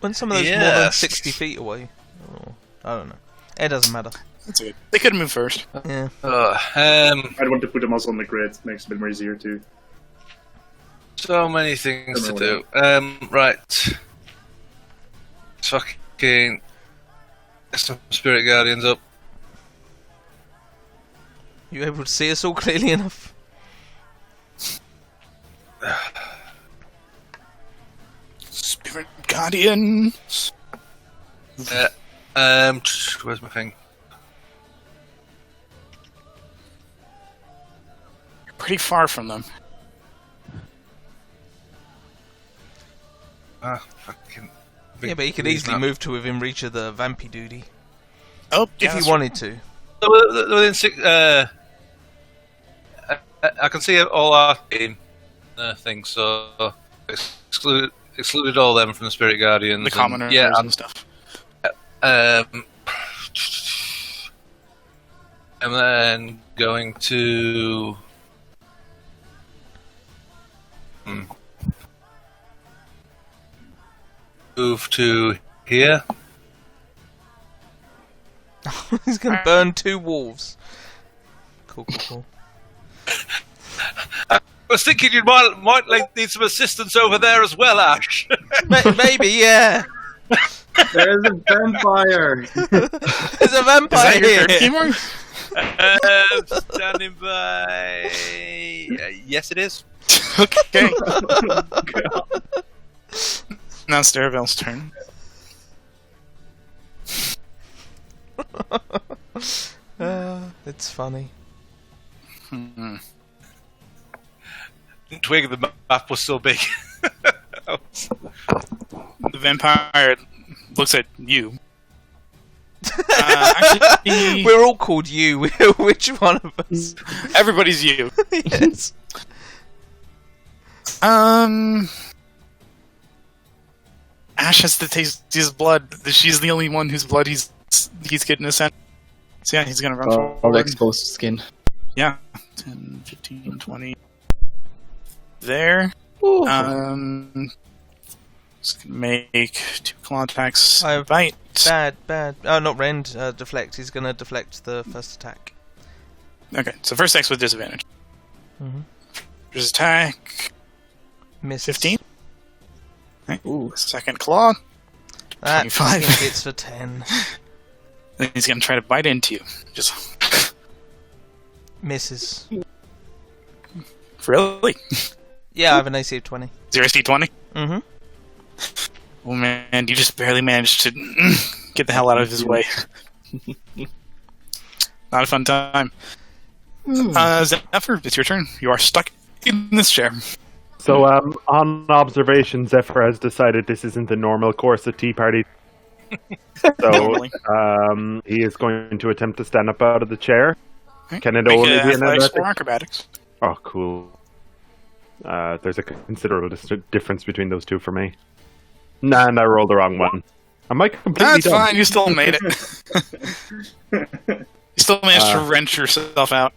When some of those more than 60 feet away. Oh, I don't know. It doesn't matter. That's good. They could have moved first. Yeah. I'd want to put them also on the grid. Makes it a bit more easier too. So many things to do. Right. Fucking. Get some Spirit Guardians up. You able to see us all clearly enough? Spirit Guardian. Where's my thing? You're pretty far from them. Fucking. Yeah, but he could easily move to within reach of the Vampy Duty. Oh, If he wanted to. Within 6. I can see all our game things, so excluded all them from the Spirit Guardians. The commoners yeah, and stuff. and then going to move to here. He's gonna burn 2 wolves. Cool. I was thinking you might need some assistance over there as well, Ash. Maybe, yeah. There's a vampire. There's a vampire Is that your here. third Himar? Standing by. Yes, it is. Okay. Now it's Darabel's turn. It's funny. Twig, the map was so big. The vampire looks at you. Actually, We're all called you. Which one of us? Everybody's you. Yes. Ash has to taste his blood. She's the only one whose blood he's getting a scent. So yeah, he's gonna run All forward. exposed skin. Yeah. 10, 15, 20. There. Ooh. Just gonna make 2 claw attacks. I have Bite. Bad. Oh, not rend. Deflect. He's gonna deflect the first attack. Okay, so first attack's with disadvantage. Mhm. First attack. Misses. 15. Right. Ooh. Second claw. That 25. hits for 10. Then he's gonna try to bite into you. Just Misses. really? Yeah, I have an AC of 20. 0 AC 20? Mm-hmm. Oh man, you just barely managed to get the hell out of his way. Not a fun time. Zephyr, it's your turn. You are stuck in this chair. So, on observation, Zephyr has decided this isn't the normal course of Tea Party. So, he is going to attempt to stand up out of the chair. Can it Make only be an athletics athletic? or acrobatics? Oh, cool. There's a considerable difference between those two for me. Nah, and I rolled the wrong one. Am I completely That's dumb? fine, you still made it. You still managed to wrench yourself out.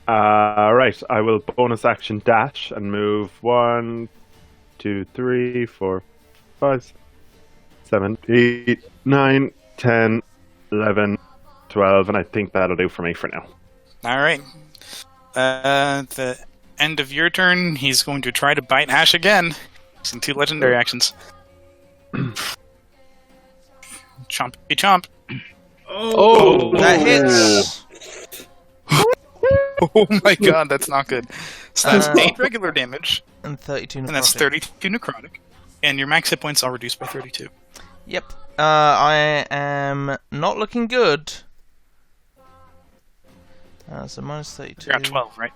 Right, I will bonus action dash and move 1, 2, 3, 4, 5, 7, 8, 9, 10, 11, 12, and I think that'll do for me for now. Alright. The end of your turn, he's going to try to bite Ash again. Using 2 legendary actions. Chompy chomp. Oh, that hits. Oh my god, that's not good. So that's 8 regular damage, And 32 necrotic. and that's 32 necrotic. And your max hit points are reduced by 32. Yep. I am not looking good. So minus 32. You're at 12, right?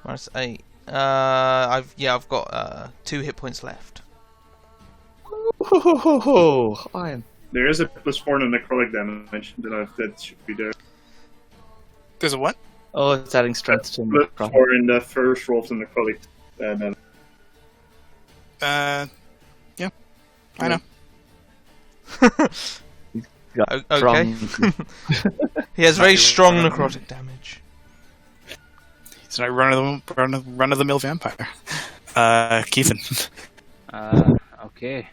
Minus 8. I've got 2 hit points left. I am. There is a +4 in necrotic damage that should be there. There's a what? Oh, it's adding strength to +4 in the first roll of the necrotic. Yeah. I know. Okay. He has very strong necrotic damage. He's a run-of-the-mill vampire. Keithan. Okay.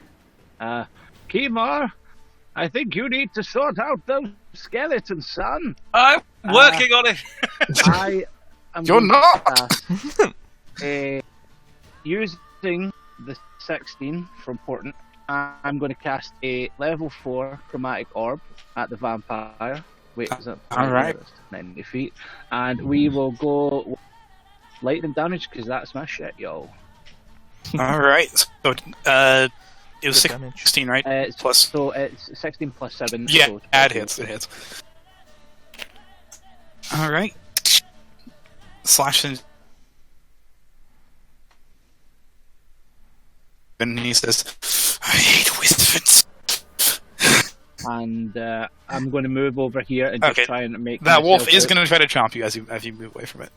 Kimar, I think you need to sort out those skeletons, son. I'm working on it. I am You're going not! to cast, using the 16 from Portent, I'm going to cast a level 4 chromatic orb at the vampire. Wait, is that Alright. 90 feet? And we will go lightning damage because that's my shit, yo. Alright, so, it was Good 16, right? Plus. So it's 16 plus 7. Yeah, so it hits. Alright. Slash in. And he says, I hate wizards. And I'm going to move over here and just Okay. try and make That wolf myself is out. going to try to chomp you as you move away from it.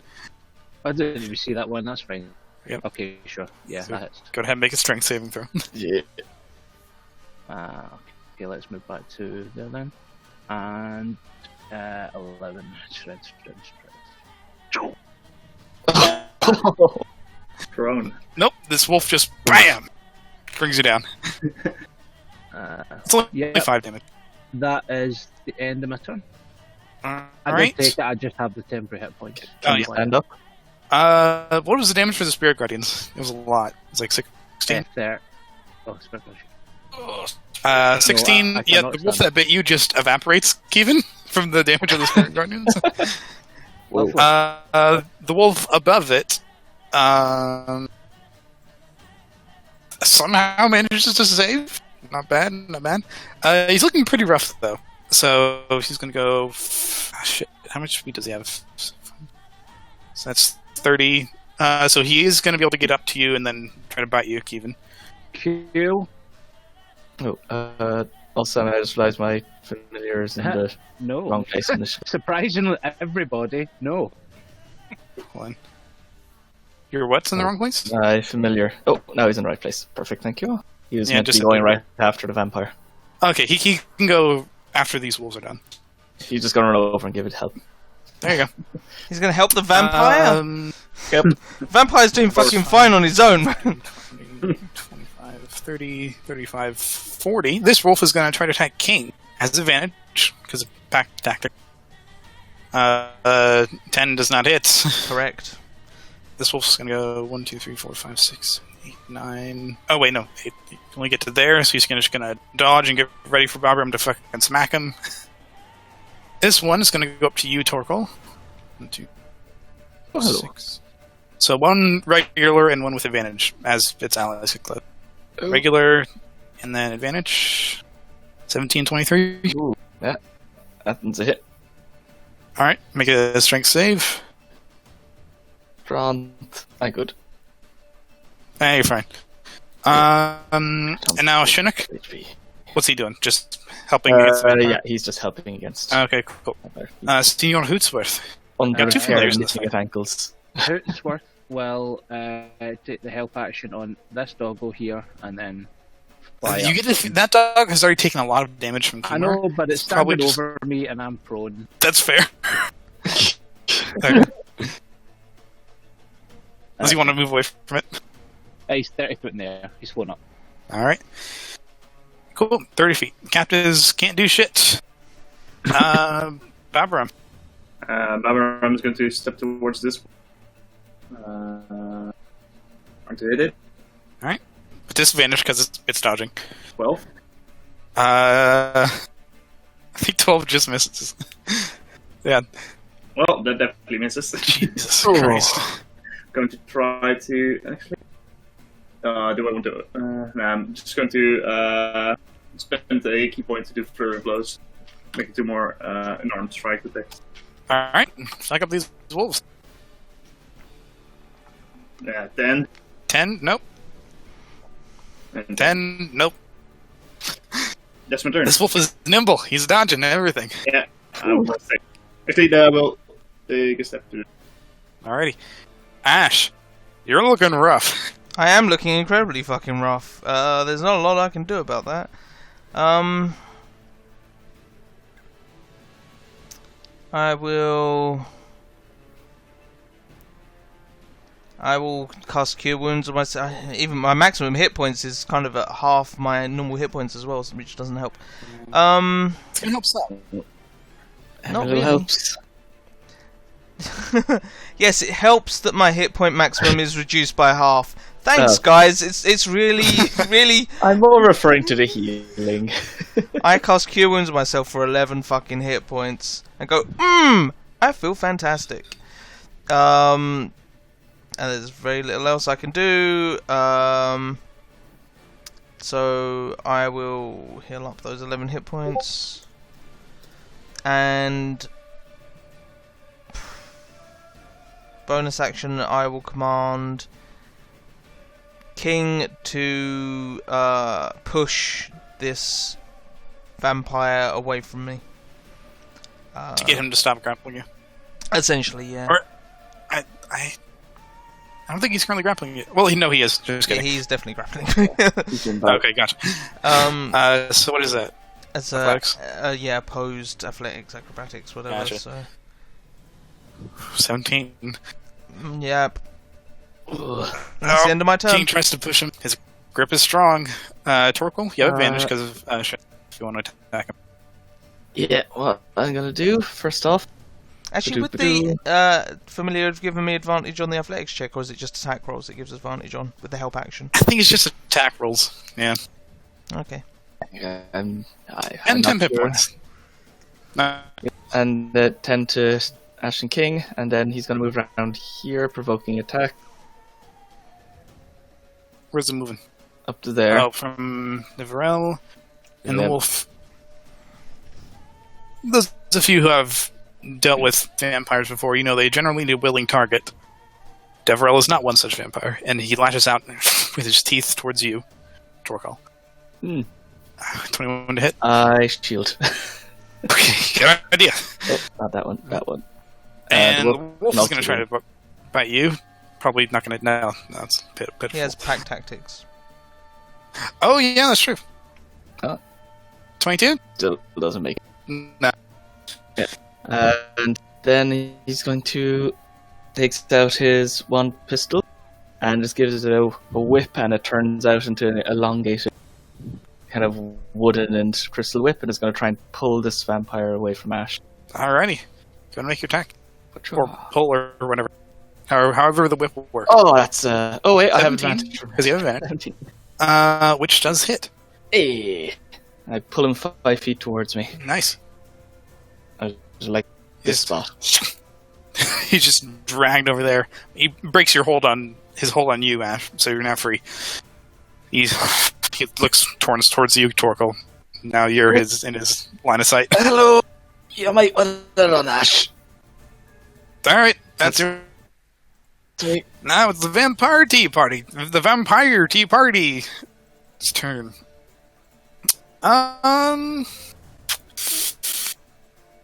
I didn't even see that one. That's fine. Yep. Okay, sure. Yeah, So- that hits. Go ahead and make a strength saving throw. Yeah. Okay, let's move back to there then. And 11. Shred. Drone. Nope, this wolf just BAM! Brings you down. It's only Yeah. 5 damage. That is the end of my turn. I Alright. did take it, I just have the temporary hit points. Oh, Can you stand up? What was the damage for the Spirit Guardians? It was a lot. It was like 16. There. Oh, special. 16. No, I Yeah, cannot the wolf stand that bit you just evaporates, Kevin, from the damage of the Spirit Guardians. Whoa. The wolf above it somehow manages to save. Not bad. He's looking pretty rough, though. So she's going to go... shit, how much speed does he have? So that's 30. So he is going to be able to get up to you and then try to bite you, Kevin. Q. Oh, Also, I just realised my familiar is in the No. wrong place in this. Surprisingly, everybody, no. Hold on. Your what's in the wrong place? My familiar. Oh, now he's in the right place. Perfect, thank you. He was Yeah, meant to just be going right after the vampire. Okay, he can go after these wolves are done. He's just gonna run over and give it help. There you go. He's gonna help the vampire. Yep. Vampire's doing fucking fine on his own. 25, 30, 35, 40. This wolf is going to try to attack King. Has advantage, because of pack tactic. 10 does not hit. Correct. This wolf's going to go 1, 2, 3, 4, 5, 6, 8, 9. Oh, wait, no. 8. You can only get to there, so he's just going to dodge and get ready for Bobram to fucking smack him. This one is going to go up to you, Torkel. 1, 2, 6. So one regular and one with advantage, as its allies get close. Regular, and then advantage. 17, 23. Ooh, that's a hit. Alright, make a strength save. Grant. I'm good. You're fine. And now Chinook. HP. What's he doing? Just helping against the vampire? Yeah, he's just helping against. Okay, cool. Senor Hootsworth. Under two familiars in this at ankles. Hootsworth will take the help action on this doggo here, and then fly You up. get to, that dog has already taken a lot of damage from I Kimura. know, but it's probably standing just- over me, and I'm prone. That's fair. Okay. Does he want to move away from it? He's 30 foot in the air. He's flown up. Alright. Cool, 30 feet. Captives can't do shit. Babram. Babram is going to step towards this. Trying to hit it. Alright. With disadvantage because it's dodging. 12. I think 12 just misses. Yeah. Well, that definitely misses. Jesus Christ. Going to try to actually. Do I want to? No, I'm just going to spend a key point to do flurry of blows, make it 2 more unarmed strike attacks. Alright. Stack up these wolves. Yeah, 10. 10? Nope. And 10? Nope. that's my turn. This wolf is nimble. He's dodging everything. Yeah, I will say. Actually, will take a step to. Alrighty. Ash, you're looking rough. I am looking incredibly fucking rough. There's not a lot I can do about that. I will cast Cure Wounds on myself. Even my maximum hit points is kind of at half my normal hit points as well, which doesn't help. It's gonna help some. Not It really. helps. Yes, it helps that my hit point maximum is reduced by half. Thanks, Oh. guys. It's really, really. I'm more referring to the healing. I cast Cure Wounds on myself for 11 fucking hit points and go, I feel fantastic. And there's very little else I can do. So I will heal up those 11 hit points. And bonus action, I will command King to push this vampire away from me. To get him to stop grappling you. Essentially, yeah. Or- I don't think he's currently grappling you. Well, no, he is. Just Yeah, kidding. he's definitely grappling. Okay, gotcha. So what is that? As Athletics? yeah, opposed athletics, acrobatics, whatever. Gotcha. So, 17. Yep. That's the end of my turn. King tries to push him. His grip is strong. Torkel, you have advantage because of shit, if you want to attack him. Yeah, what I'm gonna do, first off, Actually, would the familiar have given me advantage on the athletics check, or is it just attack rolls that gives advantage on with the help action? I think it's just attack rolls. Yeah. Okay. I'm And 10 not hit sure. points. No. And 10 to Ashen King, and then he's gonna move around here, provoking attack, Where's it moving? up to there. Oh, from the Varel and the Yeah. Wolf. There's a few who have dealt with vampires before. You know, they generally need a willing target. Deverell is not one such vampire, and he lashes out with his teeth towards you, Torkel. 21 to hit. I shield. Okay, good idea. Oh, not that one. That one. And the the wolf- wolf is no, going to try to bite you. Probably not going to. No, it's pitiful. He has pack tactics. Oh yeah, that's true. Huh? 22? Still doesn't make it. No. And then he's going to takes out his one pistol and just gives it a whip, and it turns out into an elongated kind of wooden and crystal whip, and is going to try and pull this vampire away from Ash. Alrighty. Go and make your attack. Or pull or whatever. However the whip will work. Oh, that's oh wait, I have 17, advantage. because you have advantage. 17. Which does hit. Hey. I pull him 5 feet towards me. Nice. I was like this spot. He's just dragged over there. He breaks his hold on you, Ash, so you're now free. He looks towards you, Torkel. Now you're in his line of sight. Hello. You might want to run, Ash. Alright, that's your... Sweet. Now it's the Vampire Tea Party. The Vampire Tea Party. It's turn.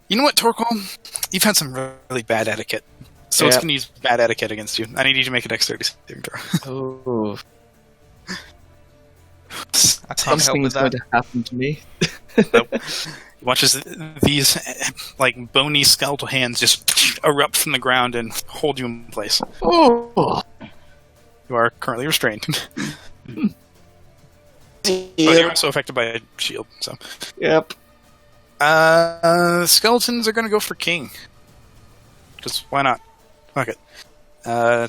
You know what, Torkel? You've had some really bad etiquette. So it's going to use bad etiquette against you. I need you to make a dexterity saving throw. Oh. I can't help Something's with going that. to happen to me. Nope. He watches these like bony skeletal hands just erupt from the ground and hold you in place. Oh. You are currently restrained. But you're also affected by a shield, so. Yep. Skeletons are going to go for King. Just why not? Fuck it.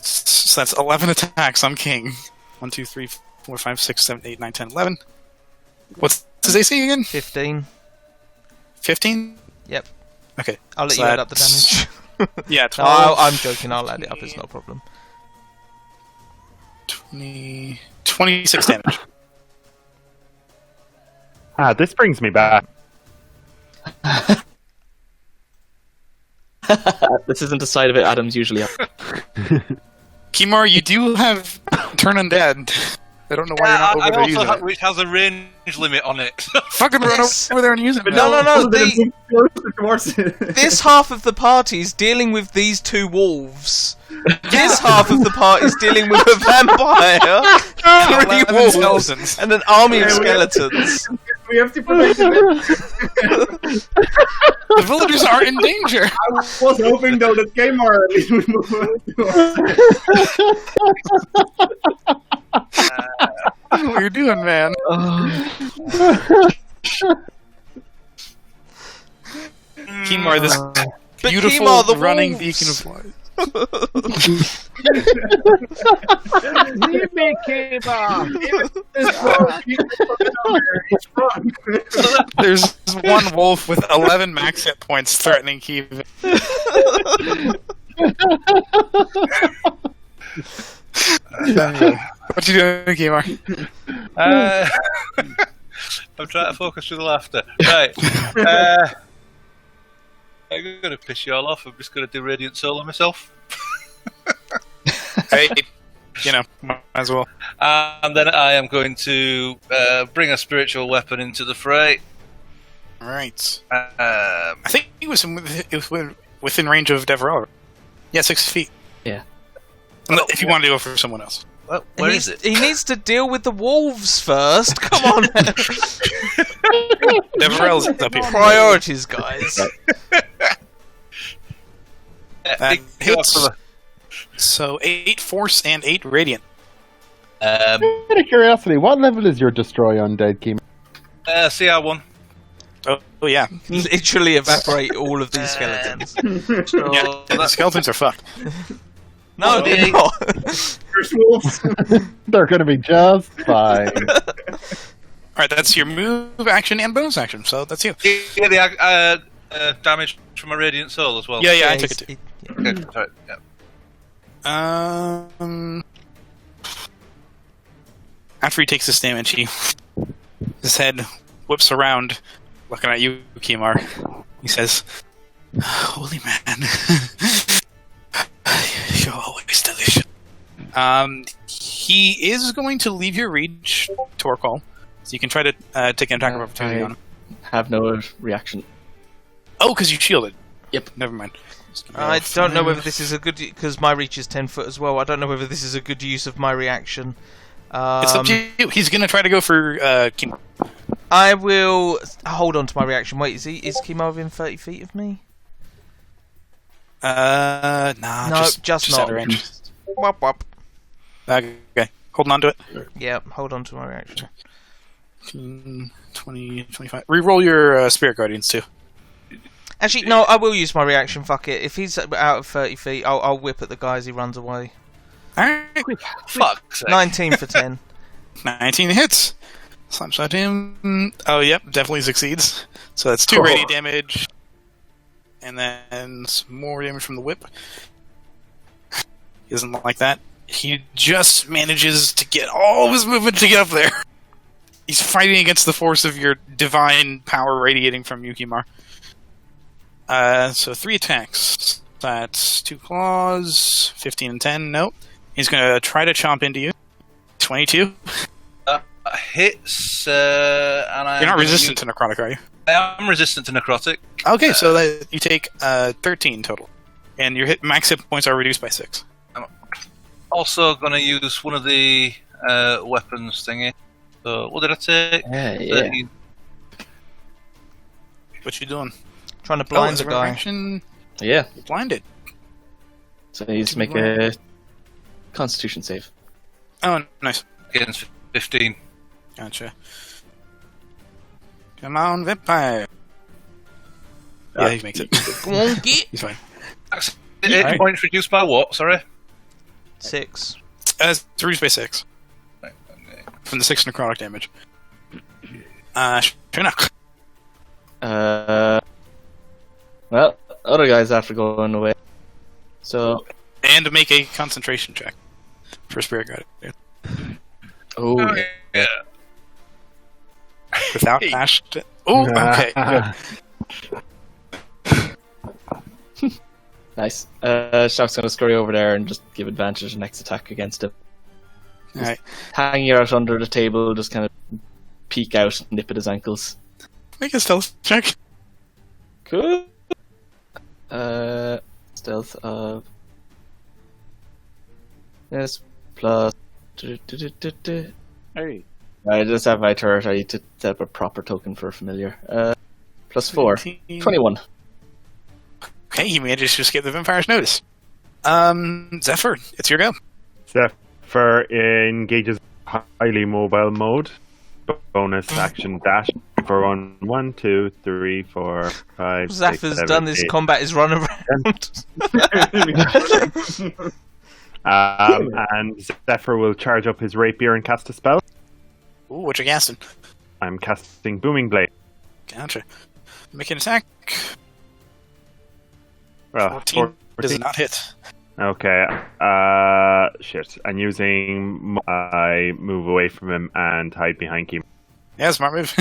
So that's 11 attacks on King. 1, 2, 3, 4, 5, 6, 7, 8, 9, 10, 11. What's his AC again? 15. 15? Yep. Okay. I'll let So you add up the that's- damage. Yeah, No, 12. I'm joking. I'll add it up. It's no problem. 26 damage. This brings me back. This isn't the side of it Adam's usually up. Kimar, you do have Turn Undead. I don't know why you're not over there using it. which has a range limit on it. Fucking run over there and use it. No. Towards it. This half of the party is dealing with these two wolves. This half of the party is dealing with a vampire, And 3 11 wolves, skeletons. and an army of skeletons. We have to protect it. The villagers are in danger. I was hoping though that Kmart at least would move What are you doing, man? Kimar, this But beautiful Kimar, the running wolves. beacon of light. There's one wolf with 11 max hit points threatening Keevan. What you doing, Kimar? I'm trying to focus through the laughter. Right. I'm going to piss you all off. I'm just going to do Radiant Soul on myself. Hey, might as well. And then I am going to bring a spiritual weapon into the fray. Alright. I think he was within range of Deverell. Yeah, 6 feet. Yeah. If you want to go for someone else. Well, where is it? He needs to deal with the wolves first. Come on. Deverell's up here. Priorities, guys. That hits. So 8 force and 8 radiant. Out of curiosity, what level is your destroy undead, Kim? CR1. Oh yeah. Literally evaporate all of these skeletons. So Yeah, the that's skeletons are fucked. No, they're not. They're going to be just fine. Alright, that's your move, action, and bonus action, so that's you. yeah, the damage from a Radiant Soul as well. Yeah, I took it too. Okay, sorry, yeah. After he takes this damage, his head whips around, looking at you, Kimar. He says, "Holy man, you're always delicious." He is going to leave your reach, Torkel, So you can try to take an attack of opportunity on him. Have no reaction. Oh, because you shielded. Yep. Never mind. I don't know whether this is a good... Because my reach is 10 foot as well. I don't know whether this is a good use of my reaction. It's up to you. He's going to try to go for Kimo. I will hold on to my reaction. Wait, is Kimo within 30 feet of me? Nah, No, just out not. of range. Wop, wop. Okay, holding on to it. Yeah, hold on to my reaction. 20, 25. Reroll your Spirit Guardians too. Actually, no, I will use my reaction. Fuck it. If he's out of 30 feet, I'll whip at the guy as he runs away. Alright. Fuck's sake. 19 for 10. 19 hits. Slapshot him. Oh, yep, definitely succeeds. So that's 2 radiant damage. And then some more damage from the whip. He doesn't like that. He just manages to get all of his movement to get up there. He's fighting against the force of your divine power radiating from Yukimar. So 3 attacks. That's 2 claws, 15 and 10. Nope. He's going to try to chomp into you. 22. Hits, and You're not resistant to necrotic, are you? I am resistant to necrotic. Okay, so that you take 13 total. And your max hit points are reduced by 6. I'm also going to use one of the weapons thingy. So, what did I take? Yeah. 13. What you doing? Trying to blind the as a guy. reaction, Yeah. you're blinded. So he needs to make a Constitution save. Oh, nice. Against 15. Gotcha. Come on, vampire. Yeah, he makes it. Go on, get He's fine. That's 8 points reduced by what? Sorry? 6. It's reduced by 6 Right, okay. from the 6 necrotic damage. Shinnok. Well, other guys after going away. So, And make a concentration check for Spirit Guardian. oh, Yeah. Without Ash. Oh, okay. Good. nice. Shock's gonna scurry over there and just give advantage next attack against him. Alright. Hanging out under the table, just kind of peek out and nip at his ankles. Make a stealth check. Cool. Stealth of this plus. Hey. I just have my turret. I need to set up a proper token for a familiar. Plus 4. 19. 21. Okay, he manages to escape the vampire's notice. Zephyr, it's your go. Zephyr engages highly mobile mode. Bonus action dash for 1, 2, 3, 4, 5. Zephyr's 6, 7, done this 8. combat is run around. And Zephyr will charge up his rapier and cast a spell. Ooh, what you casting? I'm casting Booming Blade. Gotcha. Make an attack. Well, 14 does not hit. Okay. Shit. I'm using I move away from him and hide behind him. Yeah, smart move.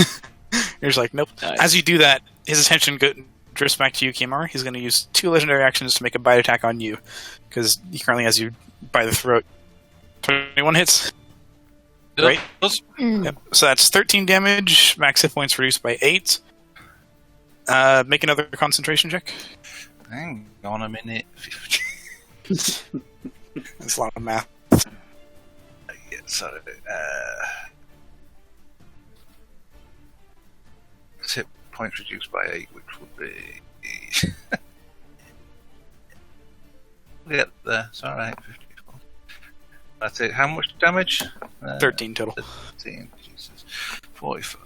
You're just like, nope. Nice. As you do that, his attention drifts back to you, Kimar. He's going to use 2 legendary actions to make a bite attack on you, because he currently has you by the throat. 21 hits. Right? Yep. So that's 13 damage. Max hit points reduced by 8. Make another concentration check. Hang on a minute. That's a lot of math. Yeah, so, hit points reduced by 8, which would be. We'll get there. It's alright. 54. That's it. How much damage? 13 total. 13. Jesus. 45.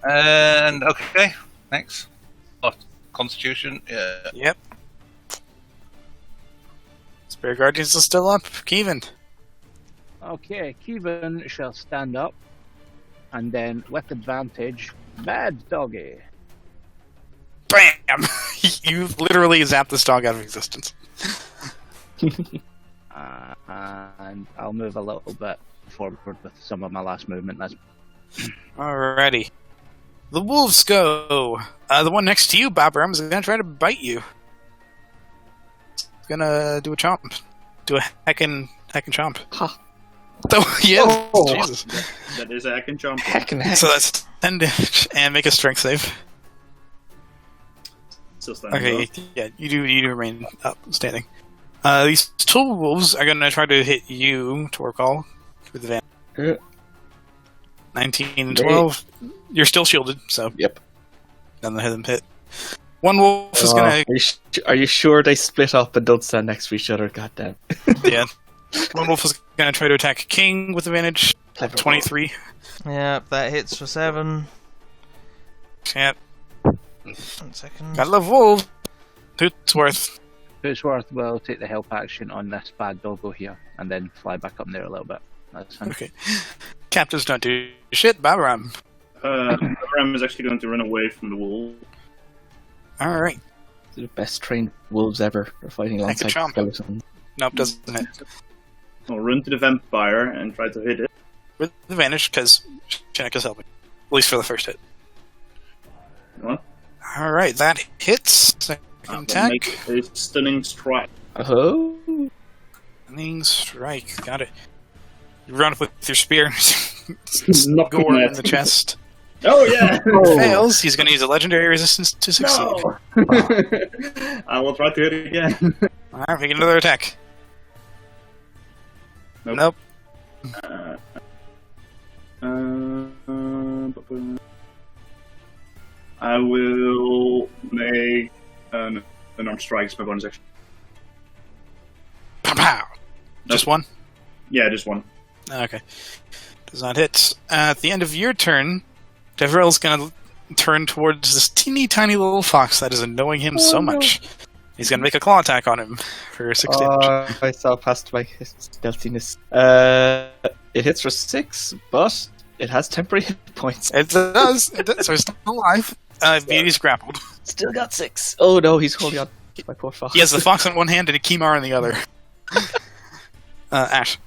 And, okay. Next. Oh, Constitution. Yeah. Yep. Spirit Guardians are still up. Kevin. Okay, Kevin shall stand up, and then with advantage, Mad Doggy. Bam! You literally zapped this dog out of existence. And I'll move a little bit forward with some of my last movement. Alrighty. The wolves go. The one next to you, Bobram, is gonna try to bite you. It's gonna do a chomp. Do a heckin' chomp. Ha. Oh, yeah. Oh. Jesus. That is I can jump. Heck and heck. So that's 10 damage, and make a strength save. Still standing Okay, up. yeah, you do remain up, standing. These two wolves are going to try to hit you, Torgal, with the van. Yeah. 19 and 12. You're still shielded, so Yep. none of them hit. One wolf is going Are you sure they split up and don't stand next to each other? Goddamn. to... Yeah. One wolf is going to try to attack King with advantage. 23. Yep, that hits for 7. Yep. 1 second. Gotta love wolves. Who's worth? If it's worth, we'll take the help action on this bad doggo here, and then fly back up there a little bit. That's fine. Okay. Captives don't do shit. Babaram. Ram is actually going to run away from the wall. Alright. They're the best trained wolves ever. They're fighting Like a alongside chomp. skeletons. Nope, doesn't hit. I'll run to the vampire and try to hit it. With advantage, because Shineka's helping. At least for the first hit. What? Alright, that hits. Second I'll attack. make a stunning strike. Oh. Stunning strike. Got it. You run up with your spear. Knocking Gore it. in the chest. Oh yeah! Fails. He's going to use a legendary resistance to succeed. No! I will try to hit it again. Alright, make another attack. Nope. Nope. I will make an unarmed strike as my bonus action. Pow pow. Just one? Yeah, just one. Okay. Does not hit. At the end of your turn, Devrel's going to turn towards this teeny tiny little fox that is annoying him so much. He's going to make a claw attack on him for 6 damage. I saw past my stealthiness. It hits for 6, but it has temporary hit points. It does. So he's still alive. Beauty's grappled. Still got 6. Oh no, he's holding on. My poor fox. He has the fox in one hand and a Kimar in the other. Ash.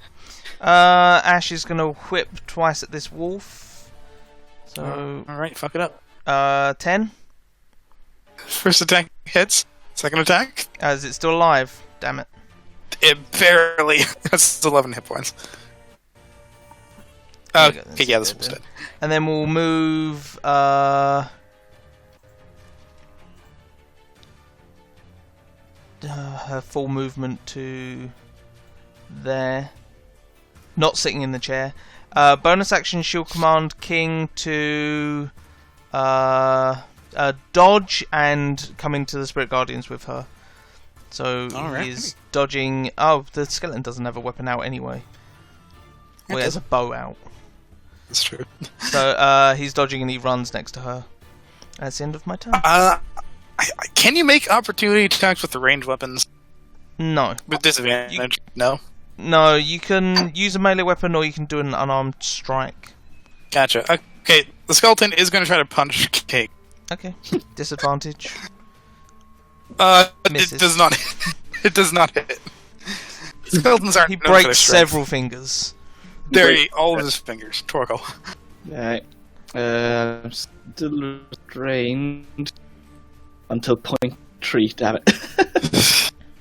Ash is gonna whip twice at this wolf. So Alright, fuck it up. 10. First attack hits. Second attack? Is it still alive? Damn it. It barely. That's 11 hit points. There you go, Okay, yeah, this one's dead. And then we'll move her full movement to there. Not sitting in the chair. Bonus action, she'll command King to dodge and come into the Spirit Guardians with her. So Alright. he's dodging. Oh, the skeleton doesn't have a weapon out anyway. Well, he has a bow out. That's true. So he's dodging and he runs next to her. That's the end of my turn. Can you make opportunity attacks with the ranged weapons? No. With disadvantage? No? No, you can use a melee weapon or you can do an unarmed strike. Gotcha. Okay, the skeleton is going to try to punch Cake. Okay. Disadvantage. It Misses. does not. It does not hit. Skeletons aren't. He known for their breaks strength. several fingers. All of his fingers. Torgal. Alright. I'm still restrained until point 3, damn it.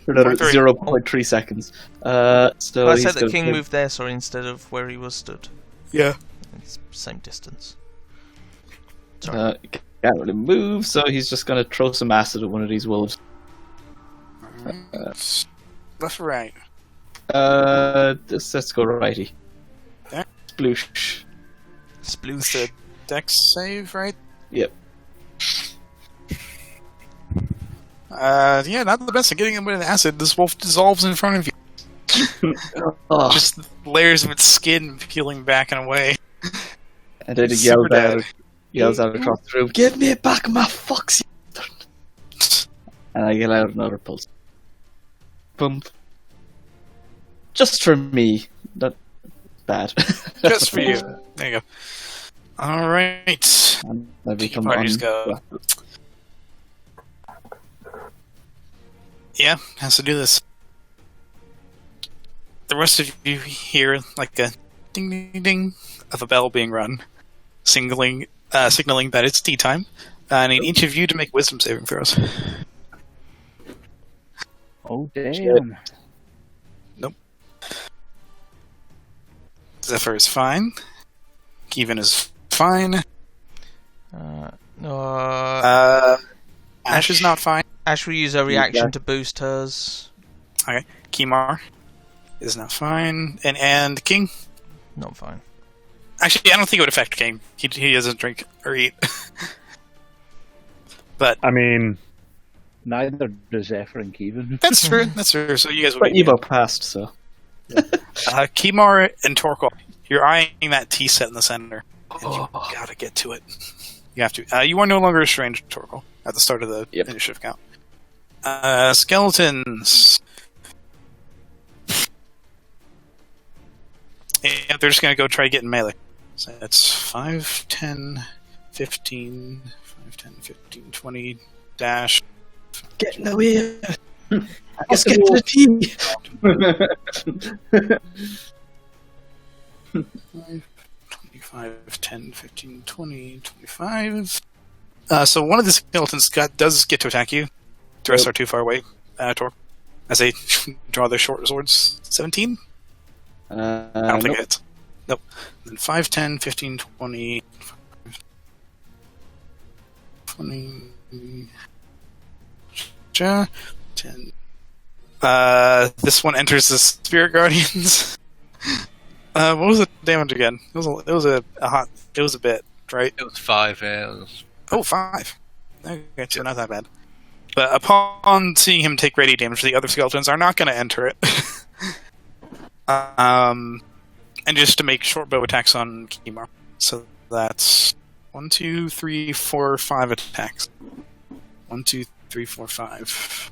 For another 0.3. 0.3 seconds. So I he's said that gonna King take- moved there, sorry, instead of where he was stood. Yeah. It's same distance. Can't really move, so he's just gonna throw some acid at one of these wolves. Left or right? Let's go righty. Yeah. Sploosh. Sploosh. The dex save, right? Yep. Yeah, not the best at getting him with acid. This wolf dissolves in front of you. Oh, Just layers of its skin peeling back and away. and then he Super yells out across the room, "Give me back my fox!" And I get out another pulse. Boom. Just for me. Not bad. Just for you. There you go. Alright. And I become Parties go. Yeah, has to do this. The rest of you hear like a ding ding ding of a bell being run, signaling that it's tea time. I need each of you to make wisdom saving throws. Oh, damn. Nope. Zephyr is fine. Kevin is fine. Ash is not fine. Ash will use her reaction to boost hers. Okay. Kimar is not fine. And King? Not fine. Actually, I don't think it would affect King. He doesn't drink or eat. But I mean, Neither does Zephyr and Kevin. that's true. That's true. So you guys would But you both passed, so. Kimar and Torkel, you're eyeing that tea set in the center. And you gotta get to it. You have to. You are no longer restrained, Torkel, at the start of the initiative count. Skeletons. Yeah, they're just gonna go try getting melee. So it's 5, 10, 15, 5, 10, 15, 20, dash. Get in the way. Let's get to the tea. 25, 10, 15, 20, 25. So one of the skeletons does get to attack you. The rest are too far away, Tor. As they draw their short swords. 17? I don't think it hits. Nope. Then 5, 10, 15, 20... 20... 10... this one enters the Spirit Guardians. What was the damage again? It was a bit, right? It was 5, yeah. Oh, 5. Okay, so not that bad. But upon seeing him take radiant damage, the other skeletons are not going to enter it. And just to make short bow attacks on Kimar. So that's 1, 2, 3, 4, 5 attacks. 1, 2, 3, 4, 5.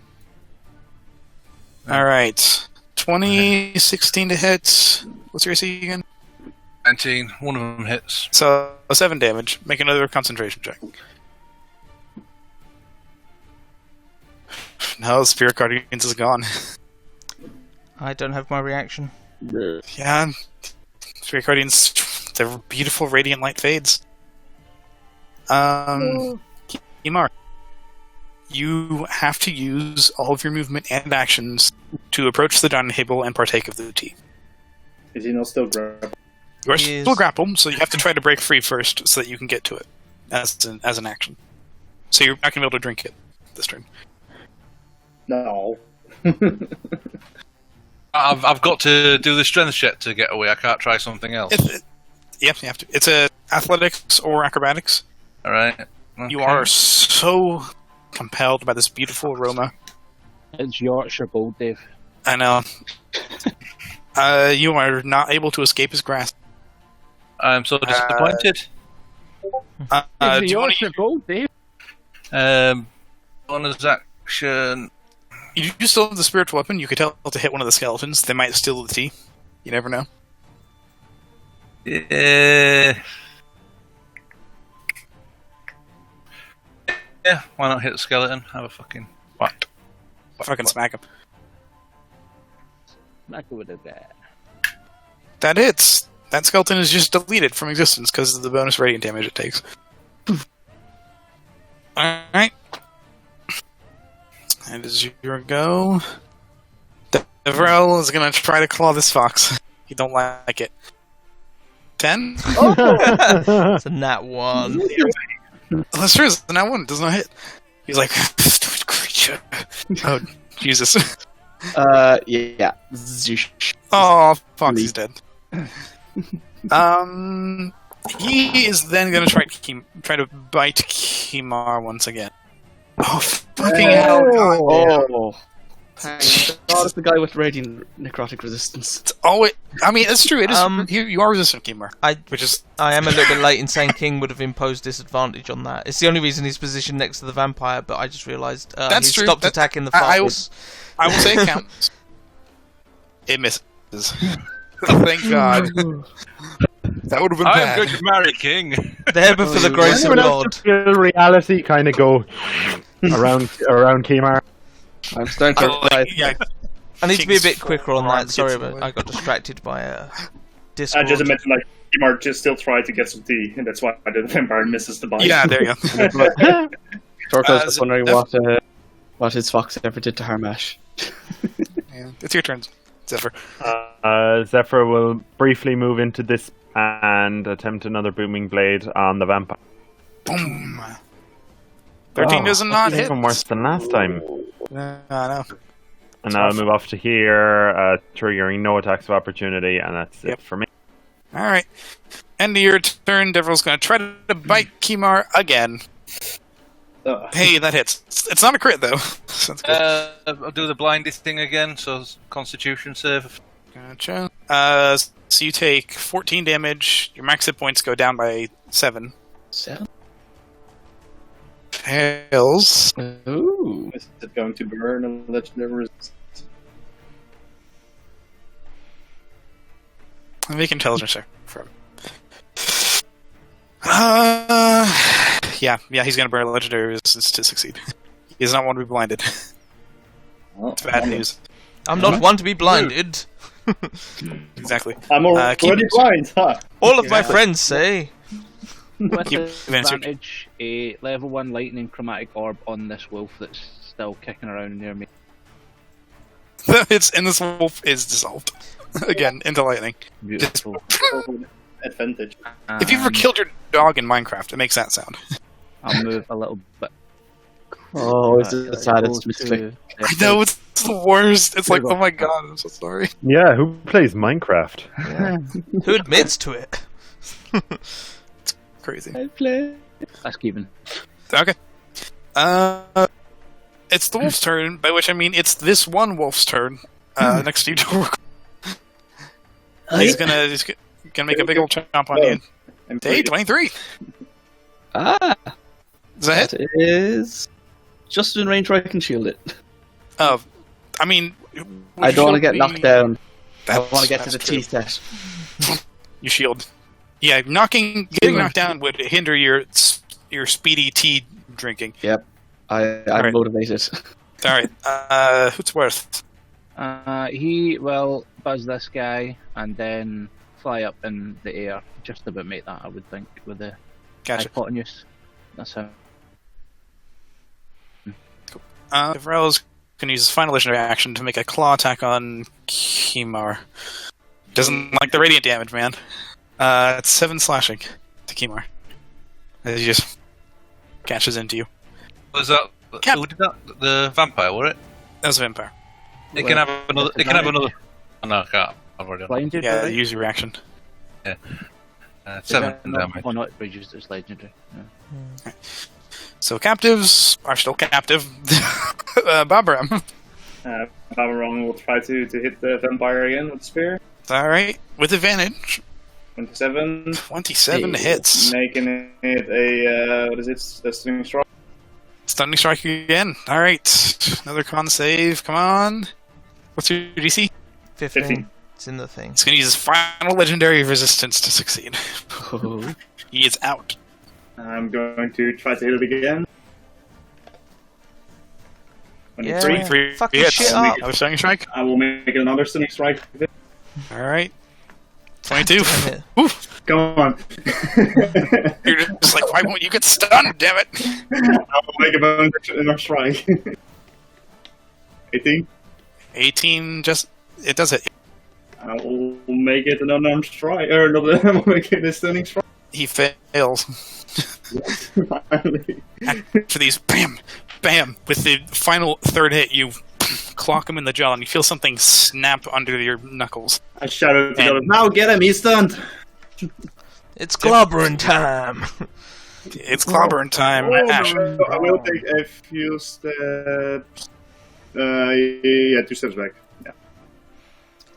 Alright. 20, 16 to hit. What's your AC again? 19. One of them hits. So 7 damage. Make another concentration check. No, Spirit Guardians is gone. I don't have my reaction. Yeah. Spirit Guardians, their beautiful radiant light fades. Imar, you have to use all of your movement and actions to approach the dining table and partake of the tea. Is he not still grappled? You are still grappled, so you have to try to break free first so that you can get to it as an action. So you're not going to be able to drink it this turn. No. I've got to do the strength check to get away. I can't try something else. Yep, you have to. It's a athletics or acrobatics. All right. Okay. You are so compelled by this beautiful aroma. It's Yorkshire Bold, Dave. I know. You are not able to escape his grasp. I'm so disappointed. It's Yorkshire Bold, Dave. Bonus action. You do still have the spiritual weapon. You could tell to hit one of the skeletons. They might steal the tea. You never know. Yeah, why not hit the skeleton? Have a fucking whack. Fucking smack him. Smack it with a bat. That hits. That skeleton is just deleted from existence because of the bonus radiant damage it takes. Alright. That is your go. Devrel is going to try to claw this fox. You don't like it. 10? It's a nat 1. That's true. It's a nat 1. It does not hit. He's like, stupid creature. Oh, Jesus. Yeah. Zoosh. Oh, fuck, he's dead. He is then going to try to bite Kimar once again. Oh, fucking hell. Oh. Thank God, it's the guy with radiant necrotic resistance. I mean, it's true. It is. You are resistant, Kimar. I am a little bit late in saying King would have imposed disadvantage on that. It's the only reason he's positioned next to the vampire, but I just realised he stopped attacking the fox. I will say it counts. It misses. Thank God. That would have been bad. I'm going to marry King. There, but for the grace of God. Feel reality kind of go around Kimar. I'm starting to yeah. I need to be a bit quicker on that. Sorry, but I got distracted by Discord. I just imagine like Kimar just still tried to get some tea, and that's why the vampire misses the bite. Yeah, there you go. Torko's just wondering what his fox ever did to Harmash. Yeah, it's your turn. Zephyr. Zephyr will briefly move into this and attempt another booming blade on the vampire. Boom. 13 does not hit. Even worse than last time. I know. And I'll move off to here, triggering no attacks of opportunity, and that's it for me. Alright. End of your turn, Devil's going to try to bite Kimar again. Hey, that hits. It's not a crit, though. Sounds good. I'll do the blindest thing again, so Constitution save. Gotcha. So you take 14 damage, your max hit points go down by 7. 7? Fails. Ooh. Is it going to burn a legendary resistance? Make intelligence check for him. Yeah, he's gonna burn a legendary resistance to succeed. He does not want to be blinded. Well, It's bad news. I'm not one to be blinded. Exactly. I'm already blind, huh? All of my friends say. With Keep advantage, a level 1 lightning chromatic orb on this wolf that's still kicking around near me. It's and this wolf is dissolved again into lightning. Beautiful. Advantage. If you've ever killed your dog in Minecraft, it makes that sound. I'll move a little bit. Oh, it's the saddest mistake. I know, it's the worst. It's like, oh my god, I'm so sorry. Yeah, who plays Minecraft? Who admits to it? Crazy. That's Kevin. Okay. It's the wolf's turn, by which I mean it's this one wolf's turn. Next to you, he's gonna make a big old chomp on you. Hey, 23. Ah, Is that that it? is just in range where I can shield it. Oh, I mean, I don't want to get knocked down. I That's- want to get to that's the true. tea set. You shield. Yeah, getting knocked down would hinder your speedy tea drinking. Yep, I'm Alright. motivated. All right, who's worth? He will buzz this guy and then fly up in the air. Just about make that, I would think, with the Gotcha. hypotenuse. That's how. Varel's going to use his final legendary action to make a claw attack on Kimar. Doesn't like the radiant damage, man. It's 7 slashing to Kimar. As he just catches into you. Was that Cap- who did that? The vampire, was it? That was a vampire. It can have another. It can have another. Oh, no, I can't. I've already done. Blinded? Yeah, right? use your reaction. 7 Not, damage. oh, not reduced as legendary. Yeah. So captives are still captive. Babram. Babarong will try to hit the vampire again with the spear. Alright, with advantage. 27. 27 hits. Making it a, what is it? The stunning strike. Stunning strike again. Alright, another con save. Come on. What's your DC? 15. 15. It's in the thing. He's going to use his final legendary resistance to succeed. Oh. He is out. I'm going to try to hit it again. Yeah. 23. 23 Fucking hits. shit up. Another stunning strike. I will make another stunning strike. Alright. 22. Damn it. Oof. Come on. You're just like, why won't you get stunned, damn it? I will make another strike. 18. 18 just... It does hit. I will make it an unarmed strike. Or no, I will make it a stunning strike. He fails. Finally. For these bam, bam, with the final third hit, you clock him in the jaw and you feel something snap under your knuckles. I shouted to the And- other, now get him, he's stunned! It's clobbering time. It's clobbering time. Oh, Ash. no, I will take a few steps. Yeah, 2 steps back. Yeah.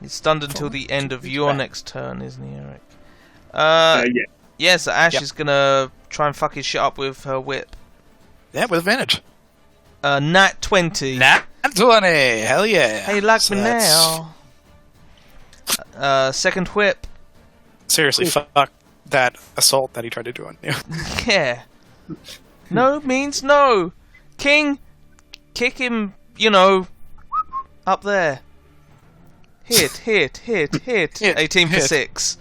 He's stunned until the end of your next turn, isn't he, Eric? Yeah. Yes, Ash Yep. is gonna try and fuck his shit up with her whip. Yeah, with advantage. Nat 20. Nat 20. Hell yeah. Hey, like So me that's- now. Second whip. Seriously, fuck that assault that he tried to do on you. Yeah. No means no. King, kick him, you know, up there. Hit. Hit, 18 for hit. 6.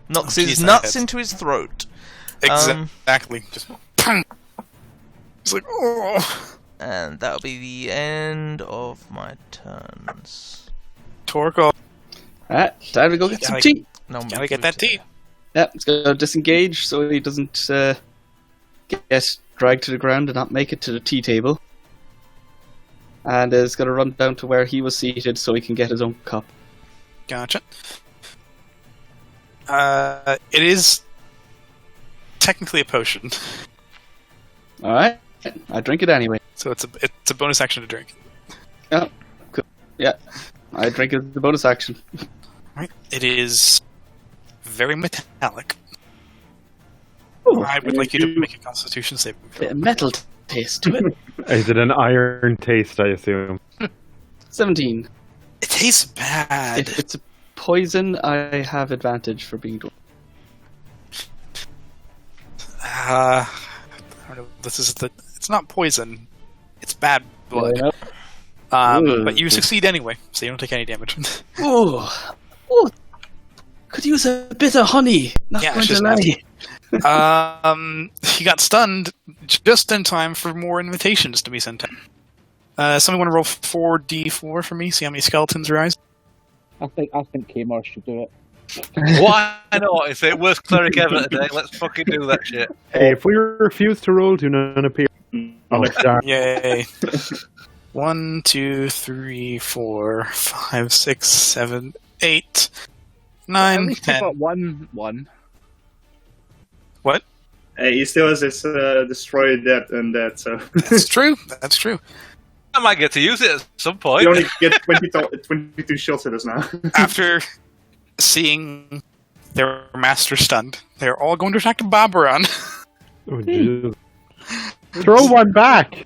Knocks Oh, his geez, that nuts hits. into his throat. Exactly. Just pang. It's like, oh. And that'll be the end of my turns. Torgal. Alright, time to go get some Gotta- tea. No, Gotta get that tea. Yeah, let's go disengage so he doesn't get dragged to the ground and not make it to the tea table. And is going to run down to where he was seated so he can get his own cup. Gotcha. It is technically a potion, Alright, I drink it anyway. so it's a bonus action to drink. Yeah, cool. Yeah, I drink it as a bonus action. Right. It is very metallic. Ooh, I would like you to make a Constitution saving throw. bit of metal taste to it. Is it an iron taste, I assume? 17. It tastes bad. If it's a poison, I have advantage for being drunk. I don't know. It's not poison. It's bad blood. But you succeed anyway, so you don't take any damage. Ooh. Ooh. Could use a bit of honey. Not Yeah, going it's to just lie. He got stunned just in time for more invitations to be sent in. Somebody want to roll 4d4 for me? See how many skeletons rise? I think Kmart should do it. Why not? It's the worst cleric ever today. Let's fucking do that shit. Hey, if we refuse to roll, do none appear. Oh, darn. Yay! 1, 2, 3, 4, 5, 6, 7, 8, 9, At least 10. got one. What? He still has his destroy that and that, so That's true. That's true. I might get to use it at some point. you only get 22 shield hitters now. After seeing their master stunned, they're all going to attack Babaran. Oh, jeez. Throw one back!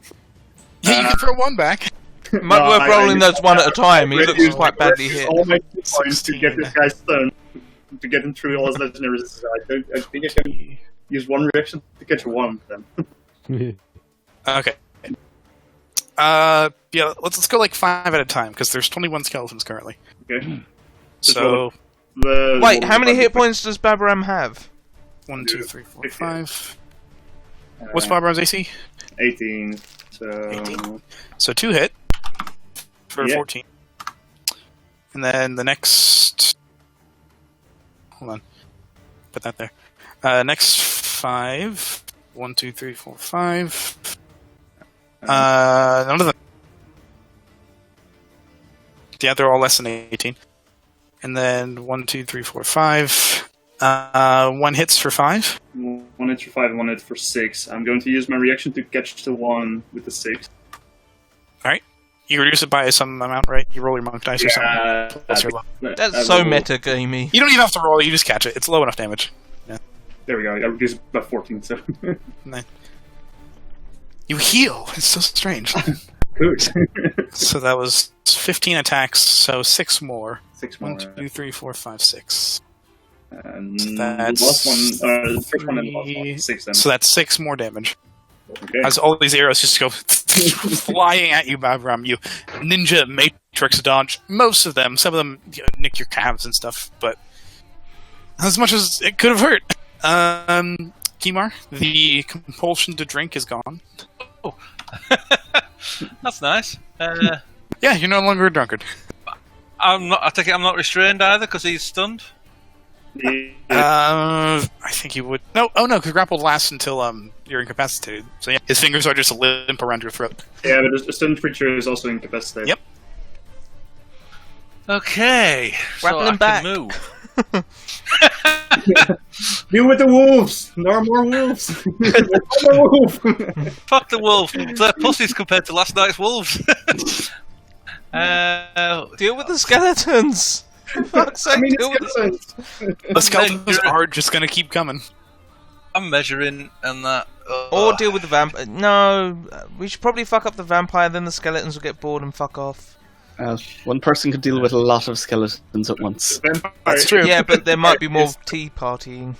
Yeah, you can throw one back. Might be worth rolling those one at a time. He looks quite badly hit. All my points to get this guy stunned, to get him through all his legendary resistance. I think I can use one reaction to catch one then. Okay. Yeah, let's go like 5 at a time, because there's 21 skeletons currently. Okay. So, Wait, how many hit points does Babaram have? 1, 2, 3, 4, 5. What's Babaran's AC? 18. So 18. So 2 hit for Yeah. 14. And then the next... Hold on. Put that there. Next 5. 1, 2, 3, 4, 5. None of them. Yeah, they're all less than 18. And then 1, 2, 3, 4, 5. 1 hits for 5. 1 hit for 5 and 1 hit for 6. I'm going to use my reaction to catch the 1 with the 6. Alright. You reduce it by some amount, right? You roll your monk dice or something. Plus your low. That's so meta-gamey. You don't even have to roll it, you just catch it. It's low enough damage. There we go. I reduced it by 14, so. You heal! It's so strange. Good. So that was 15 attacks, so 6 more. 6 more. 1, 2, 3, 4, 5, 6. And That's the last one, the first one and the last 3. one. 6 then. So that's 6 more damage. Okay. As all these arrows just go flying at you, Babram. You ninja matrix dodge most of them. Some of them nick your calves and stuff, but as much as it could have hurt. Kimar, the compulsion to drink is gone. Oh. That's nice. Yeah, you're no longer a drunkard. I take it I'm not restrained either because he's stunned. I think you would. No, oh no, because grappled lasts until you're incapacitated. So yeah, his fingers are just limp around your throat. Yeah, but the stunned creature is also incapacitated. Yep. Okay, Grapple so him I back. can move. Deal with the wolves! There are more wolves! One more wolf! Fuck the wolf. They're pussies compared to last night's wolves. Deal with the skeletons! Fuck's sake, deal with the... The skeletons are just gonna keep coming. I'm measuring and that. Or deal with the vampire. No, we should probably fuck up the vampire, then the skeletons will get bored and fuck off. One person could deal with a lot of skeletons at once. That's true. Yeah, but there might be more tea partying.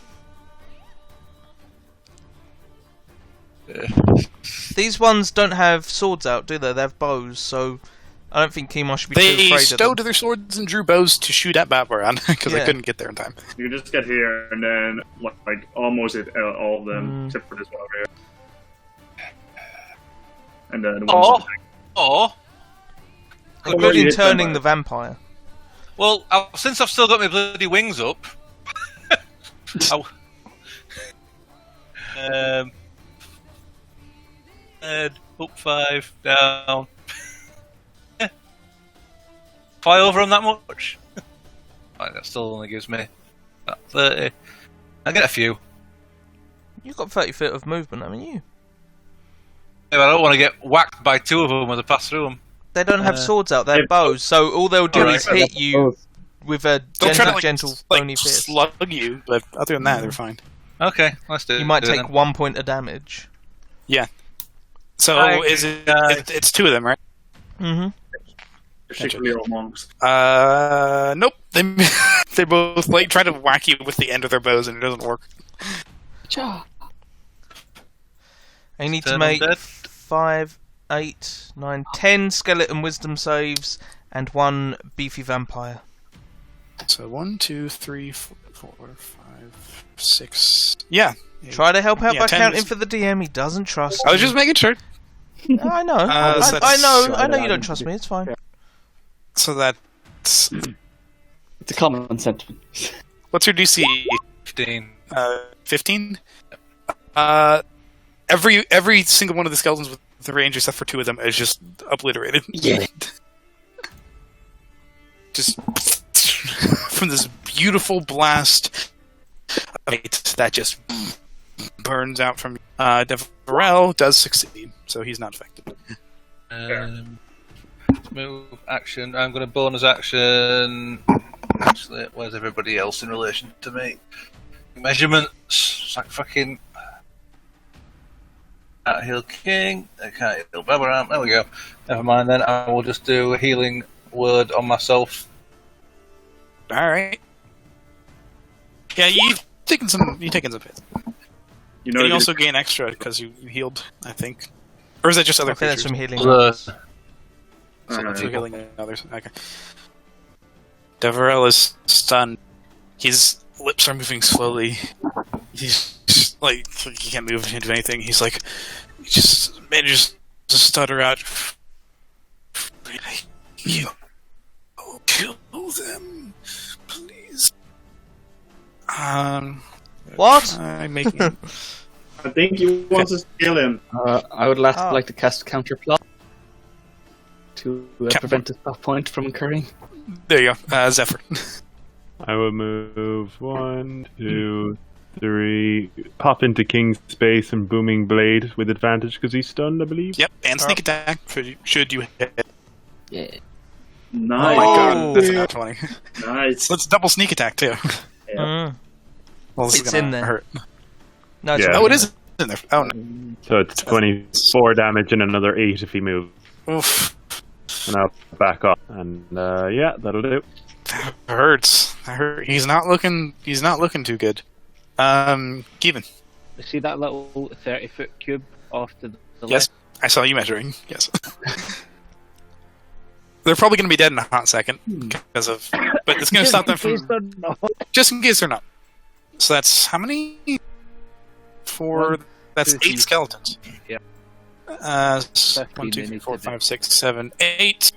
These ones don't have swords out, do they? They have bows, so I don't think Kimar should be too They afraid of stowed them. their swords and drew bows to shoot at Babaran because they couldn't get there in time. You just get here and then, like almost hit all of them, except for this one over here. And then the Oh! ones Oh! Good in turning the vampire. Well, since I've still got my bloody wings up, up 5, down. Fly over them that much? Right, that still only gives me 30. I get a few. You've got 30 feet of movement, haven't you? Yeah, but I don't want to get whacked by 2 of them as I pass through them. They don't have swords out, they're bows, so all they'll do is hit you with a They'll try to, gentle like, bony pierce. slug you, but other than that, they're fine. Okay, let's do it. You might take then. 1 point of damage. Yeah. So Hi, is it? guys. It's 2 of them, right? Mm-hmm. Particularly all monks. Nope. They both like try to whack you with the end of their bows, and it doesn't work. Cha. And you need to Turn make them dead. 5, 8, 9, 10 skeleton wisdom saves and 1 beefy vampire. So 1, 2, 3, 4, 5, 6. Yeah. Try to help out Yeah, by 10 counting is- for the DM. He doesn't trust. I was you. just making sure. No, I know. so I that's- know. I know you don't trust me. It's fine. So that's It's a common sentiment. what's your DC? 15. 15. Every single one of the skeletons with the range, except for 2 of them, is just obliterated. Yeah. Just from this beautiful blast of light that just burns out from. Deverell does succeed, so he's not affected. Move action. I'm going to bonus action. Actually, where's everybody else in relation to me? Measurements. It's like fucking. Can't heal King. I can't heal Babaram. There we go. Never mind then. I will just do a healing word on myself. All right. Yeah, you've taken some hits. You know, And you also gain extra because you healed, I think. Or is that just other I think that's creatures? from healing. So healing others. Okay. Deverell is stunned. His lips are moving slowly. He's just, like, he can't move into anything. He's like, he just manages to stutter out. You kill them, please. What? I'm making. I think he wants us to kill him. I would like to cast counterplot to prevent a stop point from occurring. There you go, Zephyr. I will move 1, 2, 3. Pop into King's space and booming blade with advantage because he's stunned, I believe. Yep, and sneak attack should you hit. Yeah. Nice. Oh my god, Oh. that's not 20. Nice. So it's double sneak attack too. Mm. Well, this It's is gonna in there. hurt. No, it's Yeah. not Oh, it in is in there. Oh no. So it's 24 damage and another 8 if he moves. Oof. And I'll back off. And yeah, that'll do. That hurts. That hurt. He's not looking too good. Given. See that little 30-foot cube off to the Yes, I saw you measuring. Yes. They're probably going to be dead in a hot second because of, but it's going to stop them from just in case they're not. So that's how many? 4. That's 2, 3, 8 skeletons. Yeah. 1, 2, 3, 4, 5, 6, 7, 8.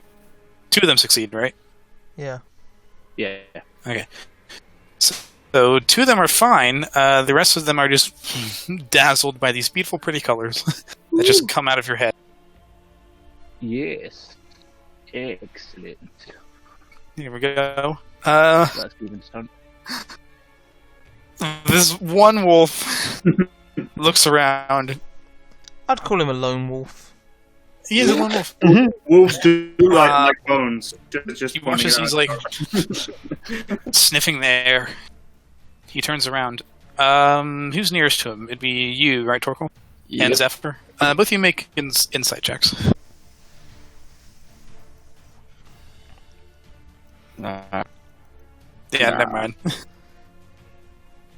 2 of them succeed, right? Yeah. Yeah. Okay. So 2 of them are fine. The rest of them are just dazzled by these beautiful, pretty colors that just come out of your head. Yes. Excellent. Here we go. That's even done. This one wolf looks around. I'd call him a lone wolf. He is a lone wolf. Wolves do like bones. Just He watches. He's like sniffing the air. He turns around. Who's nearest to him? It'd be you, right, Torkel? Yep. And Zephyr. Both of you make insight checks. Yeah, never mind.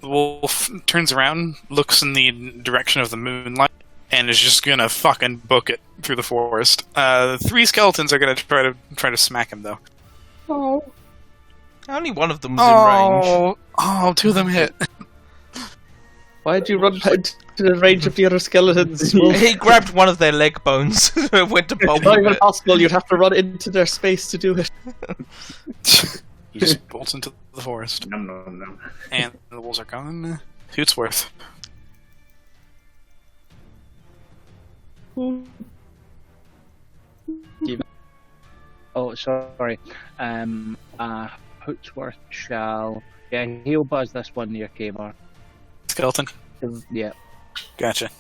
The wolf turns around, looks in the direction of the moonlight, and is just gonna fucking book it through the forest. 3 skeletons are gonna try to smack him though. Only one of them was in range. Oh, 2 of them hit. Why'd you run to the range of the other skeletons? He grabbed one of their leg bones and went to bolt It's not even it. possible. You'd have to run into their space to do it. He just bolts into the forest. Nom, nom, nom. And the wolves are gone. Hootsworth. Oh, sorry. Hootsworth shall. Yeah, he'll buzz this one near Kmart. Skeleton. Yeah. Gotcha.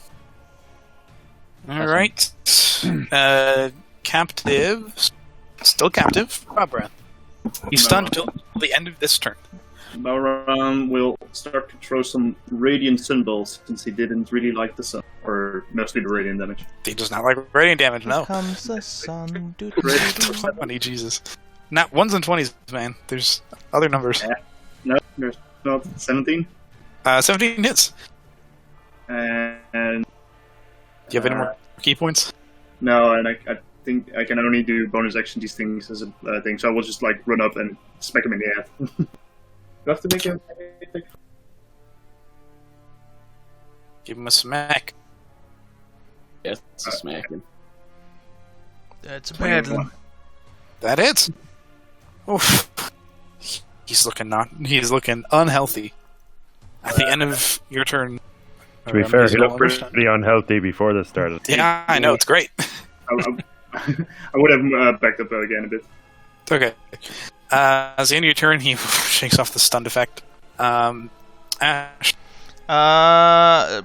Alright. Captive. Still captive. Breath. He's stunned until the end of this turn. Balram will start to throw some radiant symbols since he didn't really like the sun, or mostly the radiant damage. He does not like radiant damage, no. Comes the sun. Funny, Jesus. Not 1s and 20s, man. There's other numbers. No, there's not 17. 17 hits. And Do you have any more key points? no, and I think I can only do bonus action these things as a thing, so I will just like run up and smack him in the head. Do I have to make him? Give him a smack. Yes, it's a smacking. That's a bad one. That it. Oof. He's looking unhealthy. At the end of your turn. To be fair, he looked pretty unhealthy before this started. Yeah, I know, it's great. I would have backed up again a bit. Okay. At the end of your turn, he shakes off the stunned effect. Ash.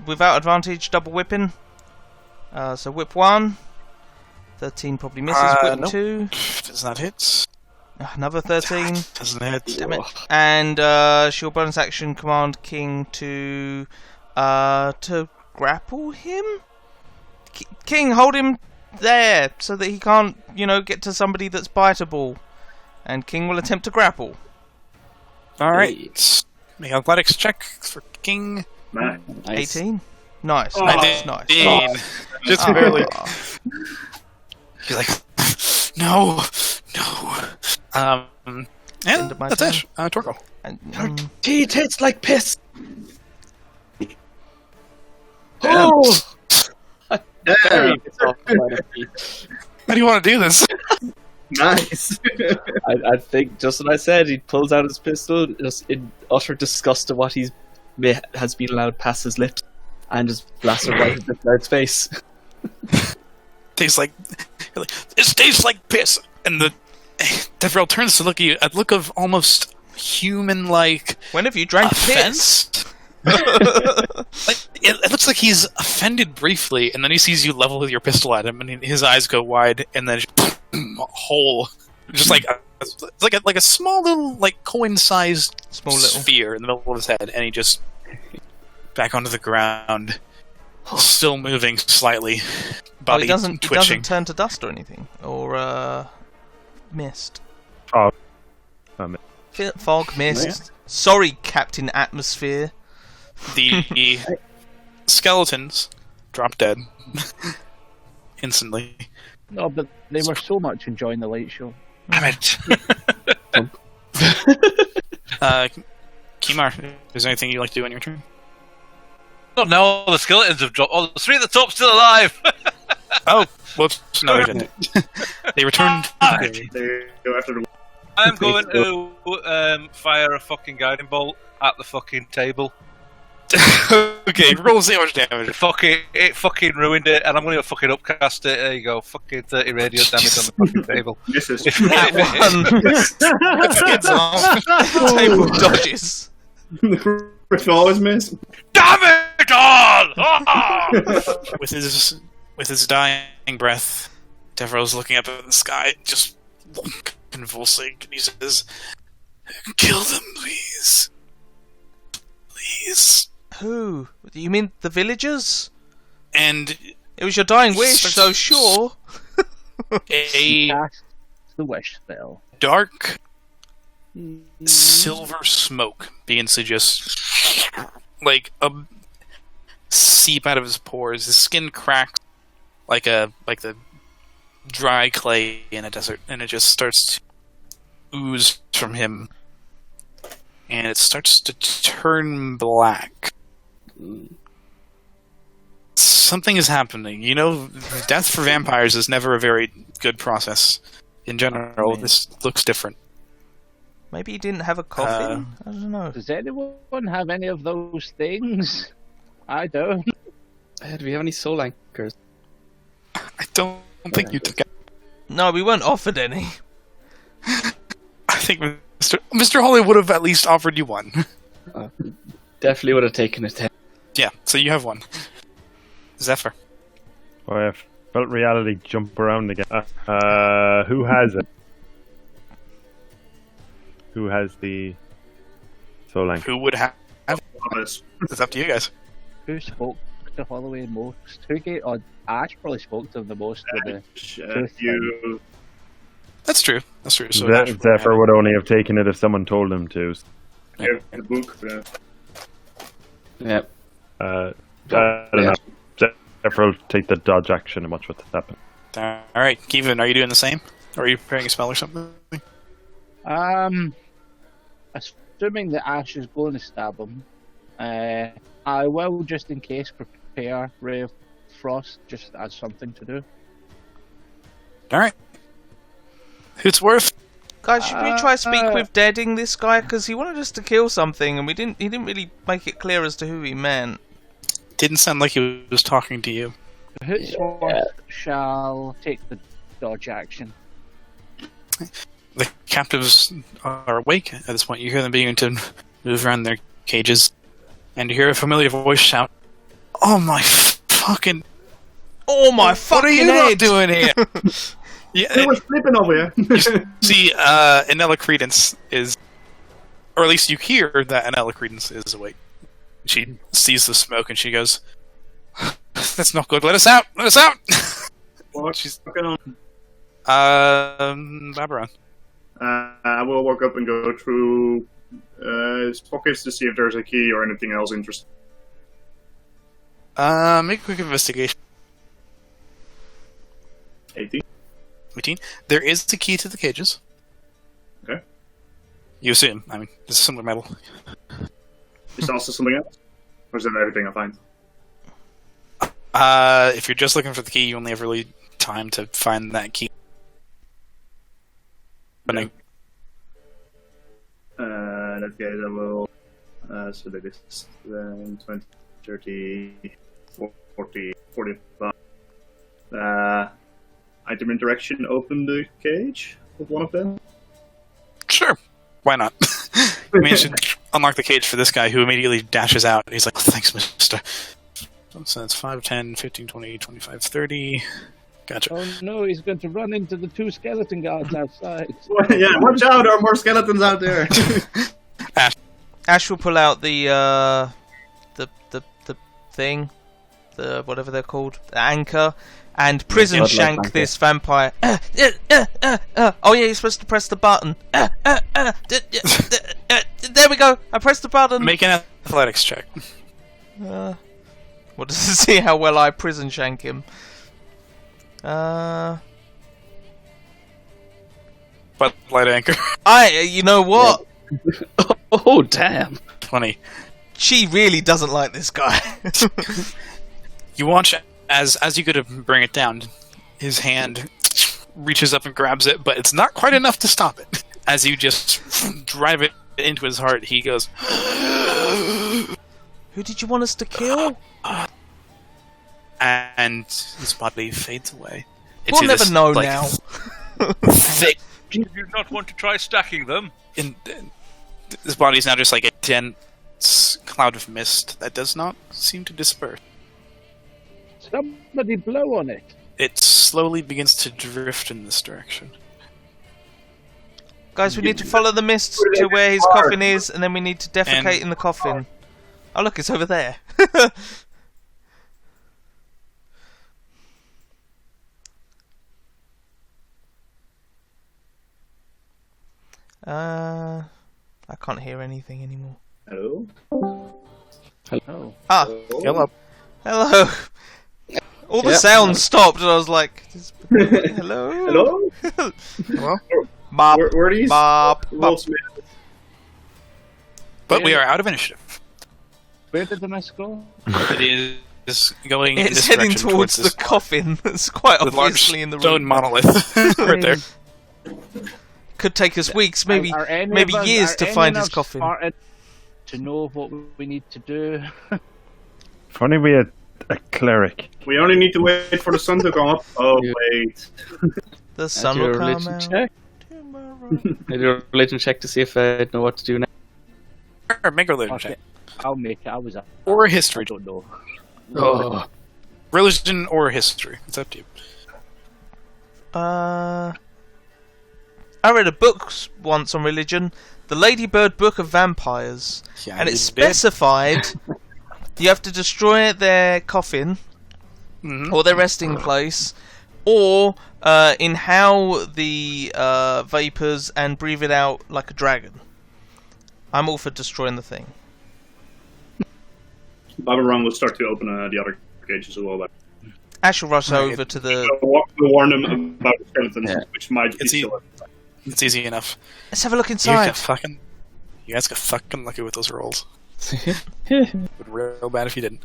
Without advantage, double whipping. So whip 1. 13 probably misses. Whip Nope. 2. Does not hit. Another 13. Doesn't hit. Damn it. And she'll bonus action command King to grapple him. King, hold him there so that he can't, get to somebody that's biteable. And King will attempt to grapple. Alright. Make an athletics check for King. Nice. 18. Nice. Oh. Nice. Nice. 19. Just Oh. barely. He's like, no. And End of my that's it. Torko. And, Tea tastes like piss. Oh! Very pissed off about it. How do you want to do this? Nice. I think just what I said. He pulls out his pistol, just in utter disgust of what has been allowed past his lips, and just blasts it right in the guard's face. Tastes like this tastes like piss. And the Devrel turns to look at you, a look of almost human-like when have you drank piss? offense. It looks like he's offended briefly, and then he sees you level with your pistol at him, and his eyes go wide, and then a hole, just like a small little coin-sized Small little. sphere in the middle of his head, and he just back onto the ground, still moving slightly, body He doesn't twitching. turn to dust or anything, or mist. Oh. Fog, mist. Sorry, Captain Atmosphere. The skeletons drop dead instantly. No, but they were so much enjoying the light show. Damn it. Kimar, is there anything you'd like to do on your turn? Oh no, all the skeletons have dropped. Oh, the three at the top still alive! Oh, whoops. No, they didn't. They returned. There you go after the. I'm going to fire a fucking guiding bolt at the fucking table. Okay, roll and see how much damage. It fucking ruined it, and I'm going to fucking upcast it. There you go. Fucking 30 radiant damage on the fucking table. Misses. Table dodges. Riff always miss. Damn it all! Ah! With his dying breath, Devrel's looking up at the sky, just convulsing, and he says, "Kill them, please. Please." Who? You mean the villagers? And It was your dying wish, so sure. a Cast the wish spell. dark silver smoke begins to just seep out of his pores. His skin cracks like the dry clay in a desert, and it just starts to ooze from him, and it starts to turn black. Something is happening. Death for vampires is never a very good process. In general, this looks different. Maybe he didn't have a coffin? I don't know. Does anyone have any of those things? I don't. Do we have any soul anchors? I don't think you took. No, we weren't offered any. I think Mr. Holly would have at least offered you one. Definitely would have taken it. Yeah, so you have one. Zephyr. Boy, I felt reality jump around again. Who has it? Who has the soul anchor? Who would have? Honest. It's up to you guys. Who spoke to Holloway most? Ash probably spoke to him the most with the truth thing. You. That's true. That's true. So Zephyr would only have taken it if someone told him to. You have the book. Yep. I don't know. Zephyr will take the dodge action and watch what's happening. Alright, Kevin, are you doing the same? Or are you preparing a spell or something? Assuming that Ash is going to stab him, I will, just in case, prepare Ray of Frost just as something to do. Alright. Who's worth? Guys, should we try speak with Deading this guy? Because he wanted us to kill something, and he didn't really make it clear as to who he meant. Didn't sound like he was talking to you. Hootsworth shall take the dodge action. The captives are awake at this point. You hear them beginning to move around their cages, and you hear a familiar voice shout, "Oh my fucking! Oh my What are fucking you head! not doing here?" Yeah, He was flipping over here. you see, Anella Credence is, or at least you hear that Anella Credence is awake. She sees the smoke and she goes, "That's not good. Let us out! Let us out!" What's going on? Babaron. I will walk up and go through his pockets to see if there's a key or anything else interesting. Make a quick investigation. 18. 18. There is the key to the cages. Okay. You assume. I mean, this is similar metal. Is there also something else? Or is that everything I find? If you're just looking for the key, you only have really time to find that key. Yeah. In that case, I will. So that is 20, 30, 40, 45. Item interaction, open the cage with one of them. Sure. Why not? You managed to unlock the cage for this guy who immediately dashes out. He's like, "Oh, thanks, mister." So that's 5, 10, 15, 20, 25, 30. Gotcha. Oh no, he's going to run into the two skeleton guards outside. Yeah, watch out, there are more skeletons out there. Ash will pull out the thing, the whatever they're called, the anchor, and prison shank anchor. this vampire. Oh yeah, you're supposed to press the button. There we go. I pressed the button. Make an athletics check. What does it see? How well I prison shank him? But light anchor. You know what? Oh, damn. 20. She really doesn't like this guy. You watch as you go to bring it down, his hand reaches up and grabs it, but it's not quite enough to stop it. As you just drive it into his heart, he goes, Who did you want us to kill? and his body fades away. We'll never know now. Thick. Do you not want to try stacking them? His body is now just like a dense cloud of mist that does not seem to disperse. Somebody blow on it. It slowly begins to drift in this direction. Guys, we need to follow the mist to where his coffin is, and then we need to defecate in the coffin. Oh look, it's over there. I can't hear anything anymore. Hello? Hello. Ah, Hello. hello. All the sounds stopped, and I was like, hello? Hello? Hello. Bop, Where are these? bop, bop. Wolves? But we are out of initiative. Where did the mess go? It is going in It's this heading direction towards this the coffin. It's quite the large obviously in the stone room. monolith right there. Could take us weeks, maybe Are any maybe of us- years are to any find of his us coffin. smart to know what we need to do. If only we had a cleric. We only need to wait for the sun to come up. Oh, wait. The sun Do will a come religion out check. tomorrow. I do a religion check to see if I know what to do now. Or make a religion Okay, check. I'll make it. Or a I history. don't know. Oh, Religion or history. It's up to you. I read a book once on religion, the Ladybird Book of Vampires, Yeah, and you it did. specified you have to destroy their coffin Mhm. or their resting place, or inhale the vapors and breathe it out like a dragon. I'm all for destroying the thing. Baba Run will start to open the other cages as well. But Ash will rush Right. over to the. we'll warn them about the skeletons, Yeah. which might be It's e- still. It's easy enough. Let's have a look You inside. guys got fucking lucky with those rolls. Would real bad if you didn't.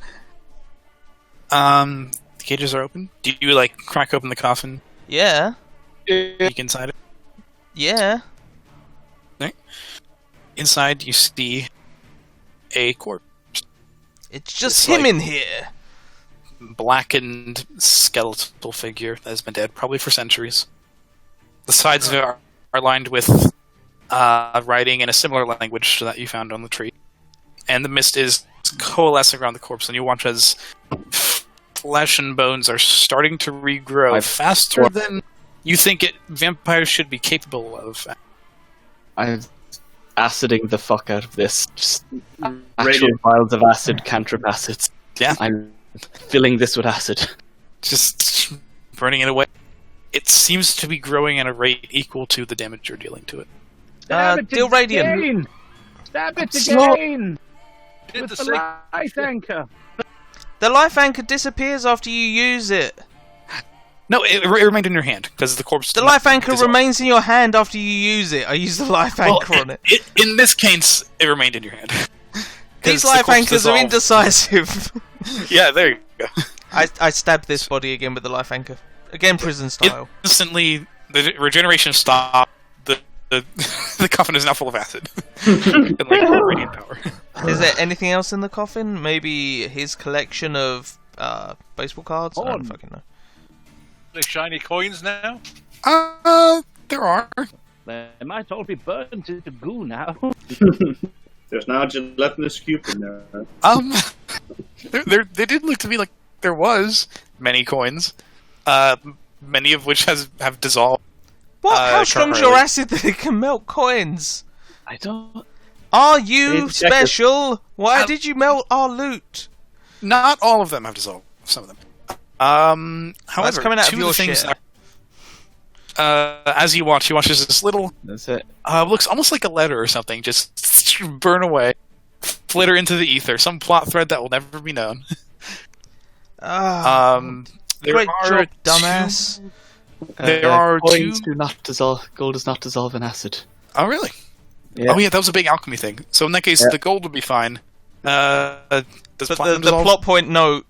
The cages are open. Do you like crack open the coffin? Yeah, Peek inside it. yeah. Inside, you see a corpse, It's just It's him like- in here. blackened skeletal figure that has been dead probably for centuries. The sides of it are lined with writing in a similar language to that you found on the tree, and the mist is coalescing around the corpse. And you watch as flesh and bones are starting to regrow faster than you think vampires should be capable of. I'm aciding the fuck out of this. Just actual Radiant. vials of acid, cantrip acids. Yeah. I'm filling this with acid. Just burning it away. It seems to be growing at a rate equal to the damage you're dealing to it. Stab it Deal radiant. again! Stab it Slow. again! Did With the the same- life anchor. The life anchor disappears after you use it. No, it remained in your hand because the corpse. The did not life anchor dissolve. remains in your hand after you use it. I use the life Well, anchor on it. In this case, it remained in your hand. 'Cause These the life corpse anchors are dissolved. indecisive. Yeah, there you go. I stabbed this body again with the life anchor. Again, prison style. Instantly, the regeneration stopped. The coffin is now full of acid. And like radiant power. Is there anything else in the coffin? Maybe his collection of baseball cards? I don't On. fucking know. They shiny coins now? There are. They might all be burnt into goo now. There's now a gelatinous cube in there. There did look to be like there was many coins, many of which have dissolved. What? How strong's your currently. acid that it can melt coins? I don't. Are you Need to check it. special? Why did you melt our loot? Not all of them have dissolved. Some of them. However, coming out of two your the things share. as you watch as this little That's it. looks almost like a letter or something just burn away, flitter into the ether. Some plot thread that will never be known. Ah, There great are job, two- dumbass. There are coins two- do not dissolve. Gold does not dissolve in acid. Oh, really? Yeah. Oh, yeah, that was a big alchemy thing. So in that case, Yeah. the gold would be fine. Does But platinum the dissolve? plot point note.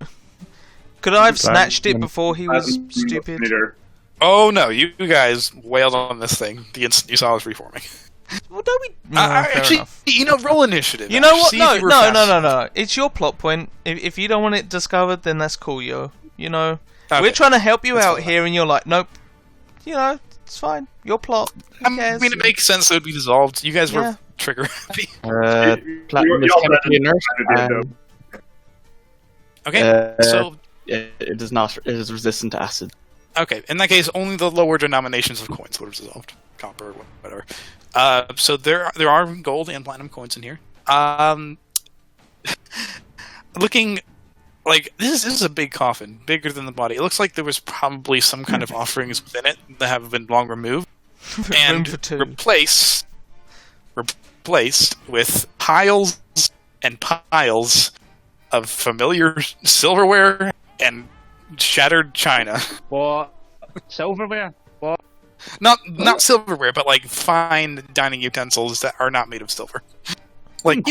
Could I have Platinum- snatched it before he was stupid? Neither. Oh no, you guys wailed on this thing the instant you saw us reforming. Well, don't we? No, fair Actually, enough. roll initiative. You know Ash. what? See No, if you were no, fast. no. It's your plot point. If you don't want it discovered, then that's cool, yo. You know, Okay. we're trying to help you That's out fine. here, and you're like, nope. You know, it's fine. Your plot. Who cares? I mean, it makes sense that it would be dissolved. You guys Yeah. were trigger happy. Platinum is You're chemically inert. Platinum. Okay, so It is not. It is resistant to acid. okay, in that case, only the lower denominations of coins would have dissolved. Copper, whatever. So there are gold and platinum coins in here. Looking like this is a big coffin, bigger than the body. It looks like there was probably some kind of offerings within it that have been long removed Room and for two. replaced with piles and piles of familiar silverware and shattered china. What? Silverware? What? Not silverware, but like fine dining utensils that are not made of silver. Like,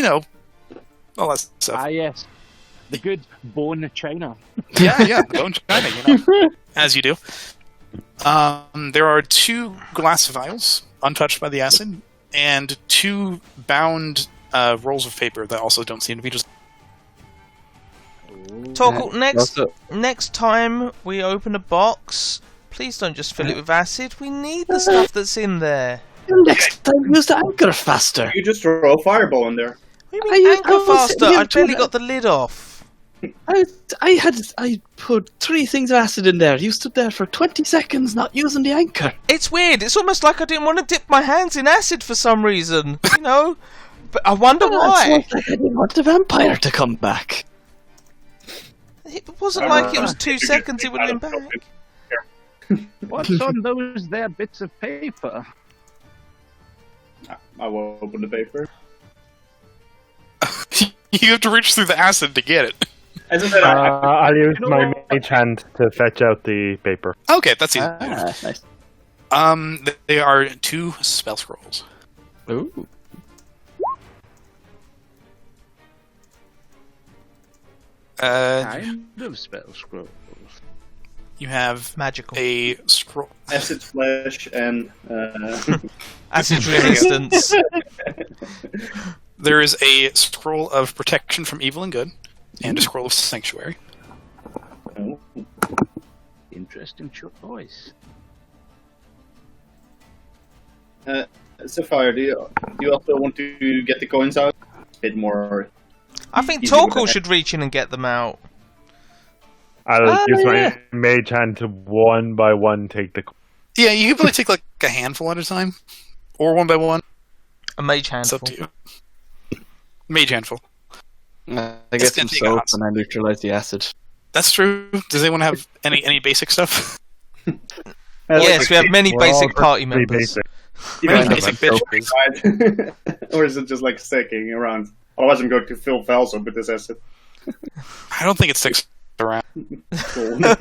all that stuff. Ah, yes. The good bone china. Yeah, bone china, as you do. There are 2 glass vials, untouched by the acid, and 2 bound rolls of paper that also don't seem to be just... Torkel, Also, next time we open a box, please don't just fill it with acid. We need the stuff that's in there. next time, use the anchor faster. You just throw a fireball in there. What do you mean I anchor was faster? here I barely to- got the lid off. I put 3 things of acid in there. You stood there for 20 seconds not using the anchor. It's weird. It's almost like I didn't want to dip my hands in acid for some reason. You know? But I wonder why. It's like I didn't want the vampire to come back. It wasn't like it was 2 seconds, it would have been back. What's on those there bits of paper? I will open the paper. You have to reach through the acid to get it. As I said, I'll use You know my what? mage hand to fetch out the paper. Okay, that's easy. Nice. They are 2 spell scrolls. Ooh. Kind of spell scrolls. You have Magical. a scroll. acid flesh and Acid resistance. There is a scroll of protection from evil and good, and a scroll of sanctuary. oh, Interesting choice. Sapphire. Do you also want to get the coins out? A bit more. I think Easy with Torkel that. should reach in and get them out. I'll use my yeah. mage hand to one by one take the. Yeah, you can probably take like a handful at a time, or one by one. A mage It's handful. up to you. Mage handful. I It's get gonna some take a soap hot and I neutralize the acid. That's true. Does anyone have any basic stuff? Yes, we have many We're all basic party pretty members. basic. Many Yeah, basic bitches. Or is it just like sticking around? Otherwise, I'm going to fill vials up with this acid. I don't think it sticks around. Cool. No.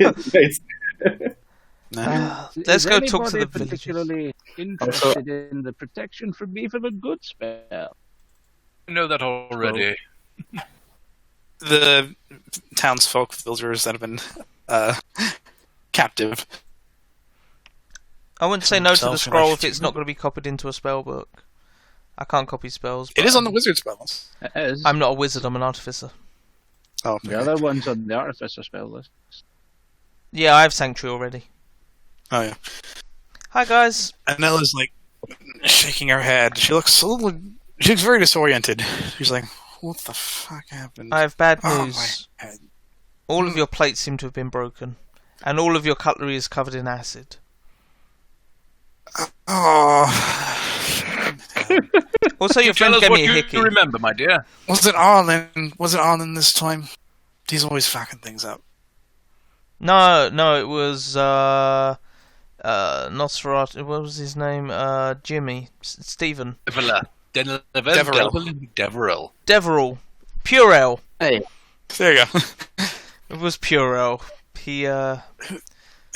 Let's Is go talk to anybody the villagers. particularly interested in the protection from evil and good spell? I know that already. The townsfolk, villagers that have been captive. I wouldn't say no to the Themselves scroll if related it's to not going to be copied into a spell book. I can't copy spells. It but is on the wizard spells. As I'm not a wizard, I'm an artificer. Oh, the other one's on the artificer spell list. Yeah, I have Sanctuary already. Oh yeah. Hi, guys. Anella's like shaking her head. She looks very disoriented. She's like, "What the fuck happened?" I have bad Oh, news. my head. All of your plates seem to have been broken. And all of your cutlery is covered in acid. Oh. Also, your Tell friend us gave what me a you hickey. remember, my dear. Was it Arlen? Was it Arlen this time? He's always fucking things up. No, it was Nosferatu. What was his name? Jimmy. Stephen. Deverell. Deverell. Purell. Hey, There you go. It was Purell. He Who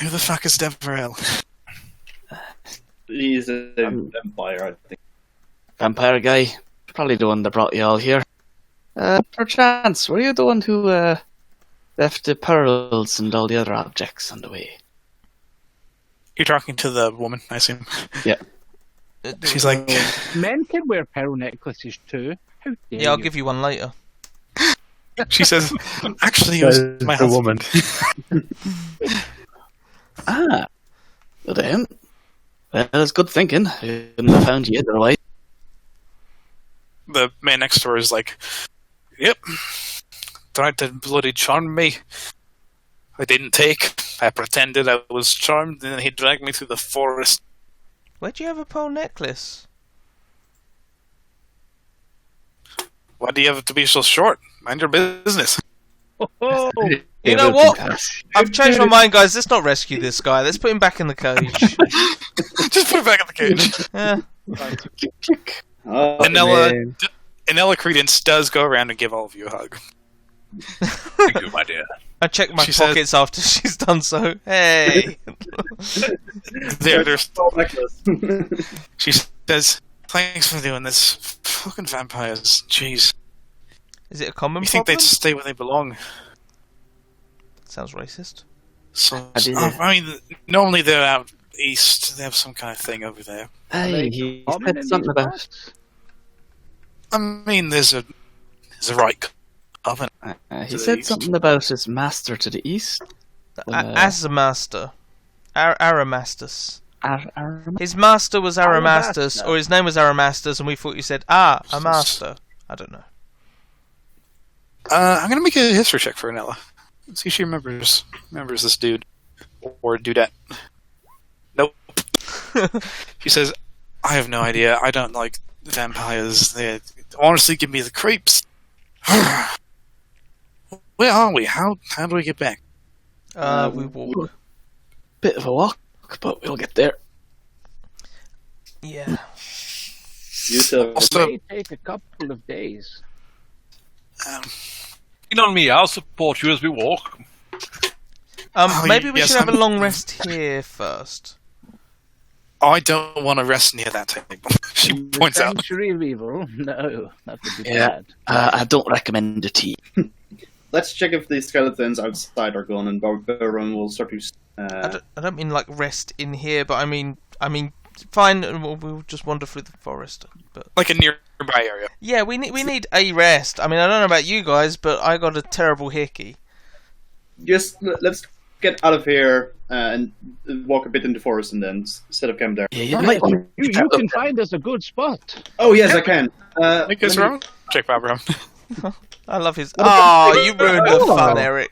the fuck is Deverell? He's a vampire, I think. vampire guy. Probably the one that brought you all here. Perchance, were you the one who left the pearls and all the other objects on the way? You're talking to the woman, I assume. Yeah. She's like, Men can wear pearl necklaces too. How dare Yeah, I'll you? give you one later. she says, actually, it was Says my the husband. woman. Ah, well then. Well, it's good thinking. I wouldn't have found you otherwise. The man next door is like, yep, tried to bloody charm me. I didn't take. I pretended I was charmed, and then he dragged me through the forest. Where'd you have a pearl necklace? Why do you have to be so short? Mind your business. Oh, You know what? I've changed my mind, guys. Let's not rescue this guy. Let's put him back in the cage. Just put it back in the cage. Yeah. Click, click. Oh, Anella Credence does go around and give all of you a hug. Thank you, my dear. I check my She says- pockets after she's done so. Hey. There's necklace. She says, thanks for doing this. Fucking vampires. Jeez. Is it a common You think problem? they'd stay where they belong? Sounds racist. So, I did. I mean, normally they're out east. They have some kind of thing over there. Hey, he Common said in something these about. parts? I mean, there's a right covenant. He To the said east. something about his master to the east. As a master. Aramastus. Ar- His master was Aramastus, Arabasta. or his name was Aramastus, and we thought you said, a master. I don't know. I'm gonna make a history check for Anella. See if she remembers this dude or dudette. Nope. She says, "I have no idea. I don't like vampires. They honestly give me the creeps." Where are we? How do we get back? We walk. Bit of a walk, but we'll get there. Yeah. You tell Also, May take a couple of days. Lean on me, I'll support you as we walk. Maybe we yes, should have a I'm- long rest here first. I don't want to rest near that table. She points out. Century Weevil? No, that would be Yeah. bad. I don't recommend the tea. Let's check if the skeletons outside are gone, and Barbarian will start to. I don't mean like rest in here, but I mean, fine. We'll just wander through the forest. But Like a nearby area. yeah, we need a rest. I mean, I don't know about you guys, but I got a terrible hickey. Just let's get out of here and walk a bit in the forest, and then instead of camp there. Yeah, you might want You can find us a good spot. Oh yes, I can. Make this wrong. Check Barbara. I love his. Oh, you ruined the fun, Eric.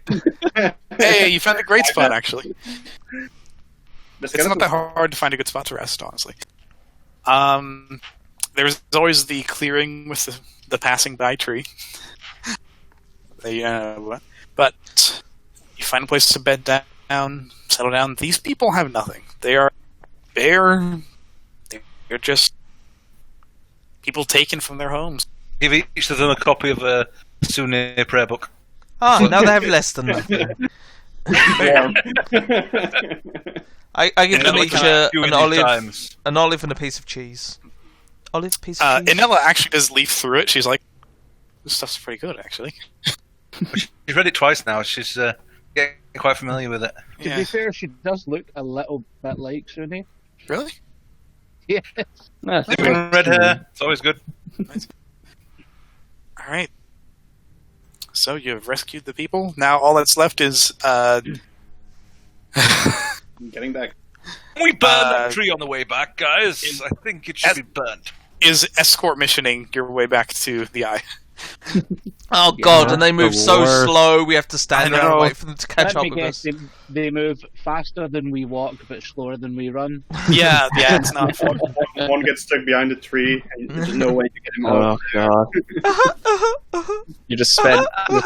Hey, you found a great spot actually. The It's not skeleton- that hard to find a good spot to rest, honestly. There's always the clearing with the passing by tree. But you find a place to bed down, settle down. These people have nothing. They are bare. They're just people taken from their homes. Give each of them a copy of a Sunni prayer book. Ah, now they have less than nothing. I give them each an olive and a piece of cheese. Olive, piece of cheese. Inella actually does leaf through it. She's like, "This stuff's pretty good, actually." She's read it twice now. She's getting quite familiar with it. To be fair, she does look a little bit like Sunni. Really? Yes. Even red hair. It's always good. All right. So you've rescued the people. Now all that's left is Getting back. We burned that tree on the way back, guys. I think it should be burnt. is escort missioning your way back to the eye. Oh god, Yeah, and they move the so war. slow, we have to stand I there and know. wait for them to catch Let up me with guess, us. they move faster than we walk, but slower than we run. Yeah, it's not fun. One gets stuck behind a tree, and there's no way to get him Oh out. god. You just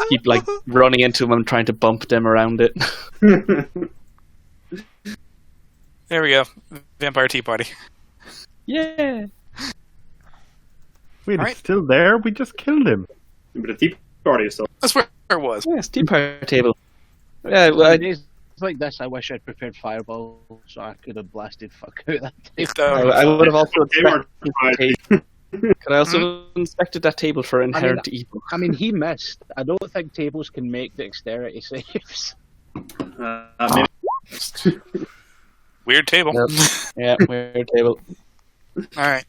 keep like running into them and trying to bump them around it. There we go. Vampire Tea Party. Yeah. Wait, Alright. it's still there? We just killed him. But the tea party is still. That's where it was. Yes, tea party table. Yeah, well, On days like this, I wish I'd prepared fireball so I could have blasted fuck out of that table. I would have also They were inspected the table. Could I also inspected that table for inherent evil? I mean, he missed. I don't think tables can make dexterity saves. Maybe Weird table. Yep. Yeah, weird table. Alright.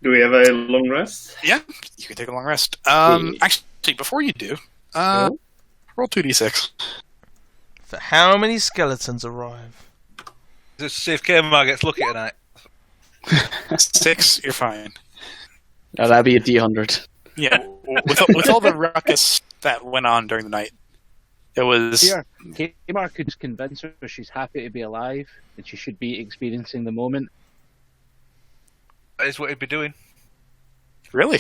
do we have a long rest? Yeah, you can take a long rest. Yeah. Actually, before you do, roll 2d6. For how many skeletons arrive? Is it safe Kmart gets lucky tonight? 6, you're fine. Oh, that'd be a D100. Yeah, with all the ruckus that went on during the night, it was... Here, Kmart could convince her she's happy to be alive and she should be experiencing the moment. That is what he'd be doing. Really?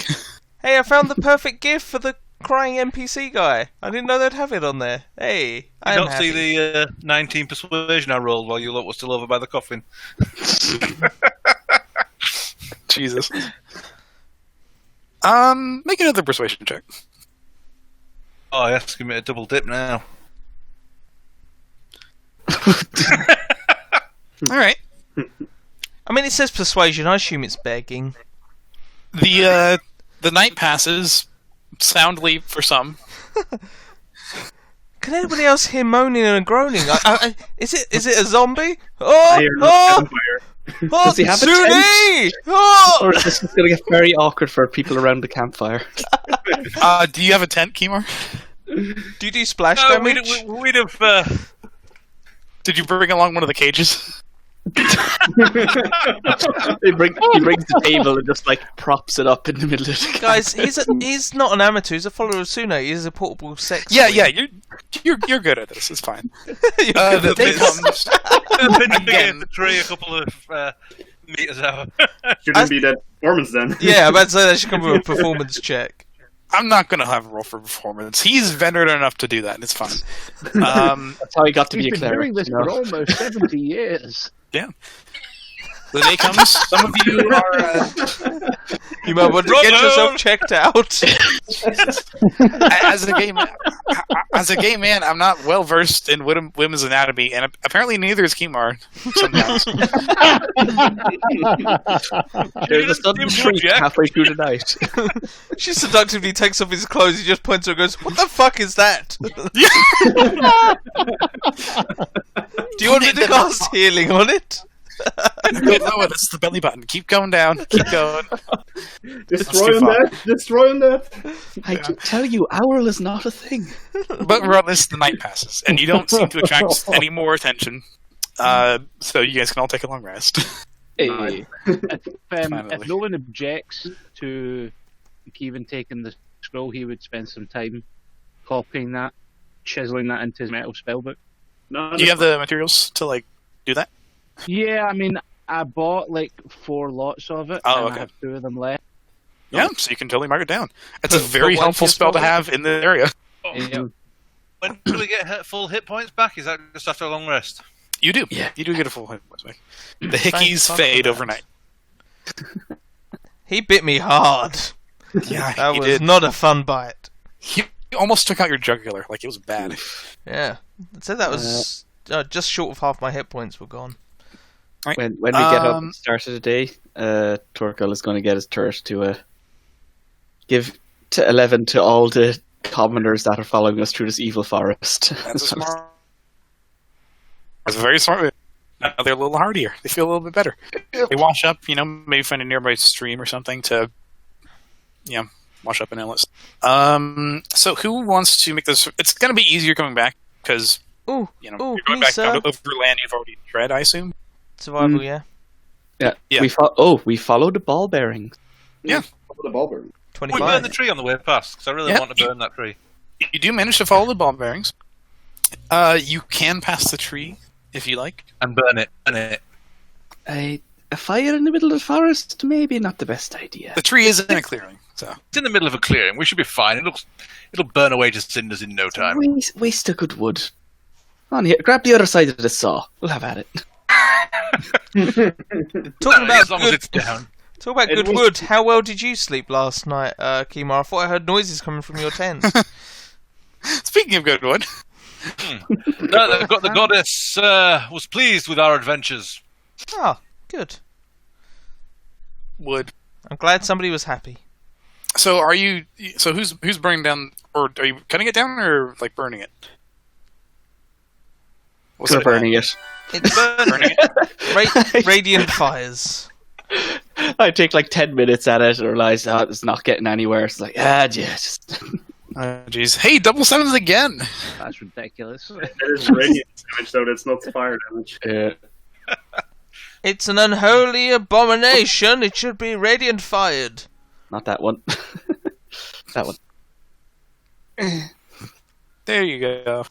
Hey, I found the perfect gift for the crying NPC guy. I didn't know they'd have it on there. Hey, You I'm don't happy. see the 19 persuasion I rolled while you lot were still over by the coffin. Jesus. Make another persuasion check. Oh, yes, give me a double dip now. Alright. I mean, it says persuasion. I assume it's begging. The night passes soundly for some. Can anybody else hear moaning and groaning? Is it a zombie? I Oh, hear oh, campfire. oh, Does he have a Suni! Oh! Or is this going to get very awkward for people around the campfire? Do you have a tent, Kimar? Do you do splash No, damage? we'd have. Did you bring along one of the cages? He brings the table and just like props it up in the middle of the Guys, he's not an amateur. He's a follower of Sune. He's a portable sex. Yeah, swing. you're good at this. It's fine. You're good The at day this. comes. Again, the tree a couple of meters out. Shouldn't be that performance then. Yeah, I'm about to say that should come with a performance check. I'm not gonna have a roll for performance. He's veteran enough to do that, and it's fine. That's how he got to We've be a been cleric. doing this you know? for almost 70 years. Yeah. The day comes. Some of you are. You might want to get yourself checked out. As a gay man, I'm not well versed in women's anatomy, and apparently neither is Kimar. Sometimes. There's a sudden shriek halfway through the night. She seductively takes off his clothes. He just points to her and goes, "What the fuck is that?" Do you want me to cast healing on it? Go lower. That's the belly button. Keep going down. Keep going. Destroy on that. Destroy on that. I can tell you, owl is not a thing. But regardless, the night passes, and you don't seem to attract any more attention. So you guys can all take a long rest. Hey. If no one objects to Kevin taking the scroll, he would spend some time copying that, chiseling that into his metal spellbook. No, Do you have the materials to do that? Yeah, I mean, I bought like 4 lots of it, Oh, and okay. I have 2 of them left. Yeah, so you can totally mark it down. It's a very But helpful what's spell to your have in the area. Yeah. When do we get full hit points back? Is that just after a long rest? You do. Yeah. You do get a full hit points back. The Thank hickeys fuck fade for that. overnight. He bit me hard. Yeah, That he was did. not a fun bite. He almost took out your jugular. It was bad. Yeah, I'd say that was just short of half my hit points were gone. When we get up at the start of the day, Torkel is going to get his turret to give to 11 to all the commoners that are following us through this evil forest. That's a smart. That's very smart. Now they're a little hardier. They feel a little bit better. They wash up, maybe find a nearby stream or something to, wash up in inlets. So who wants to make this? It's going to be easier coming back because Ooh, you're ooh, going me, back sir. down over land you've already tread, I assume. Survival, yeah. Yeah. Yeah. We followed the ball bearings. Yeah. the ball bearing. We burn 25. the tree on the way past, because I really Yeah. want to burn that tree. You do manage to follow the ball bearings. You can pass the tree if you like. And burn it. Burn it. A fire in the middle of the forest, maybe not the best idea. The tree is in a clearing, so It's in the middle of a clearing. We should be fine. It'll burn away to cinders in no time. Waste a good wood. On here, grab the other side of the saw. We'll have at it. Talking about as long as good, it's down. talk about good wood. How well did you sleep last night, Kimar? I thought I heard noises coming from your tent. speaking of good wood, No, the goddess was pleased with our adventures. Oh, good. wood. I'm glad somebody was happy. So are you? So who's burning down, or are you cutting it down, or burning it? What's We're it burning it. It's Burning it. radiant fires. I take 10 minutes at it and realize it's not getting anywhere. It's just... Jeez. Hey, double sevens again. That's ridiculous. That is radiant damage, though. That's not fire damage. It's an unholy abomination. It should be radiant fired. Not that one. That one. There you go.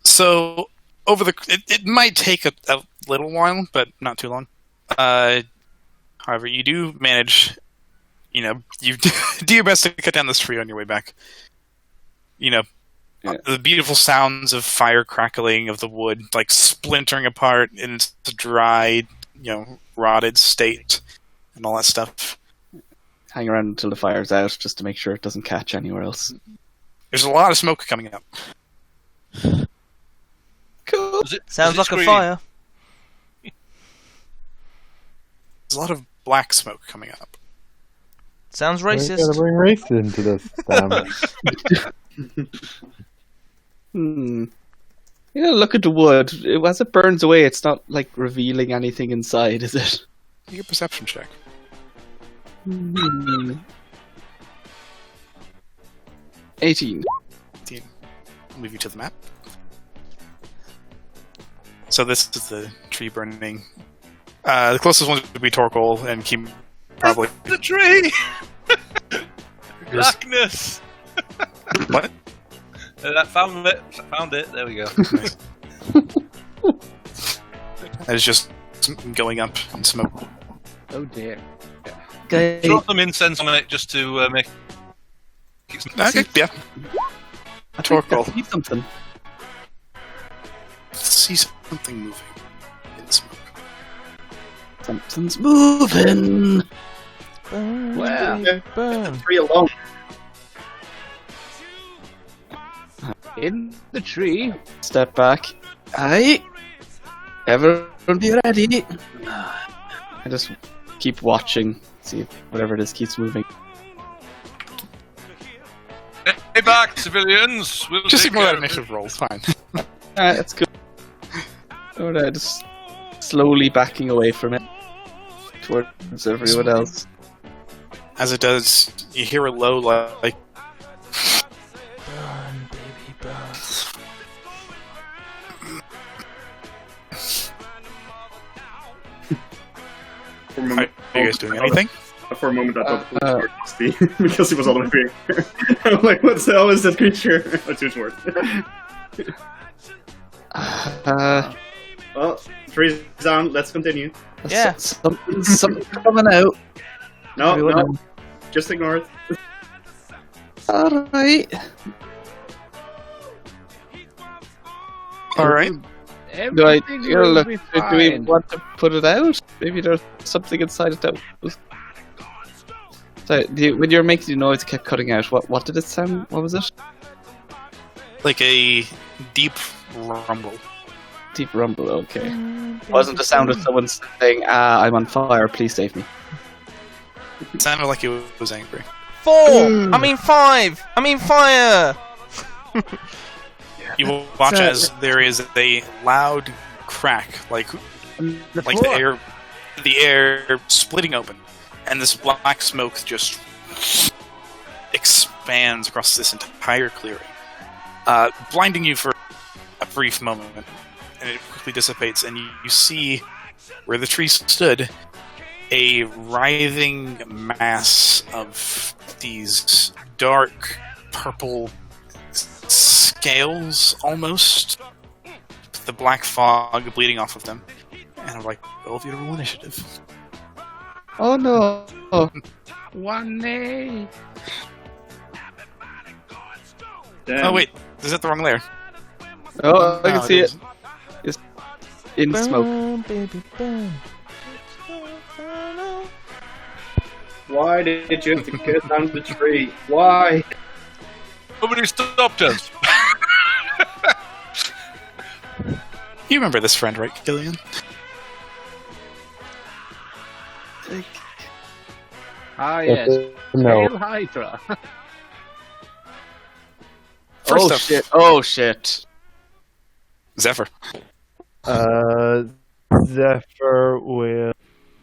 So it might take a little while, but not too long. However, you do manage. You do your best to cut down this tree on your way back. The beautiful sounds of fire crackling of the wood, splintering apart in its dried, rotted state, and all that stuff. Hang around until the fire's out, just to make sure it doesn't catch anywhere else. There's a lot of smoke coming up. Cool. Sounds like a scream? fire. There's a lot of black smoke coming up. Sounds We're racist. gonna bring race into this. You know, look at the wood. As it burns away, it's not like revealing anything inside, is it? Make a perception check. 18. I'll move you to the map. So this is the tree burning. The closest one would be Torkoal and Kim. Probably. The tree! Darkness! What? I found it. There we go. Nice. That is just going up in smoke. Oh dear. Okay. Throw some incense on it just to make. Okay, yeah. Torkoal. See something. See something moving in smoke. Something's moving. Burn, Well, baby, burn. 3 alone. in the tree. Step back. Aye. Everyone be ready. I just keep watching. See if whatever it is keeps moving. Hey back, civilians! We'll Just take ignore that care of it. initiative roll, it's fine. That's good. Alright, just slowly backing away from it. Towards everyone else. As it does, you hear a low, like, Burn, baby, burn. For a are moment, you guys doing anything? For a moment, I thought it was Steve because he was all the way here. I'm like, what the hell is that creature? Oh, too short. Well, freeze down. Let's continue. Yeah. Something's coming out. No, Everyone no, else. just ignore it. Alright. Alright. Do Everything will be do we fine. want to put it out? Maybe there's something inside it that was... So, when you were making the noise, it kept cutting out. What did it sound? What was it? Like a deep rumble. Deep rumble, okay. Wasn't the sound of someone saying, I'm on fire, please save me. It sounded like he was angry. 4! I mean 5! I mean fire! You will watch So- as there is a loud crack, like the air splitting open, and this black smoke just expands across this entire clearing, blinding you for a brief moment, and it quickly dissipates, and you see where the tree stood a writhing mass of these dark purple scales, almost, with the black fog bleeding off of them. And I'm like, roll if you roll initiative. Oh no! 1A. Damn. Oh wait, is that the wrong layer? Oh, I can No, see it. isn't. It's in smoke. Burn, baby, burn. Why did you have to get down the tree? Why? Nobody stopped us. You remember this friend, right, Gillian? Ah, yes. No. Hail Hydra. First Oh up, shit! Oh shit! Zephyr. Zephyr will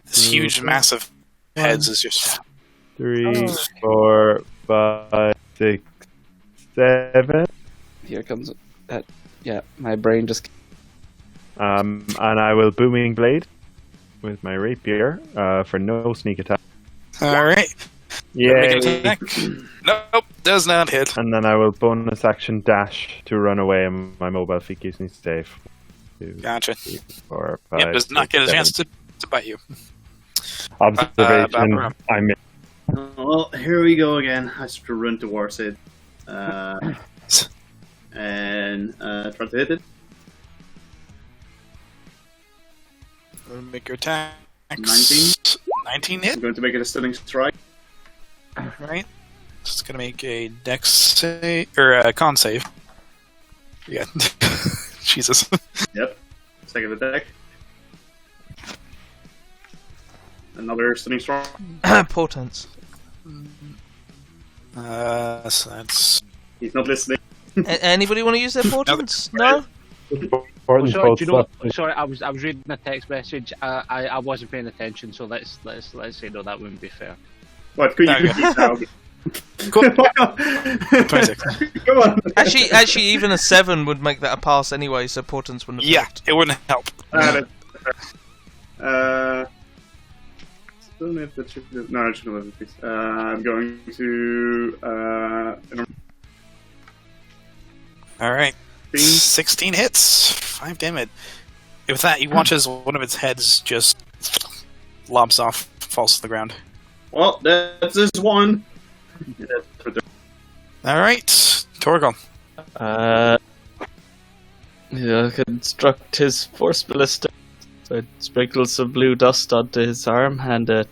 This huge, massive heads is just 3, 4, 5, 6, 7. Here comes that. Yeah, my brain just. And I will booming blade with my rapier for no sneak attack. all right. Yay! Make an attack. Nope, does not hit. And then I will bonus action dash to run away, and my mobile feet keeps me safe. 2, Gotcha. 3, 4, 5. Yep, does not 6, get a 7. chance to bite you. Observation. Barbara. I missed. Well, here we go again. I have to run towards it. And try to hit it. Make your attack. 19. 19 hit. I'm going to make it a stunning strike. Right. So it's gonna make a dex save or a con save. Yeah. Jesus. Yep. Second attack. Another stunning strike. Portents. So that's He's not listening. Anybody want to use their portents? No? Portents sorry, both do you know? suck. Sorry, I was reading a text message. I wasn't paying attention, so let's say no. That wouldn't be fair. What? Could you Okay. use now? Cool. Come 26. on. Actually, even a 7 would make that a pass anyway, so portents wouldn't have Yeah, helped. it wouldn't help. Still know if that should do. No, it should have fixed. I'm going to. All right. 16 hits, 5 damage. With that, you watch as one of its heads just lobs off, falls to the ground. Well, that's this one. All right, Torgal. Yeah, construct his force ballista. So I sprinkle some blue dust onto his arm, and a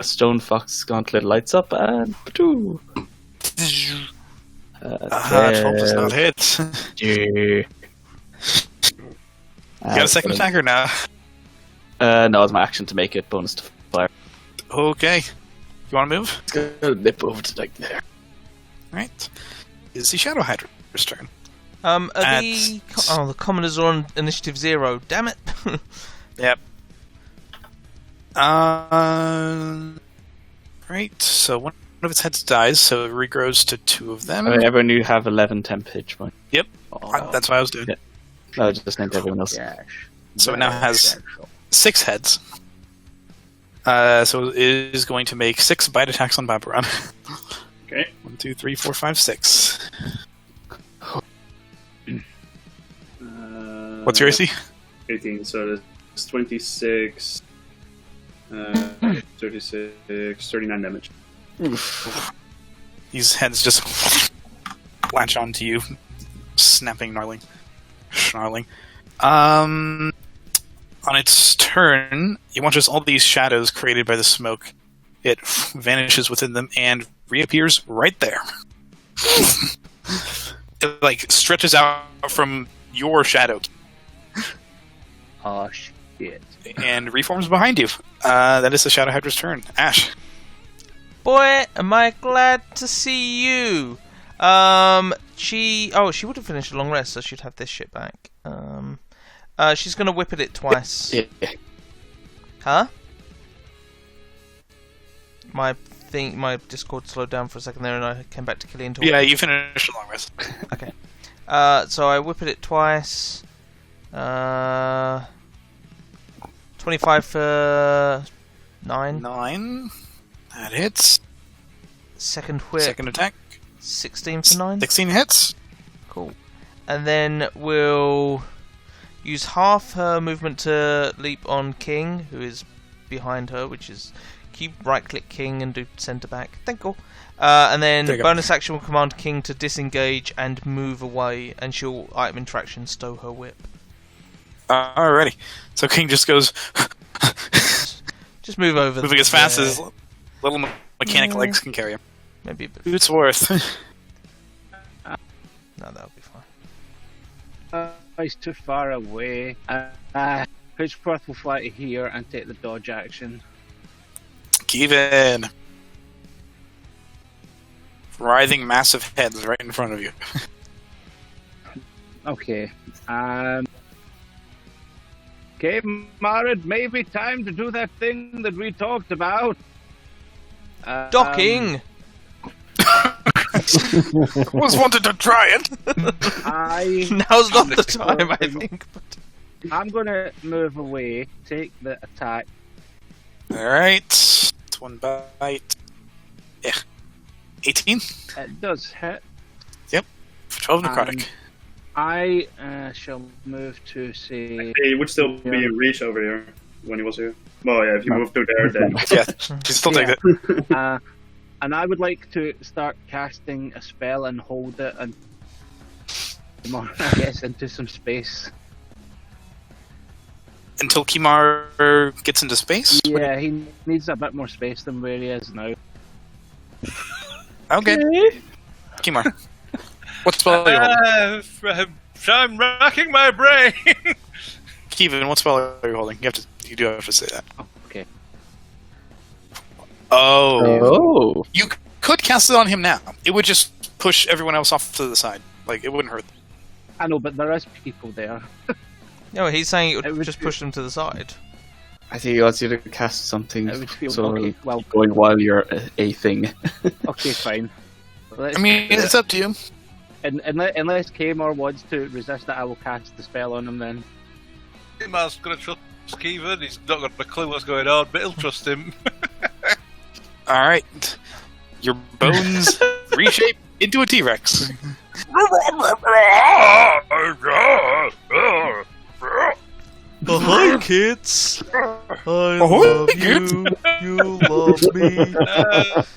stone fox gauntlet lights up, and patoo! 12 does not hit. Yeah. You got a second attacker now. No, it's my action to make it bonus to fire. Okay. You want to move? It's gonna nip over to like there. Right. Is the Shadow Hydra's turn. The commoners are on initiative 0. Damn it! Yep. Right, so one of its heads dies, so it regrows to 2 of them. Everyone, you have 11 temp hit points. Yep. Oh, That's what I was doing. Yeah. No, just named everyone else. So it now has 6 heads. So it is going to make 6 bite attacks on Babaran. Okay. 1, 2, 3, 4, 5, 6. What's your AC? 18, so it's 26, 36, 39 damage. These heads just latch onto you, snapping, snarling. On its turn, you watch as all these shadows created by the smoke, it vanishes within them and reappears right there. It like stretches out from your shadow Oh shit! and reforms behind you. That is the Shadow Hydra's turn. Ash. Boy, am I glad to see you. She would have finished a long rest, so she'd have this shit back. She's gonna whip at it twice. Yeah. Huh? My Discord slowed down for a second there, and I came back to Killian talking. Yeah, you finished a long rest. Okay. So I whip at it twice. 25 for 9. 9. That hits. Second whip. Second attack. 16 for 9. 16 hits. Cool. And then we'll use half her movement to leap on King, who is behind her, which is keep right-click King and do centre back. Thank you. And then bonus action will command King to disengage and move away, and she'll item interaction stow her whip. Alrighty. So King just goes... Just move over. Moving as fast as little mechanic legs can carry him. Maybe a bit. It's worth. No, that'll be fine. He's too far away. Pitchforth will fly to here and take the dodge action. Kevin. Writhing massive heads right in front of you. Okay. Okay, Marid, maybe time to do that thing that we talked about. Docking! Was wanted to try it. Now's not the time, I think. I'm gonna move away, take the attack. Alright. It's 1 bite. Yeah. 18? It does hit. Yep. 12 necrotic. I shall move to say. He would still be in reach over here when he was here. Well, yeah, if you move to there, then. Yeah, you still take it. And I would like to start casting a spell and hold it and gets into some space. Until Kimar gets into space? Yeah, he needs a bit more space than where he is now. Okay. Kimar. What spell are you holding? I'm racking my brain. Kevin, what spell are you holding? You do have to say that. Okay. Oh. Oh. You could cast it on him now. It would just push everyone else off to the side. Like, it wouldn't hurt them. I know, but there is people there. No, he's saying it It would would just be- push them to the side. I think he wants you to cast something. It would feel So okay. Well, going while you're a thing. okay, fine. Let's- I mean, it's up to you. unless Kamor wants to resist it, I will cast the spell on him then. Man's going to trust Kevin. He's not got a clue what's going on, but he'll trust him. Alright. Your bones reshape into a T-Rex. Hi, kids. I love you. You love me.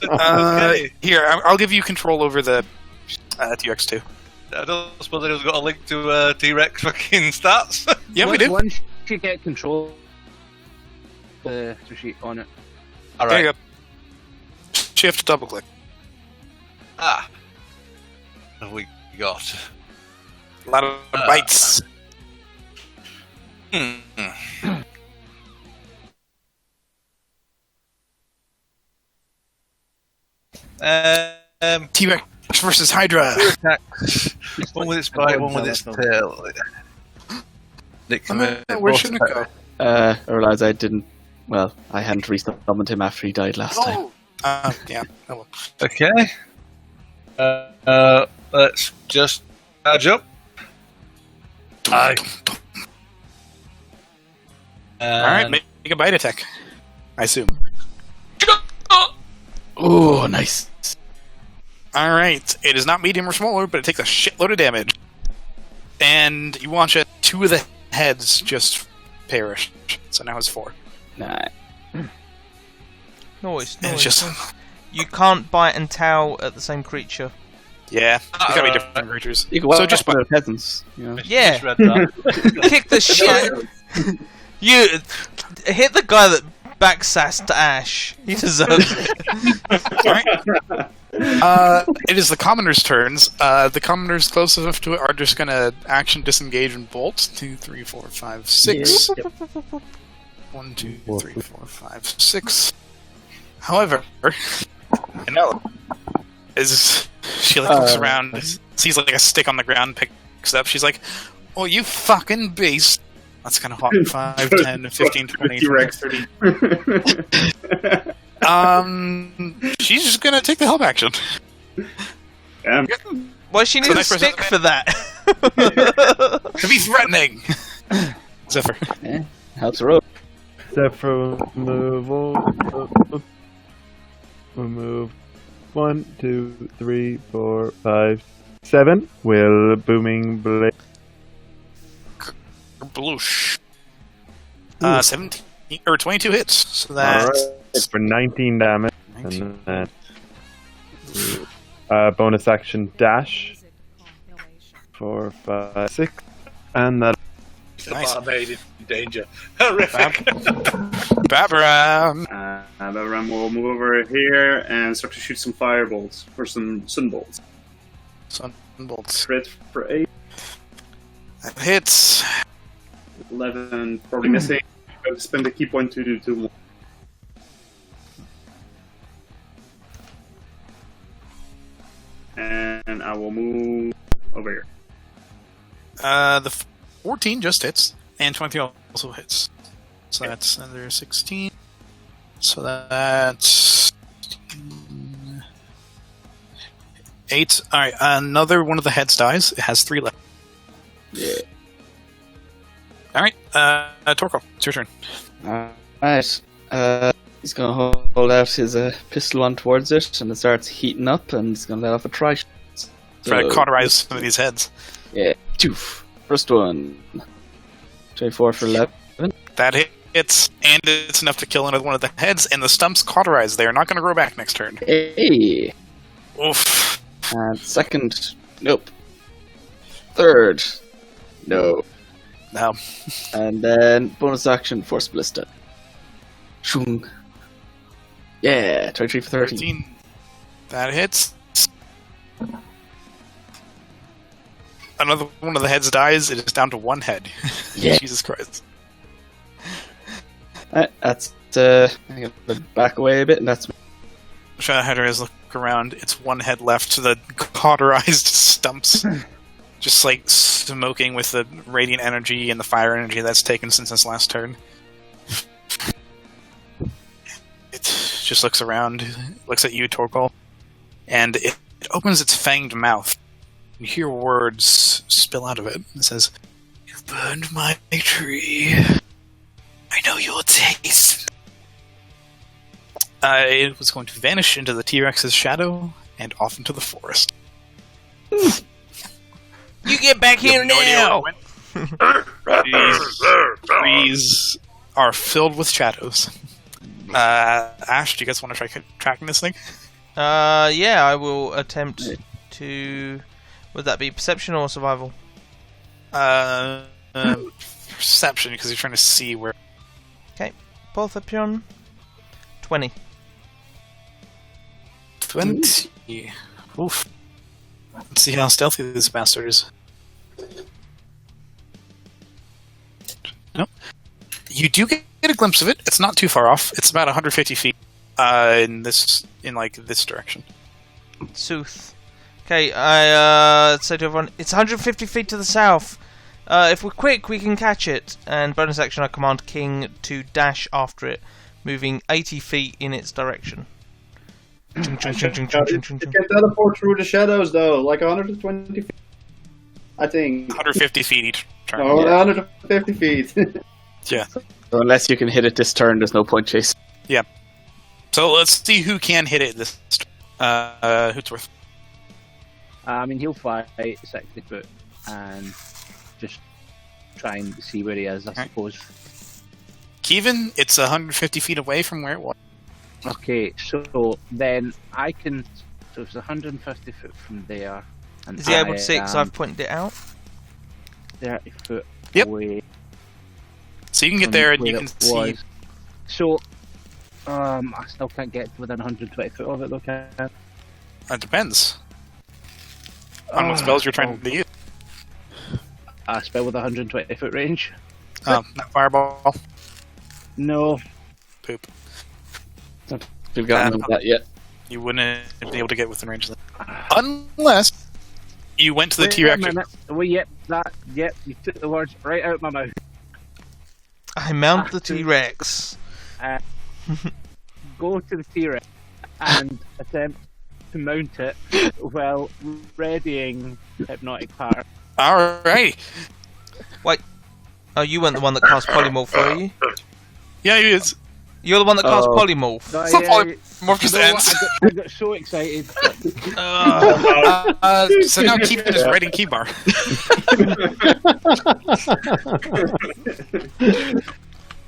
Okay. Here, I'll give you control over the T-Rex too. I don't suppose anyone's got a link to T-Rex fucking stats. Yeah, we do. Once you get control the sheet on it. All There right. you go. Shift, double click. Ah. What have we got? A lot of bites. T-Rex versus Hydra. Attacks. One with its bite, one with its tail. Nick, Where should it go? I realised I didn't. Well, I hadn't resummoned him after he died last time. Yeah. Oh, well. Okay. Let's just charge up. Aye. Alright, make a bite attack. I assume. Oh, nice. Alright, it is not medium or smaller, but it takes a shitload of damage. And you watch it, 2 of the heads just perish. So now it's 4. Nah. Noise. And it's just... You can't bite and towel at the same creature. Yeah, it's gotta be different creatures. You can So watch just the peasants. You know. Yeah. Just read that. Kick the shit. You hit the guy that backsassed Ash. He deserves it. It is the commoners' turns. The commoners close enough to it are just gonna action disengage and bolt. 2, 3, 4, 5, 6. 1, 2, 3, 4, 5, 6. However, Anella is she looks around, sees like a stick on the ground, picks it up. She's like, "Oh, you fucking beast!" That's kind of hot. 5, 10, 15, 20. T-Rex 30. She's just gonna take the help action. Yeah. Why she So need a next person- stick for that? To be threatening. Zephyr. Helps a road. Zephyr will move 1, 2, 3, 4, 5, 7. Will booming blade. Bloosh. 17 or 22 hits. So that's Alright, for 19 damage. 19. And then bonus action dash. 4, 5, 6. And that. Nice. Made in danger. Horrific. Babram. Ram will move over here and start to shoot some firebolts or some sunbolts. Sunbolts. Crit for 8, That hits. 11, probably missing. I'll spend a key point to do 2 more. And I will move over here. The 14 just hits, and 20 also hits. So that's another 16. So that's 8. Alright, another one of the heads dies. It has 3 left. Yeah. Alright, Torko, it's your turn. Alright. He's gonna hold out his pistol one towards it, and it starts heating up, and he's gonna let off a try. Try to cauterize some of these heads. Yeah. Two. First one. 24 for 11. That hits, and it's enough to kill another one of the heads, and the stumps cauterize. They are not going to grow back next turn. Hey. Oof. And second. Nope. Third. No. No. And then bonus action Force Ballista. Shung. Yeah, 23 for 13. 13. That hits. Another one of the heads dies. It is down to 1 head. Yeah. Jesus Christ. That's I gotta back away a bit, and that's Shadowhunters look around. It's one head left. The cauterized stumps, just like smoking with the radiant energy and the fire energy that's taken since its last turn. It just looks around, looks at you, Torgal, and it opens its fanged mouth. You hear words spill out of it. It says, "You've burned my tree. I know your taste." It was going to vanish into the T-Rex's shadow and off into the forest. You get back here now! These trees are filled with shadows. Ash, do you guys want to try tracking this thing? Yeah, I will attempt to... Would that be perception or survival? Perception, because you're trying to see where... Okay, perception. 20. 20. Oof. Let's see how stealthy this bastard is. Nope. You do get a glimpse of it. It's not too far off. It's about 150 feet in this direction. Sooth. Okay, I say to everyone, it's 150 feet to the south. If we're quick, we can catch it. And bonus action, I command King to dash after it, moving 80 feet in its direction. It can teleport through the shadows, though, like 120 feet. I think. 150 feet each turn. Oh, 150 feet. Yeah. So unless you can hit it this turn, there's no point chasing. Yeah. So let's see who can hit it this turn. Hootsworth. I mean, he'll fly 60 foot and just try and see where he is, I suppose. Kevin, it's 150 feet away from where it was. Okay, so then I can... So it's 150 foot from there. And Is he able to see it because I've pointed it out? 30 foot Yep. away. So you can get there and you can see... Was. So, I still can't get within 120 foot of it, though, can I? It depends on what spells you're trying to use. A spell with 120 foot range? Not fireball. No. Poop. We've got none of that yet. You wouldn't be able to get within range of that. Unless you went to the T-Rex. Well, yep, you took the words right out of my mouth. I mount the T-Rex. Go to the T-Rex and attempt to mount it while readying Hypnotic Power. Alright. Wait. Oh, you weren't the one that cast Polymorph, were you? Yeah, he is. You're the one that cast Polymorph. No, It's not polymorph, just ends. I got so excited. So now Kevin is writing keybar.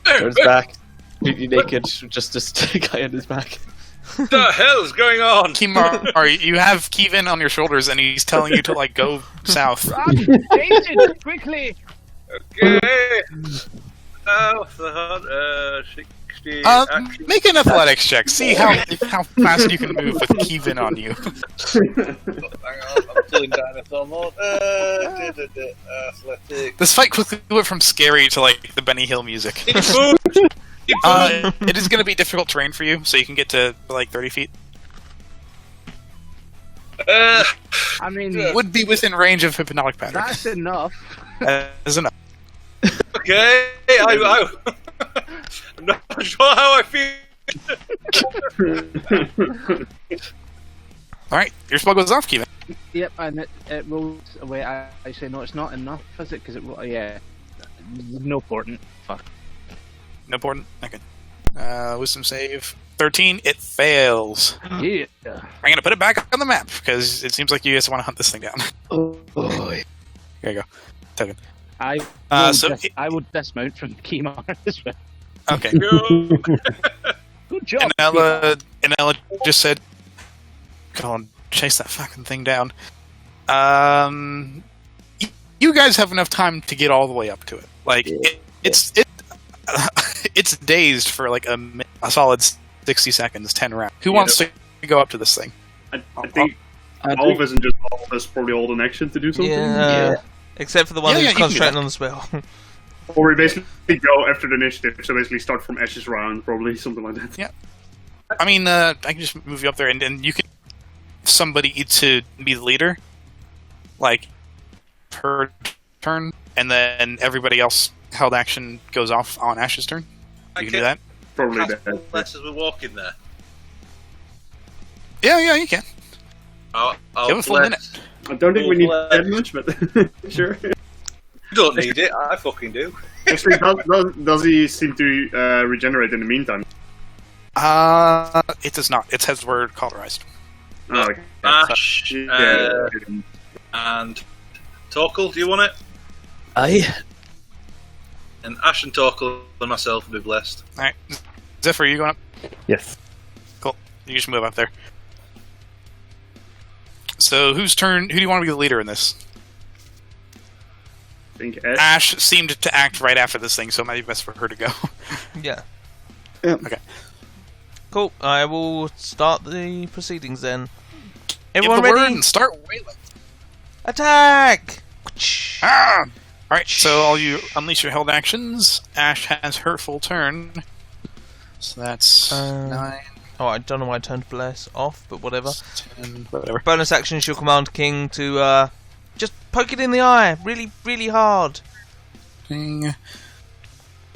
Turns back, completely naked, just this guy on his back. What the hell's going on? Keybar, you have Kevin on your shoulders and he's telling you to like go south. Run! Jason, quickly! Okay. South 60. Make an athletics check. See how fast you can move with Kevin on you. Hang on, I'm pulling dinosaur mode. Athletics. This fight quickly went from scary to like the Benny Hill music. Keep moving. It is going to be difficult terrain for you, so you can get to like 30 feet. I mean, Would be within range of Hypnotic Pattern. that's enough. That is enough. Okay, I'm not sure how I feel. Alright, your spell goes off, Kevin. Yep, and it rolls away. I say no, it's not enough, is it? Because yeah, no important. Fuck. No important. Okay. Wisdom save. 13, it fails. Yeah. I'm going to put it back on the map, because it seems like you guys want to hunt this thing down. Oh boy. Here you go. Token. I will dismount from Kemar as well. Okay. Good job. And Ella just said, go on, chase that fucking thing down. You guys have enough time to get all the way up to it. Like, it's dazed for like a solid 60 seconds, 10 rounds. Who wants to go up to this thing? I think all of us and just all of us probably hold an action to do something. Yeah. Except for the one Yeah, who's you can do concentrating that. on the spell. Or we basically go after the initiative, so basically start from Ash's round, probably, something like that. Yeah. I mean, I can just move you up there, and you can somebody to be the leader, like per turn, and then everybody else held action goes off on Ash's turn. You can do that. Probably Cast better. less as we walk in there. Yeah, you can. I'll Give it a full bless- minute. I don't think we need Well, that much, but sure. You don't need it. I fucking do. Actually, does he seem to regenerate in the meantime? It does not. It says we're cauterized. Oh, okay. Ash Yeah. and Torkel, do you want it? Aye. And Ash and Torkel and myself will be blessed. All right, Zephyr, are you going up? Yes. Cool. You just move up there. So, whose turn? Who do you want to be the leader in this? I think Ash seemed to act right after this thing, so it might be best for her to go. Yeah. Okay. Cool. I will start the proceedings then. Give Everyone the word ready? and start Wayland. Attack! Ah! All right, so all you unleash your held actions. Ash has her full turn, so that's 9, Oh, I don't know why I turned bless off, but whatever. 10, whatever. Bonus action, she'll command King to just poke it in the eye, really, really hard. Thing.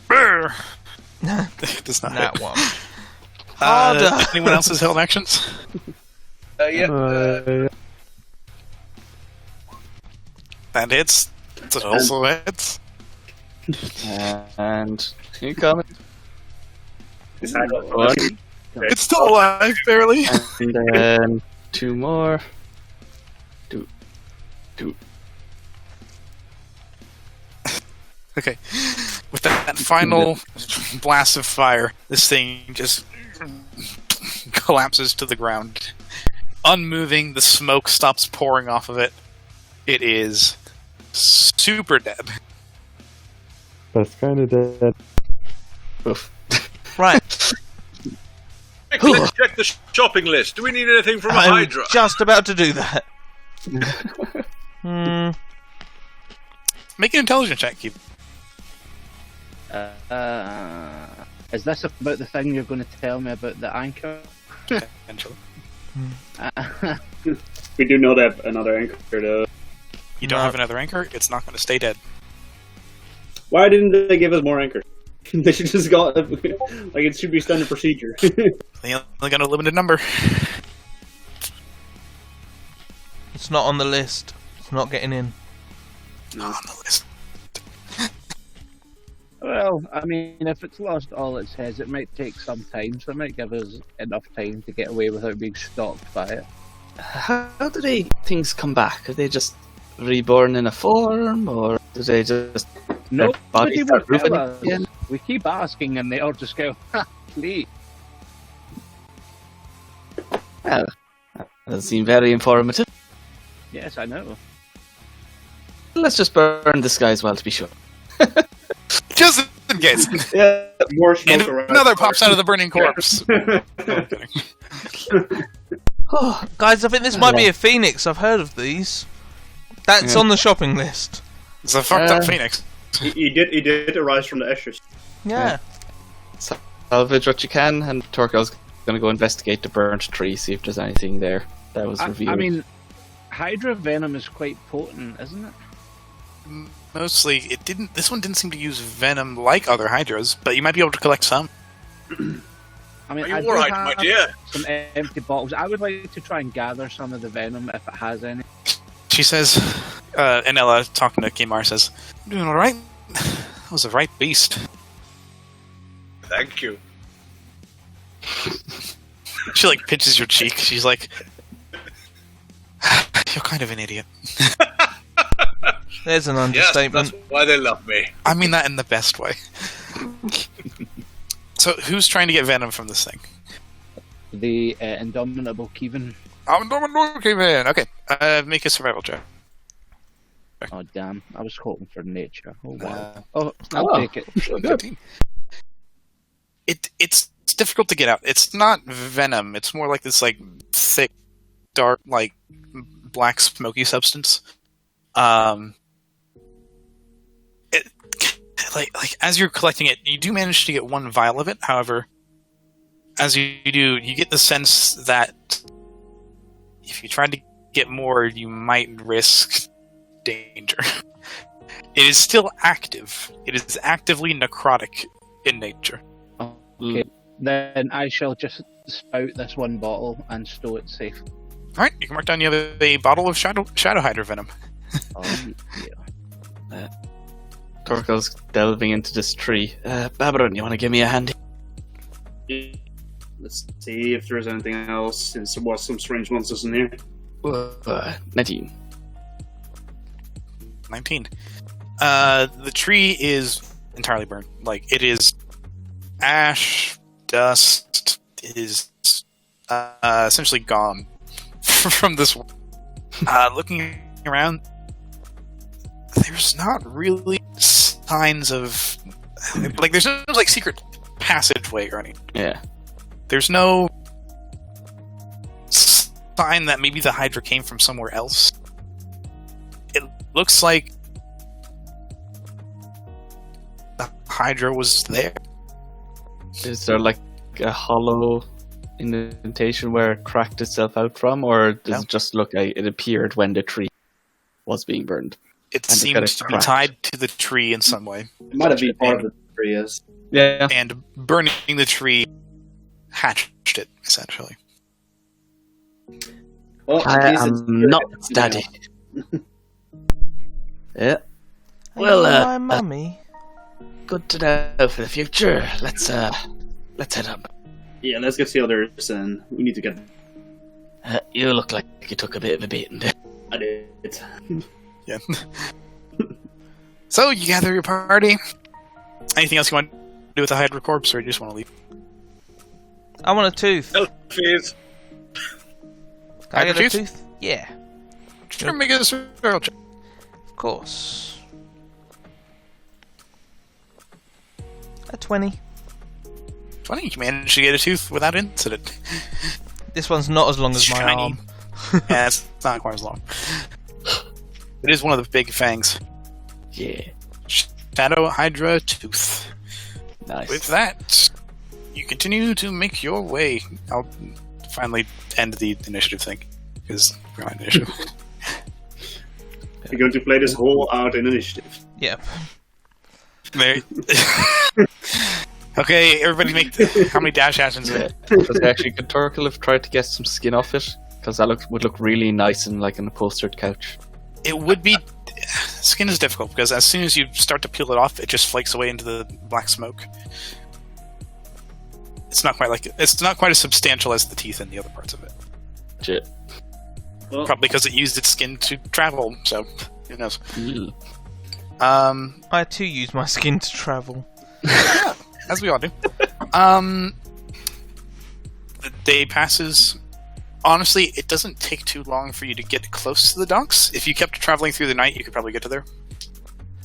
Brr. Does not That hit. one. Harder. Anyone else's held actions? Yeah. That hits. It also hits. And you come. Is that One. It's still alive, barely. And then 2 more. Two. Okay. With that final blast of fire, this thing just collapses to the ground. Unmoving, the smoke stops pouring off of it. It is super dead. That's kind of dead. Oof. Right. Quickly, check the shopping list. Do we need anything from a I'm Hydra? just about to do that. Make an intelligence check, Keith. Is this about the thing you're going to tell me about the anchor? Potentially. We do know that another anchor, though. You don't No. have another anchor, it's not going to stay dead. Why didn't they give us more anchor? They should just got like it should be standard procedure. They only got a limited number. It's not on the list. It's not getting in. Not on the list. Well, I mean, if it's lost all it says, it might take some time, so it might give us enough time to get away without being stalked by it. How do things come back? Are they just reborn in a form, or do they just No, their bodies nobody will start moving tell us. again? We keep asking, and they all just go, "Ha, please." Well, that does seem very informative. Yes, I know. Let's just burn this guy as well to be sure. Just in case. Yeah, more smoke And around. another pops out of the burning corpse. Oh, Guys, I think this might be a phoenix. I've heard of these. That's Yeah. on the shopping list. It's a fucked up phoenix. He did arise from the ashes. Yeah. salvage what you can, and Torkel's going to go investigate the burnt tree, see if there's anything there that was revealed. I mean, Hydra venom is quite potent, isn't it? Mostly, it didn't. This one didn't seem to use venom like other hydras, but you might be able to collect some. I mean, Are you I do alright, my have dear? some empty bottles. I would like to try and gather some of the venom if it has any. She says, and Ella, talking to Kimar, says, "Doing all right. That was a right beast." Thank you. She like pinches your cheek. She's like, "You're kind of an idiot." There's an Yes, understatement. that's why they love me. I mean that in the best way. So, who's trying to get venom from this thing? The indomitable Kevin. Okay, man. Okay, make a survival check. Oh damn! I was hoping for nature. Oh wow! Uh, Oh, I'll take it. 15. It's difficult to get out. It's not venom. It's more like this like thick, dark, like black smoky substance. Like as you're collecting it, you do manage to get one vial of it. However, as you do, you get the sense that if you tried to get more, you might risk danger. It is still active. It is actively necrotic in nature. Okay, then I shall just spout this one bottle and stow it safe. Alright, you can mark down you have a bottle of Shadow Hydra Venom. Torkel's delving into this tree. Babaron, you want to give me a hand? Let's see if there's anything else, since there was some strange monsters in here. 19. 19. The tree is entirely burned. Like, it is ash, dust, it is essentially gone from this world. Looking around, there's not really signs of... Like, there's no, like, secret passageway or anything. Yeah. There's no sign that maybe the Hydra came from somewhere else. It looks like the Hydra was there. Is there like a hollow indentation where it cracked itself out from, or does it just look like it appeared when the tree was being burned? It And seems to be tied to the tree in some way. It might have been part of the tree, yes. Yeah. And burning the tree hatched it, essentially. Well, I am not daddy. Yeah. Well, my mummy. Good to know for the future. Let's head up. Yeah, let's get the others, and we need to get... You look like you took a bit of a beating. I did. Yeah. So, you gather your party. Anything else you want to do with the Hydra corpse, or you just want to leave? I want a tooth. Elfies. Can I Hydra get a tooth? tooth? Yeah, Sure, make a survival check. of course. A 20. 20, you managed to get a tooth without incident. This one's not as long as my Shiny. arm. Yeah, it's not quite as long. It is one of the big fangs. Yeah. Shadow Hydra Tooth. Nice. With that, you continue to make your way. I'll finally end the initiative thing, because we're on initiative. We're going to play this whole out in initiative. Yep. There. Okay, everybody make... How many dash actions? Because actually, could Torkel have tried to get some skin off it? Because that would look really nice and like an upholstered couch. It would be... Skin is difficult, because as soon as you start to peel it off, it just flakes away into the black smoke. It's not quite like... It's not quite as substantial as the teeth and the other parts of it. Shit. Well, Probably because it used its skin to travel, so... Who knows? Ew. I too use my skin to travel. As we all do. The day passes. Honestly, it doesn't take too long for you to get close to the docks. If you kept traveling through the night, you could probably get to there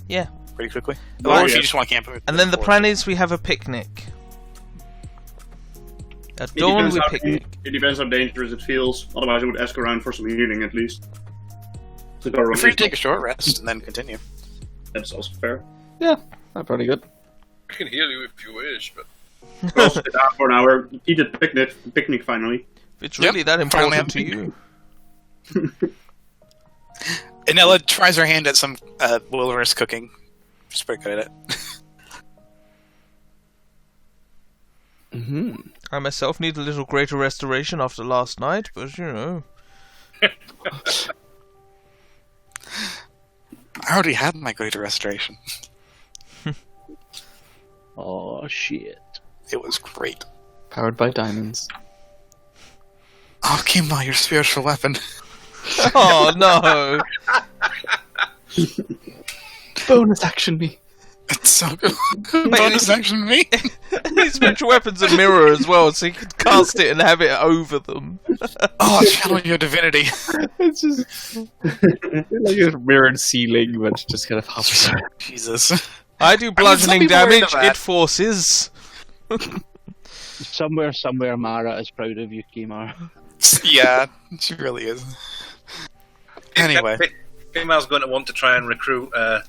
Yeah. pretty quickly. Oh, Or if yeah. you just want to camp. And then the plan is we have a picnic. At dawn we picnic. It depends how dangerous it feels. Otherwise, I would ask around for some healing at least. So go You're around free to take a short rest and then continue. That's also fair. That's pretty good. I can heal you if you wish, but We'll sit down for an hour. Eat a picnic finally. If it's really that finally important to have you. And Ella tries her hand at some wilderness cooking. She's pretty good at it. Mm-hmm. I myself need a little greater restoration after last night, but you know. I already had my greater restoration. Oh, shit. It was great. Powered by diamonds. Oh, Kimba, your spiritual weapon. Oh no! Bonus action me. It's so good. Bonus action me. His spiritual weapon's a mirror as well, so you can cast it and have it over them. Oh, channel your divinity. It's just like a mirrored ceiling, but it just kind of hovers. Jesus. I do some bludgeoning people are into damage, that. it forces. Somewhere, Mara is proud of you, Kimar. Yeah, she really is. Anyway. Female's going to want to try and recruit the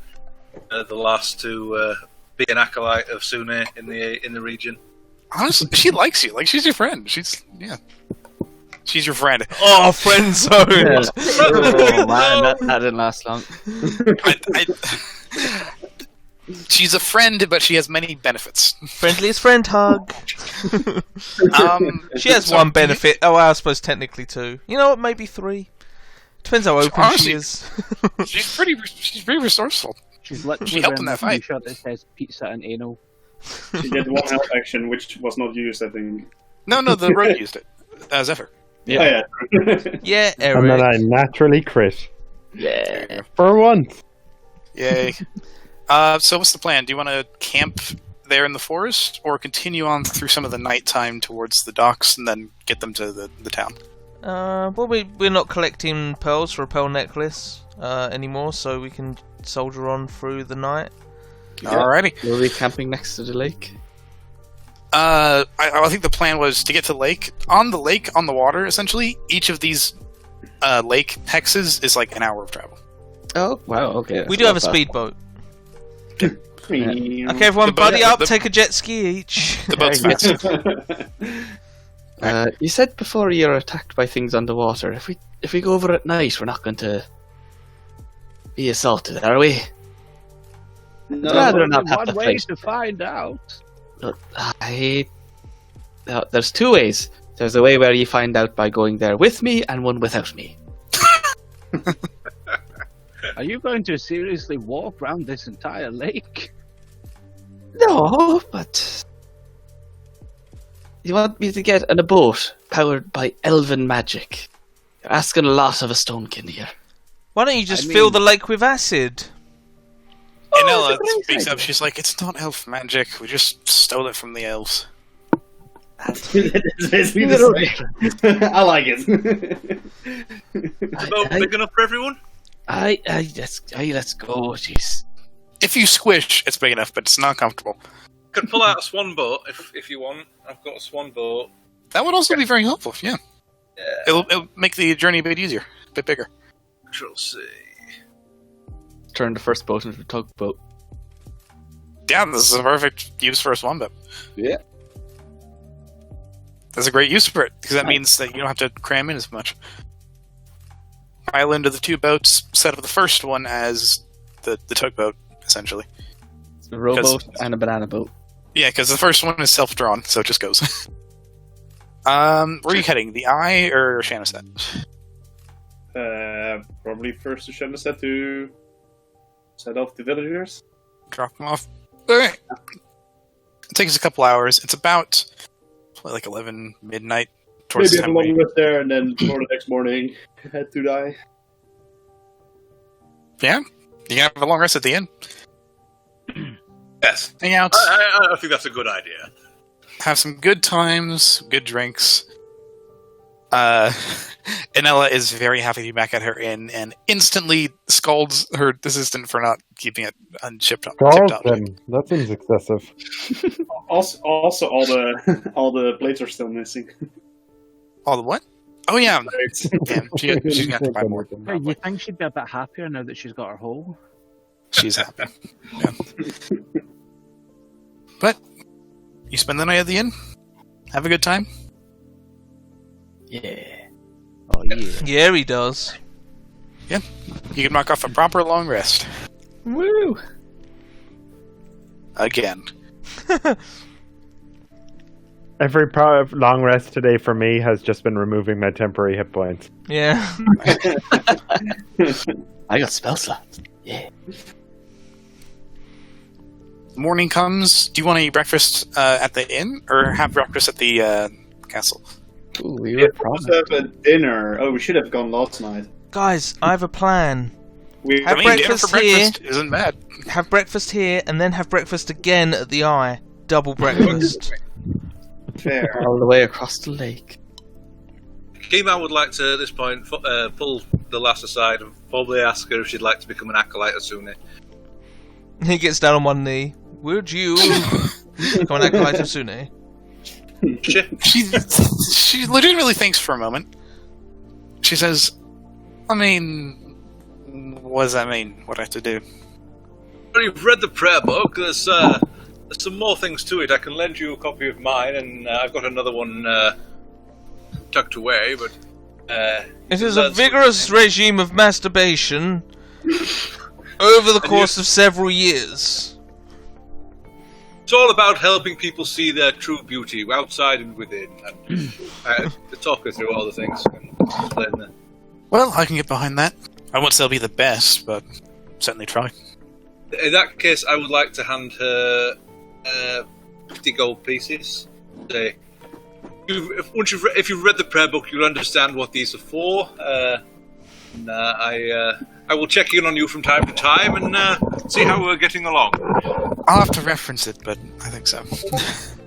lass to be an acolyte of Sune in the region. Honestly, she likes you. Like, she's your friend. She's your friend. Oh, friend zone. Oh man, that didn't last long. She's a friend, but she has many benefits. Friendliest friend hug. She has one benefit. Oh, I suppose technically two. You know what? Maybe three. Depends how open Honestly, she is. she's pretty resourceful. She's She literally helped in that wearing a fight. shirt that says pizza and anal. She did one health action, which was not used, I think. No, the rogue used it. Zephyr. Yeah. Oh, yeah. Yeah, And then Eric. I naturally crit. Yeah. For once. Yay. So what's the plan? Do you want to camp there in the forest, or continue on through some of the nighttime towards the docks and then get them to the town? Well, we're not collecting pearls for a pearl necklace anymore, so we can soldier on through the night. Alrighty. We'll be camping next to the lake. I think the plan was to get to the lake. On the lake, on the water, essentially, each of these lake hexes is like an hour of travel. Oh, wow, okay. We do have a speedboat. Okay, everyone, The boat- buddy up. the- Take a jet ski each. The boat's fast. You said before you're attacked by things underwater. If we go over at night, we're not going to be assaulted, are we? No, I'd rather not have One to way face. to find out. There's two ways. There's a way where you find out by going there with me, and one without me. Are you going to seriously walk around this entire lake? No, but you want me to get in a boat powered by elven magic? You're asking a lot of a stonekin here. Why don't you just I fill mean- the lake with acid? And Ella that's a great speaks up. idea. She's like, "It's not elf magic. We just stole it from the elves." It's basically the same. I like it. The boat big enough for everyone? Let's go. Jeez. If you squish, it's big enough, but it's not comfortable. Could pull out a swan boat if you want. I've got a swan boat. That would also be very helpful. Yeah, it'll make the journey a bit easier, a bit bigger. Control C. Turn the first boat into a tugboat. Yeah, this is a perfect use for a swan boat. Yeah. That's a great use for it, because that means that you don't have to cram in as much. Pile into the two boats, set up the first one as the tugboat, essentially. A rowboat and a banana boat. Yeah, because the first one is self-drawn, so it just goes. Where are you heading? The Eye or Shanaset? Probably first to Shemaset to set off the villagers. Drop them off. Alright. It takes a couple hours. It's about like 11 midnight towards Maybe the have a time. long rest there, and then for the next morning, head to die. Yeah, you can have a long rest at the inn. Yes. Hang out, I think that's a good idea. have some good times, good drinks. Anella is very happy to be back at her inn and instantly scolds her assistant for not keeping it unchipped up. Carlton, that seems excessive. Also, all the plates are still missing. All the what? Oh yeah, yeah she's gonna have to buy more. Hey, you Probably. think she'd be a bit happier now that she's got her hole? She's happy. Yeah. But you spend the night at the inn, have a good time. Yeah. Oh yeah. Yeah, he does. You can knock off a proper long rest Woo! again. Every long rest today for me has just been removing my temporary hit points. Yeah. I got spell slots. Yeah. Morning comes. Do you want to eat breakfast at the inn or have breakfast at the castle? Ooh, we We were were supposed promised. to have a dinner. Oh, we should have gone last night. Guys, I have a plan. We Have Dinner breakfast for breakfast isn't bad. Have breakfast here, and then have breakfast again at the Eye. Double breakfast. fair. All the way across the lake. Keyman would like to, at this point, pull the lass aside and probably ask her if she'd like to become an acolyte as soon. He gets down on one knee. Would you become an acolyte of Sune? She legitimately thinks for a moment. She says, I mean, what does that mean? What do I have to do? Well, you've read the prayer book. There's there's some more things to it. I can lend you a copy of mine, and I've got another one tucked away, but... it is a vigorous regime of masturbation over the course of several years. It's all about helping people see their true beauty, outside and within. And to talk her through all the things and explain that. Well, I can get behind that. I won't say I'll be the best, but certainly try. In that case, I would like to hand her 50 gold pieces. Say, if you've read the prayer book, you'll understand what these are for. And, I will check in on you from time to time and see how we're getting along. I'll have to reference it, but I think so.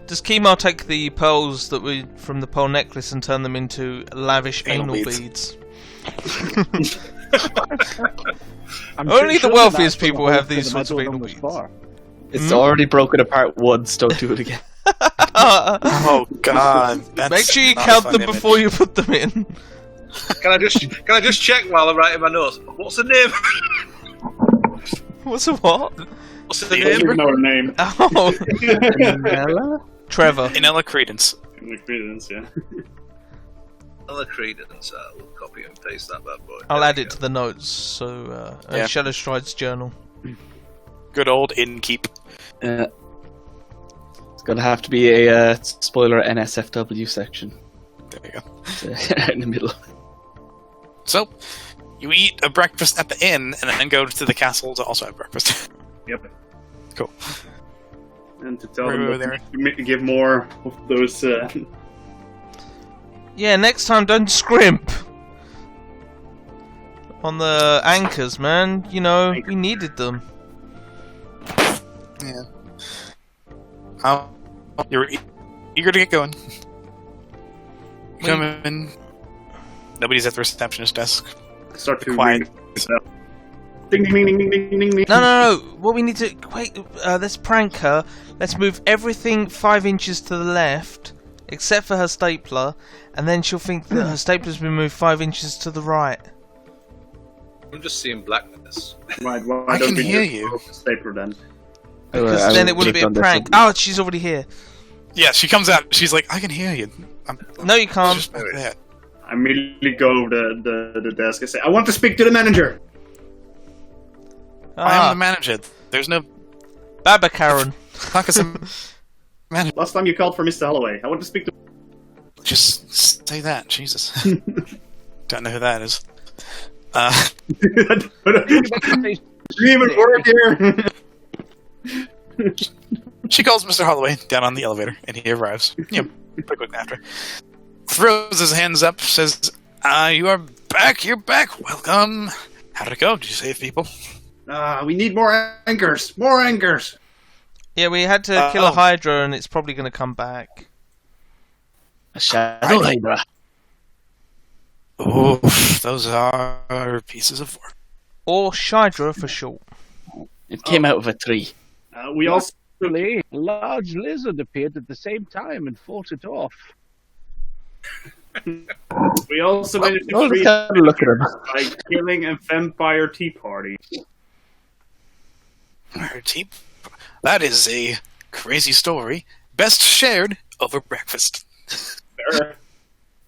Does Kimar take the pearls from the pearl necklace and turn them into lavish anal beads? Only the wealthiest people have these sorts of anal beads. It's already broken apart once, don't do it again. Oh god. Make sure you count them before you put them in. Can I just check while I'm writing my notes? What's the name? What's the what? What's the I don't even name? know her name. Oh, Trevor. Inella Credence. Credence, yeah. Another credence. We'll copy and paste that bad boy. I'll add it to the notes. So, Shadow Stride's journal. Good old Innkeep. It's gonna have to be a spoiler NSFW section. There you go. In the middle. So, you eat a breakfast at the inn, and then go to the castle to also have breakfast. Yep. Cool. And to tell Where them to give more of those... Yeah, next time don't scrimp on the anchors, man. You know, we needed them. Yeah. You're eager to get going. Come in. Nobody's at the receptionist desk. Start to Quiet. Ding ding ding ding ding ding ding ding. No. What we need to... Wait, let's prank her. Let's move everything 5 inches to the left, except for her stapler, and then she'll think that her stapler's been moved 5 inches to the right. I'm just seeing blackness. Why I don't can we hear just you. go for stapler then? Because then it wouldn't be a prank. Oh, she's already here. Yeah, she comes out. She's like, I can hear you. No, you can't. Just back there. I immediately go to the desk and say, I want to speak to the manager! I am the manager. There's no... Baba Karen. Fuck is a manager. Last time you called for Mr. Holloway. I want to speak to... Just say that. Jesus. Don't know who that is. You even work here! She calls Mr. Holloway down on the elevator, and he arrives. Pretty quickly after. Throws his hands up, says, you are back, you're back, welcome. How did it go? Did you save people? We need more anchors! More anchors! Yeah, we had to kill a Hydra, and it's probably going to come back. A shadow Hydra. Oof, those are pieces of work. Or Shydra for short. It came out of a tree. We also... Actually, a large lizard appeared at the same time and fought it off. We also managed to Oh, create look at him. by killing a vampire tea party. That is a crazy story. Best shared over breakfast. Fair.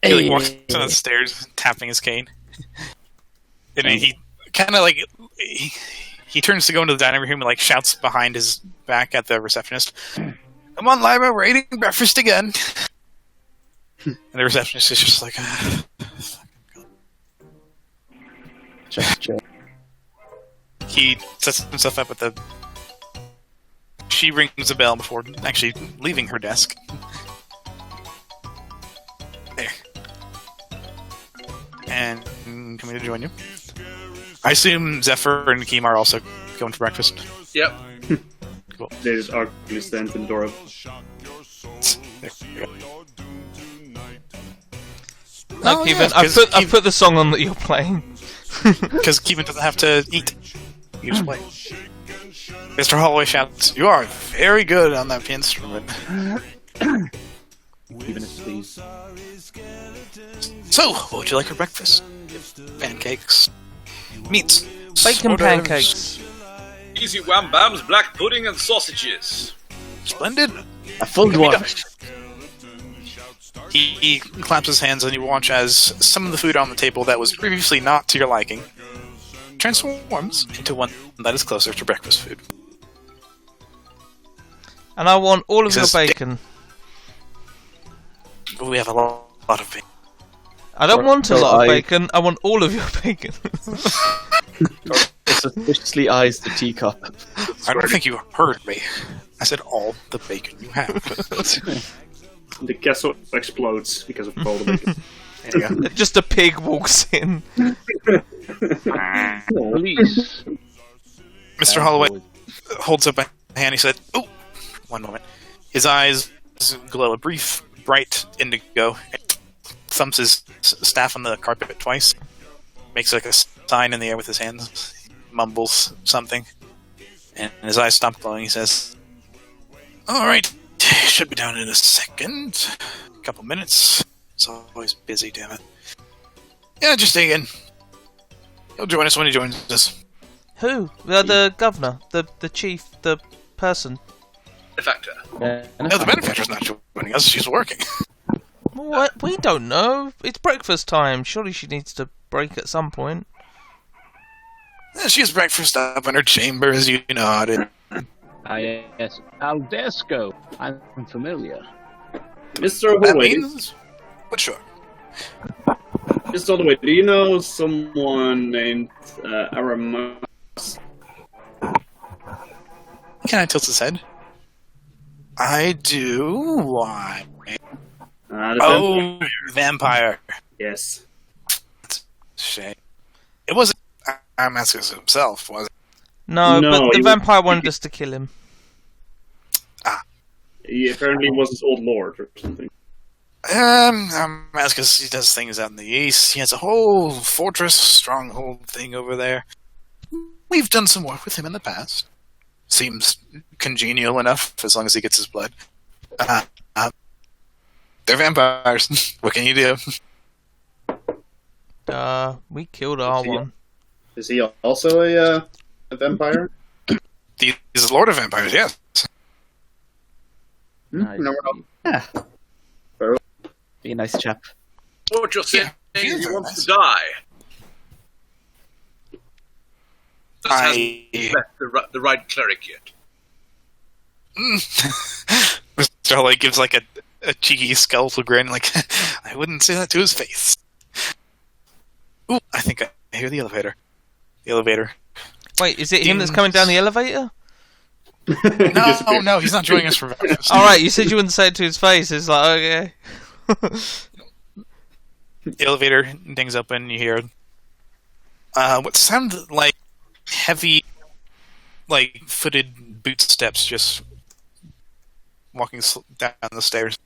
He walks down the stairs, tapping his cane. And he kind of like... He turns to go into the dining room and like shouts behind his back at the receptionist, "Come on, Lyra, we're eating breakfast again." And the receptionist is just like, Check. he sets himself up at the... She rings a bell before actually leaving her desk. There. And coming to join you. I assume Zephyr and Keem are also going for breakfast. Yep. Cool. They just awkwardly stand in the door. There you go. No, Kevin, I put the song on that you're playing. Because Kevin doesn't have to eat. You just play. Mr. Holloway shouts, "You are very good on that instrument." Even if please. So, what would you like for breakfast? Pancakes. Meats. Bacon sodas. pancakes. Easy wham bams, black pudding, and sausages. Splendid. A full Can we go? dwarf. He claps his hands and you watch as some of the food on the table that was previously not to your liking transforms into one that is closer to breakfast food. And I want all of He your says, bacon. We have a lot of bacon. I don't want a or lot of I- bacon. I want all of your bacon. Suspiciously eyes the teacup. I don't think you heard me. I said all the bacon you have. The castle explodes because of all the bacon. There you go. Just a pig walks in. Police. Mr. Holloway holds up a hand. He said, "Oh, one moment." His eyes glow a brief, bright indigo. Thumps his staff on the carpet twice. Makes like a sign in the air with his hands. Mumbles something. And his eyes stop glowing. He says, "All right, should be down in a second. A couple minutes. It's always busy, damn it. Yeah, just dig in. He'll join us when he joins us." Who? The governor, the chief, the person. Benefactor. No, the benefactor's not joining us. She's working. What? We don't know. It's breakfast time. Surely she needs to break at some point. She has breakfast up in her chambers. You know how to. Yes. Aldesco. I'm familiar. Mr. That Holloway, means. But sure. Mr. Holloway, do you know someone named Aramas? Can I tilt his head? I do. Why? The Vampire. Yes. Shame. It wasn't Armascus himself, was it? No, No, but the he- vampire wanted us to kill him. He apparently was his old lord or something. Armascus, he does things out in the east. He has a whole fortress, stronghold thing over there. We've done some work with him in the past. Seems congenial enough, as long as he gets his blood. They're vampires. What can you do? We killed our he- one. Is he also a vampire? He's the Lord of Vampires, yes. Nice. No, Yeah. Be a nice chap. What you're saying Yeah, is he very wants nice. to die. Just hasn't I... met the right cleric yet. Mr. Holloway gives like a cheeky skeletal grin, like, I wouldn't say that to his face. Ooh, I think I hear the elevator. The elevator. Wait, is it him that's coming down the elevator? No, no, he's not joining us for breakfast. Alright, you said you wouldn't say it to his face. It's like, okay. The elevator dings open, you hear what sound like heavy, like, footed boot steps just walking down the stairs.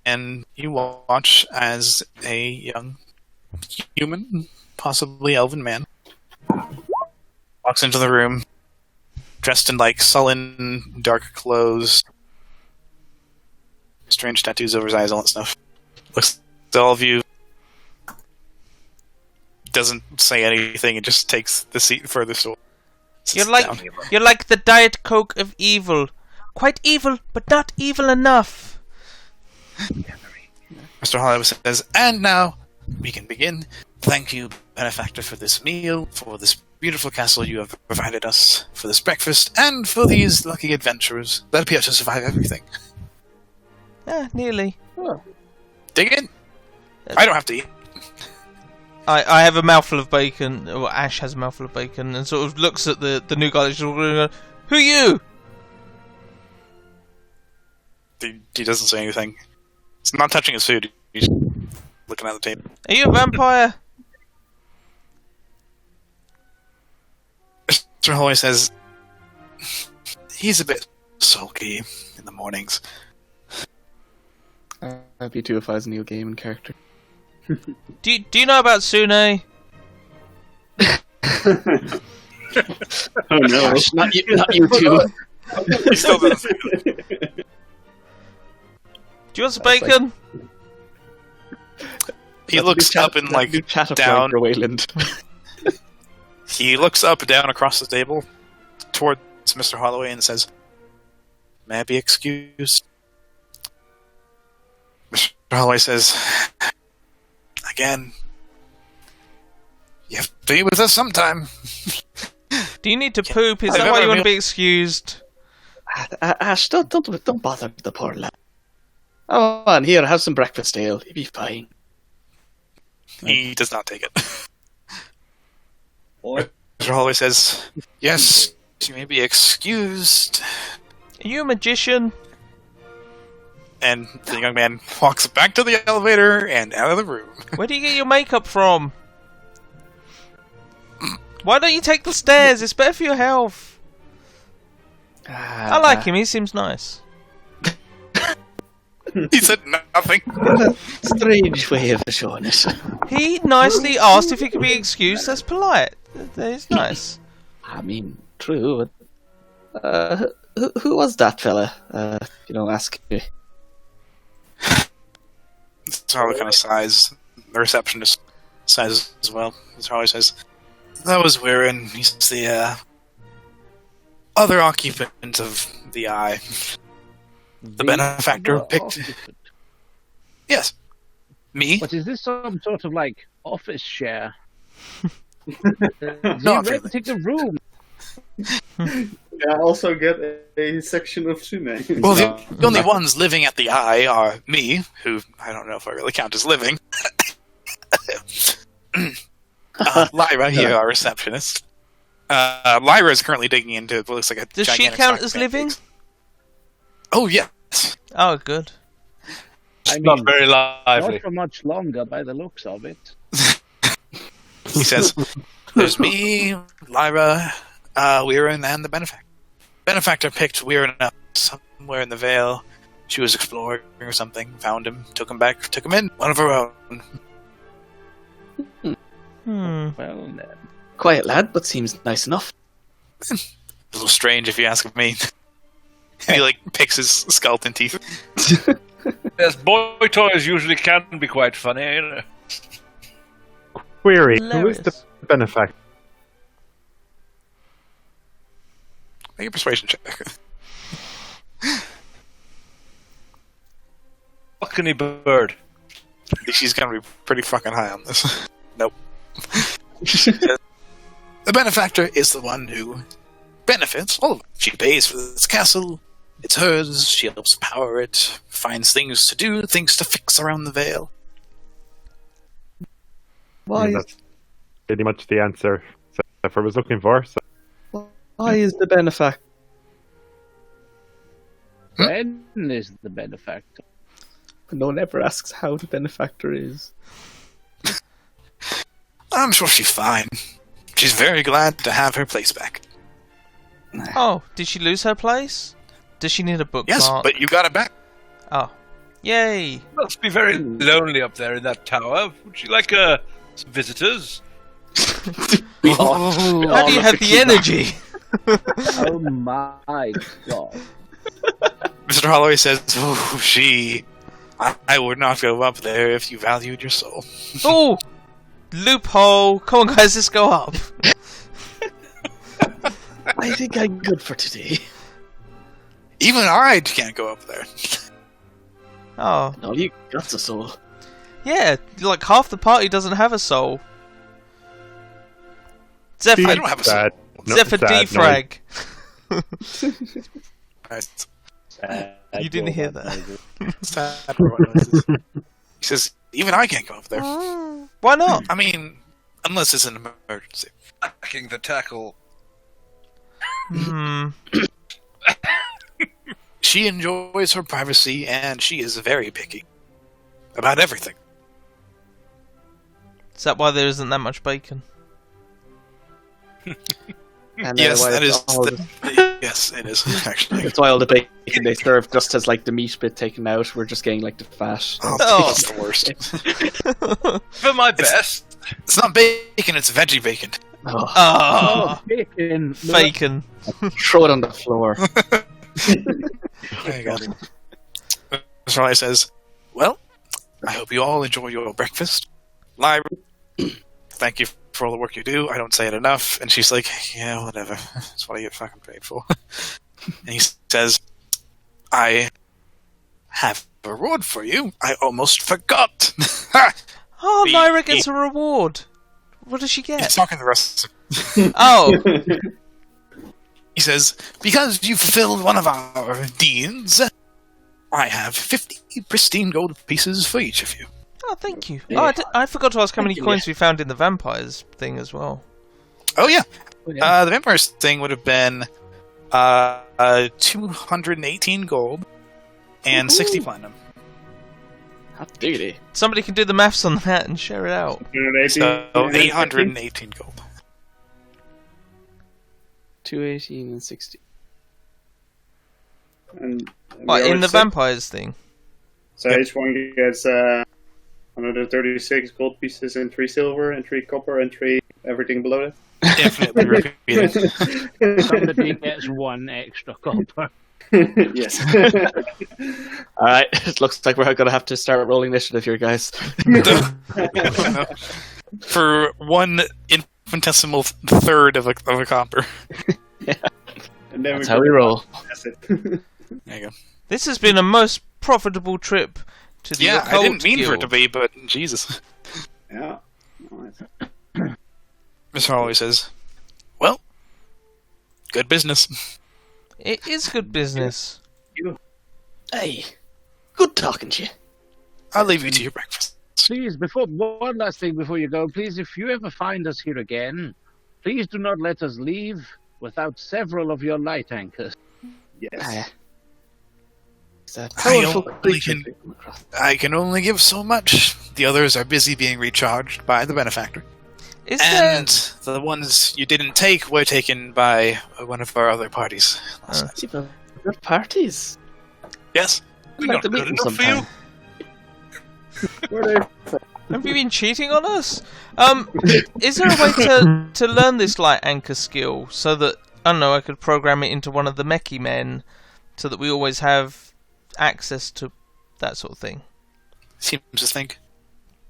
And you watch as a young human, possibly elven man, walks into the room, dressed in, like, sullen, dark clothes, strange tattoos over his eyes, all that stuff. Looks at all of you, doesn't say anything, and just takes the seat furthest away. You're Sits like down. you're like the Diet Coke of evil. Quite evil, but not evil enough. Mr. Holloway says, "And now we can begin. Thank you, benefactor, for this meal, for this beautiful castle you have provided us, for this breakfast, and for these lucky adventurers that appear to survive everything. Nearly. Dig in. I don't have to eat." I have a mouthful of bacon, or Ash has a mouthful of bacon, and sort of looks at the new guy that's just going, "Who are you?" He doesn't say anything. He's not touching his food. He's looking at the table. Are you a vampire? Mr. Holloway says, "He's a bit sulky in the mornings." I'd be too if I was Neil Gaiman character. Do you know about Sune? Oh no. Not you two. He still doesn't. Do you want some bacon? He looks up and, like, down. for Wayland. He looks up and down across the table towards Mr. Holloway and says, May I be excused? Mr. Holloway says, again, you have to be with us sometime. Do you need to poop? Is that why you want to be excused? Ash, don't bother the poor lad. Oh, on, here, have some breakfast ale. You'll be fine. He does not take it. Or Mr. Holloway says, yes, you may be excused. Are you a magician? And the young man walks back to the elevator and out of the room. Where do you get your makeup from? Why don't you take the stairs? It's better for your health. I like him. He seems nice. He said nothing. Strange way of showing it. He nicely asked if he could be excused. That's polite. That is nice. I mean, true. But, who was that fella? Ask me. Charlie kind of sighs. The receptionist sighs as well. Charlie says, that was Weirin. He's the other occupant of the Eye. The benefactor picked... Yes. Me? But is this some sort of like office share? Not Renting a room. I also get a section of Sume. Well, the only ones living at the Eye are me, who I don't know if I really count as living. Lyra here, our receptionist. Lyra is currently digging into what looks like a Does she gigantic count sack as of living? pancakes. Oh, yes. Oh, good. I mean, Not very lively. not for much longer by the looks of it. He says, there's me, Lyra, Weirin, and the benefactor. Benefactor picked Weirin up somewhere in the Vale. She was exploring or something, found him, took him back, took him in, one of her own. Well, then. Quiet lad, but seems nice enough. A little strange if you ask me. And he, picks his skeleton teeth. Yes, boy toys usually can be quite funny, you know. Query, who is Hilarious. the benefactor? Make a persuasion check. Fucking bird. I think she's gonna be pretty fucking high on this. Nope. The benefactor is the one who benefits all of it. She pays for this castle. It's hers. She helps power it. Finds things to do, things to fix around the Vale. Why That's pretty much the answer that I was looking for. So. is the benefactor? Ben is the benefactor. No one ever asks how the benefactor is. I'm sure she's fine. She's very glad to have her place back. Oh, did she lose her place? Does she need a bookmark? Yes, but you got it back. Oh. Yay! Must be very lonely up there in that tower. Would you like some visitors? How do you have the energy? Oh my god. Mr. Holloway says, I would not go up there if you valued your soul. Oh! Loophole! Come on, guys, let's go up. I think I'm good for today. Even I can't go up there. Oh. No, you got a soul. Yeah, half the party doesn't have a soul. Zephyr, I don't have a soul. Sad. No, Zephyr sad defrag. Right. You didn't hear that. Sad robot noises. He says, even I can't go up there. Why not? I mean, unless it's an emergency. Backing the tackle. Hmm. She enjoys her privacy, and she is very picky about everything. Is that why there isn't that much bacon? And Yes, why that is. all Yes, it is actually. that's why all the bacon they serve just has the meat bit taken out. We're just getting the fat. Oh, it's the worst. For my best. It's not bacon; it's veggie bacon. Oh, Ah, Bacon. bacon. throw it on the floor. There you go. Mr. Riley says, "Well, I hope you all enjoy your breakfast. Lyra, thank you for all the work you do. I don't say it enough." And she's like, "Yeah, whatever. That's what I get fucking paid for." And he says, I have a reward for you. I almost forgot. Oh, Lyra gets a reward. What does she He's get? talking to the rest. Oh, He says, because you fulfilled one of our deeds, I have 50 pristine gold pieces for each of you. oh, thank you. Oh, I forgot to ask how many coins we found in the vampires thing as well. Oh, yeah. Oh, yeah. The vampires thing would have been 218 gold and 60 platinum. Hot diggity. Somebody can do the maths on that and share it out. So 818 gold. 218 and 60. And What, in the vampires thing? So each one gets 136 gold pieces and 3 silver and 3 copper and 3 everything below it. Definitely repeated. Somebody gets 1 extra copper. Yes. Alright, it looks like we're going to have to start rolling initiative here, guys. For one infinitesimal third of a copper. And then That's how we roll. That's it. There you go. This has been a most profitable trip to the Yeah, occult I didn't mean for it to guild. be, but Jesus. Yeah. Nice. Mr. Holloway says, well, good business. It is good business. Hey, good talking to you. I'll leave you to your breakfast. Please, one last thing before you go, please, if you ever find us here again, please do not let us leave without several of your light anchors. Yes. It's a I powerful only creature can- to come across. I can only give so much. The others are busy being recharged by the benefactor. Is And there... the ones you didn't take were taken by one of our other parties last night. See, but we're parties. Yes? I'd like not to meet good them enough for you? sometime. Where are they? Have you been cheating on us? Is there a way to learn this light anchor skill so that, I don't know, I could program it into one of the mechie men so that we always have access to that sort of thing? Seems to think.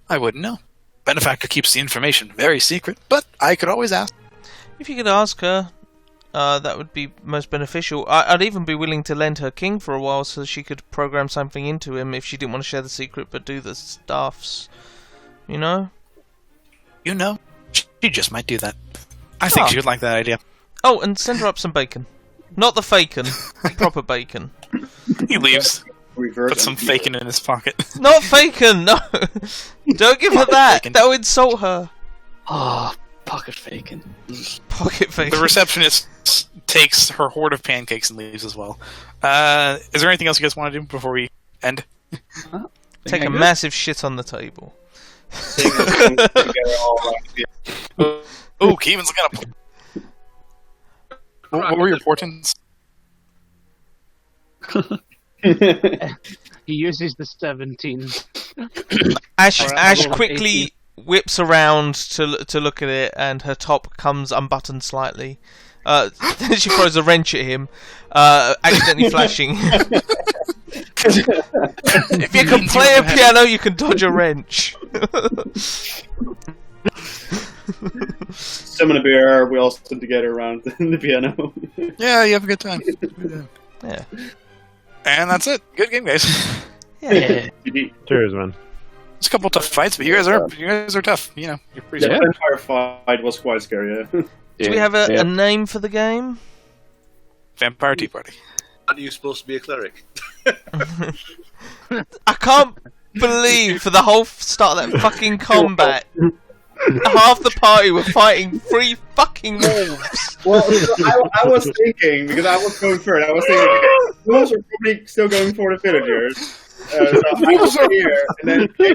I wouldn't know. Benefactor keeps the information very secret, but I could always ask. If you could ask her, that would be most beneficial. I'd even be willing to lend her king for a while so she could program something into him if she didn't want to share the secret but do the stuffs. You know? You know, she just might do that. I think she would like that idea. Oh, and send her up some bacon. Not the fakin, proper bacon. He leaves, Reverse puts some bacon in his pocket. Not fakin, no! Don't give her that! Bacon. That will insult her. Oh, pocket faking. Pocket bacon. The receptionist takes her hoard of pancakes and leaves as well. Is there anything else you guys want to do before we end? Take a massive shit on the table. Oh, Kevin's looking up. What were your portents? He uses the 17. Ash quickly whips around to look at it, and her top comes unbuttoned slightly. Then she throws a wrench at him, accidentally flashing. If you can play a piano, you can dodge a wrench. Summon a beer, we all stood together around the piano. Yeah, you have a good time. Yeah. And that's it. Good game, guys. Yeah. Cheers, man. It's a couple tough fights, but you guys are tough. You know, you're pretty The smart. entire fight was quite scary. Yeah. Do we have a name for the game? Vampire Tea Party. Aren't you supposed to be a cleric? I can't believe for the whole start of that fucking combat, half the party were fighting 3 fucking wolves. Well, I was thinking, because I was going first, I was thinking, wolves are probably still going for the villagers. So I was here, and then go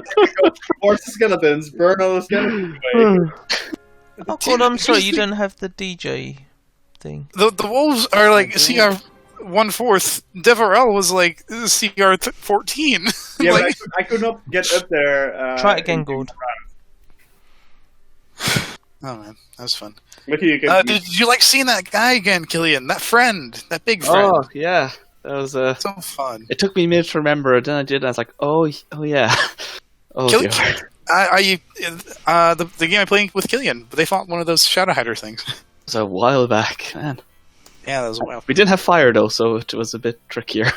towards the skeletons, burn all the skeletons away. Oh god, I'm sorry, you don't have the DJ thing. The wolves are like CR 1/4. Deverell was like CR 14. Yeah, Like- but I could not get up there. Try it again, Gord. Oh man, that was fun. Lucky you can. Did you like seeing that guy again, Killian? That friend, that big friend. Oh, yeah. That was So fun. It took me a minute to remember it, then I did, and I was like, oh yeah. Oh, Killian, dear. the game I played with Killian, they fought one of those Shadow Hider things. It was a while back, man. Yeah, that was wild. We didn't have fire, though, so it was a bit trickier.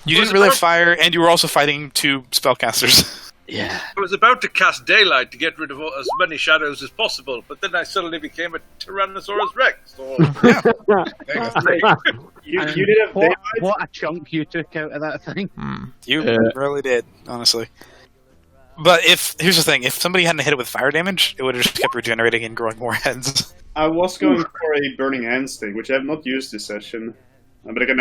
You didn't really have fire, and you were also fighting 2 spellcasters. Yeah. I was about to cast daylight to get rid of as many shadows as possible, but then I suddenly became a Tyrannosaurus Rex. Or... You did have daylight? What a chunk you took out of that thing. You really did, honestly. But here's the thing: if somebody hadn't hit it with fire damage, it would have just kept regenerating and growing more heads. I was going for a burning hand stick, which I have not used this session. But I can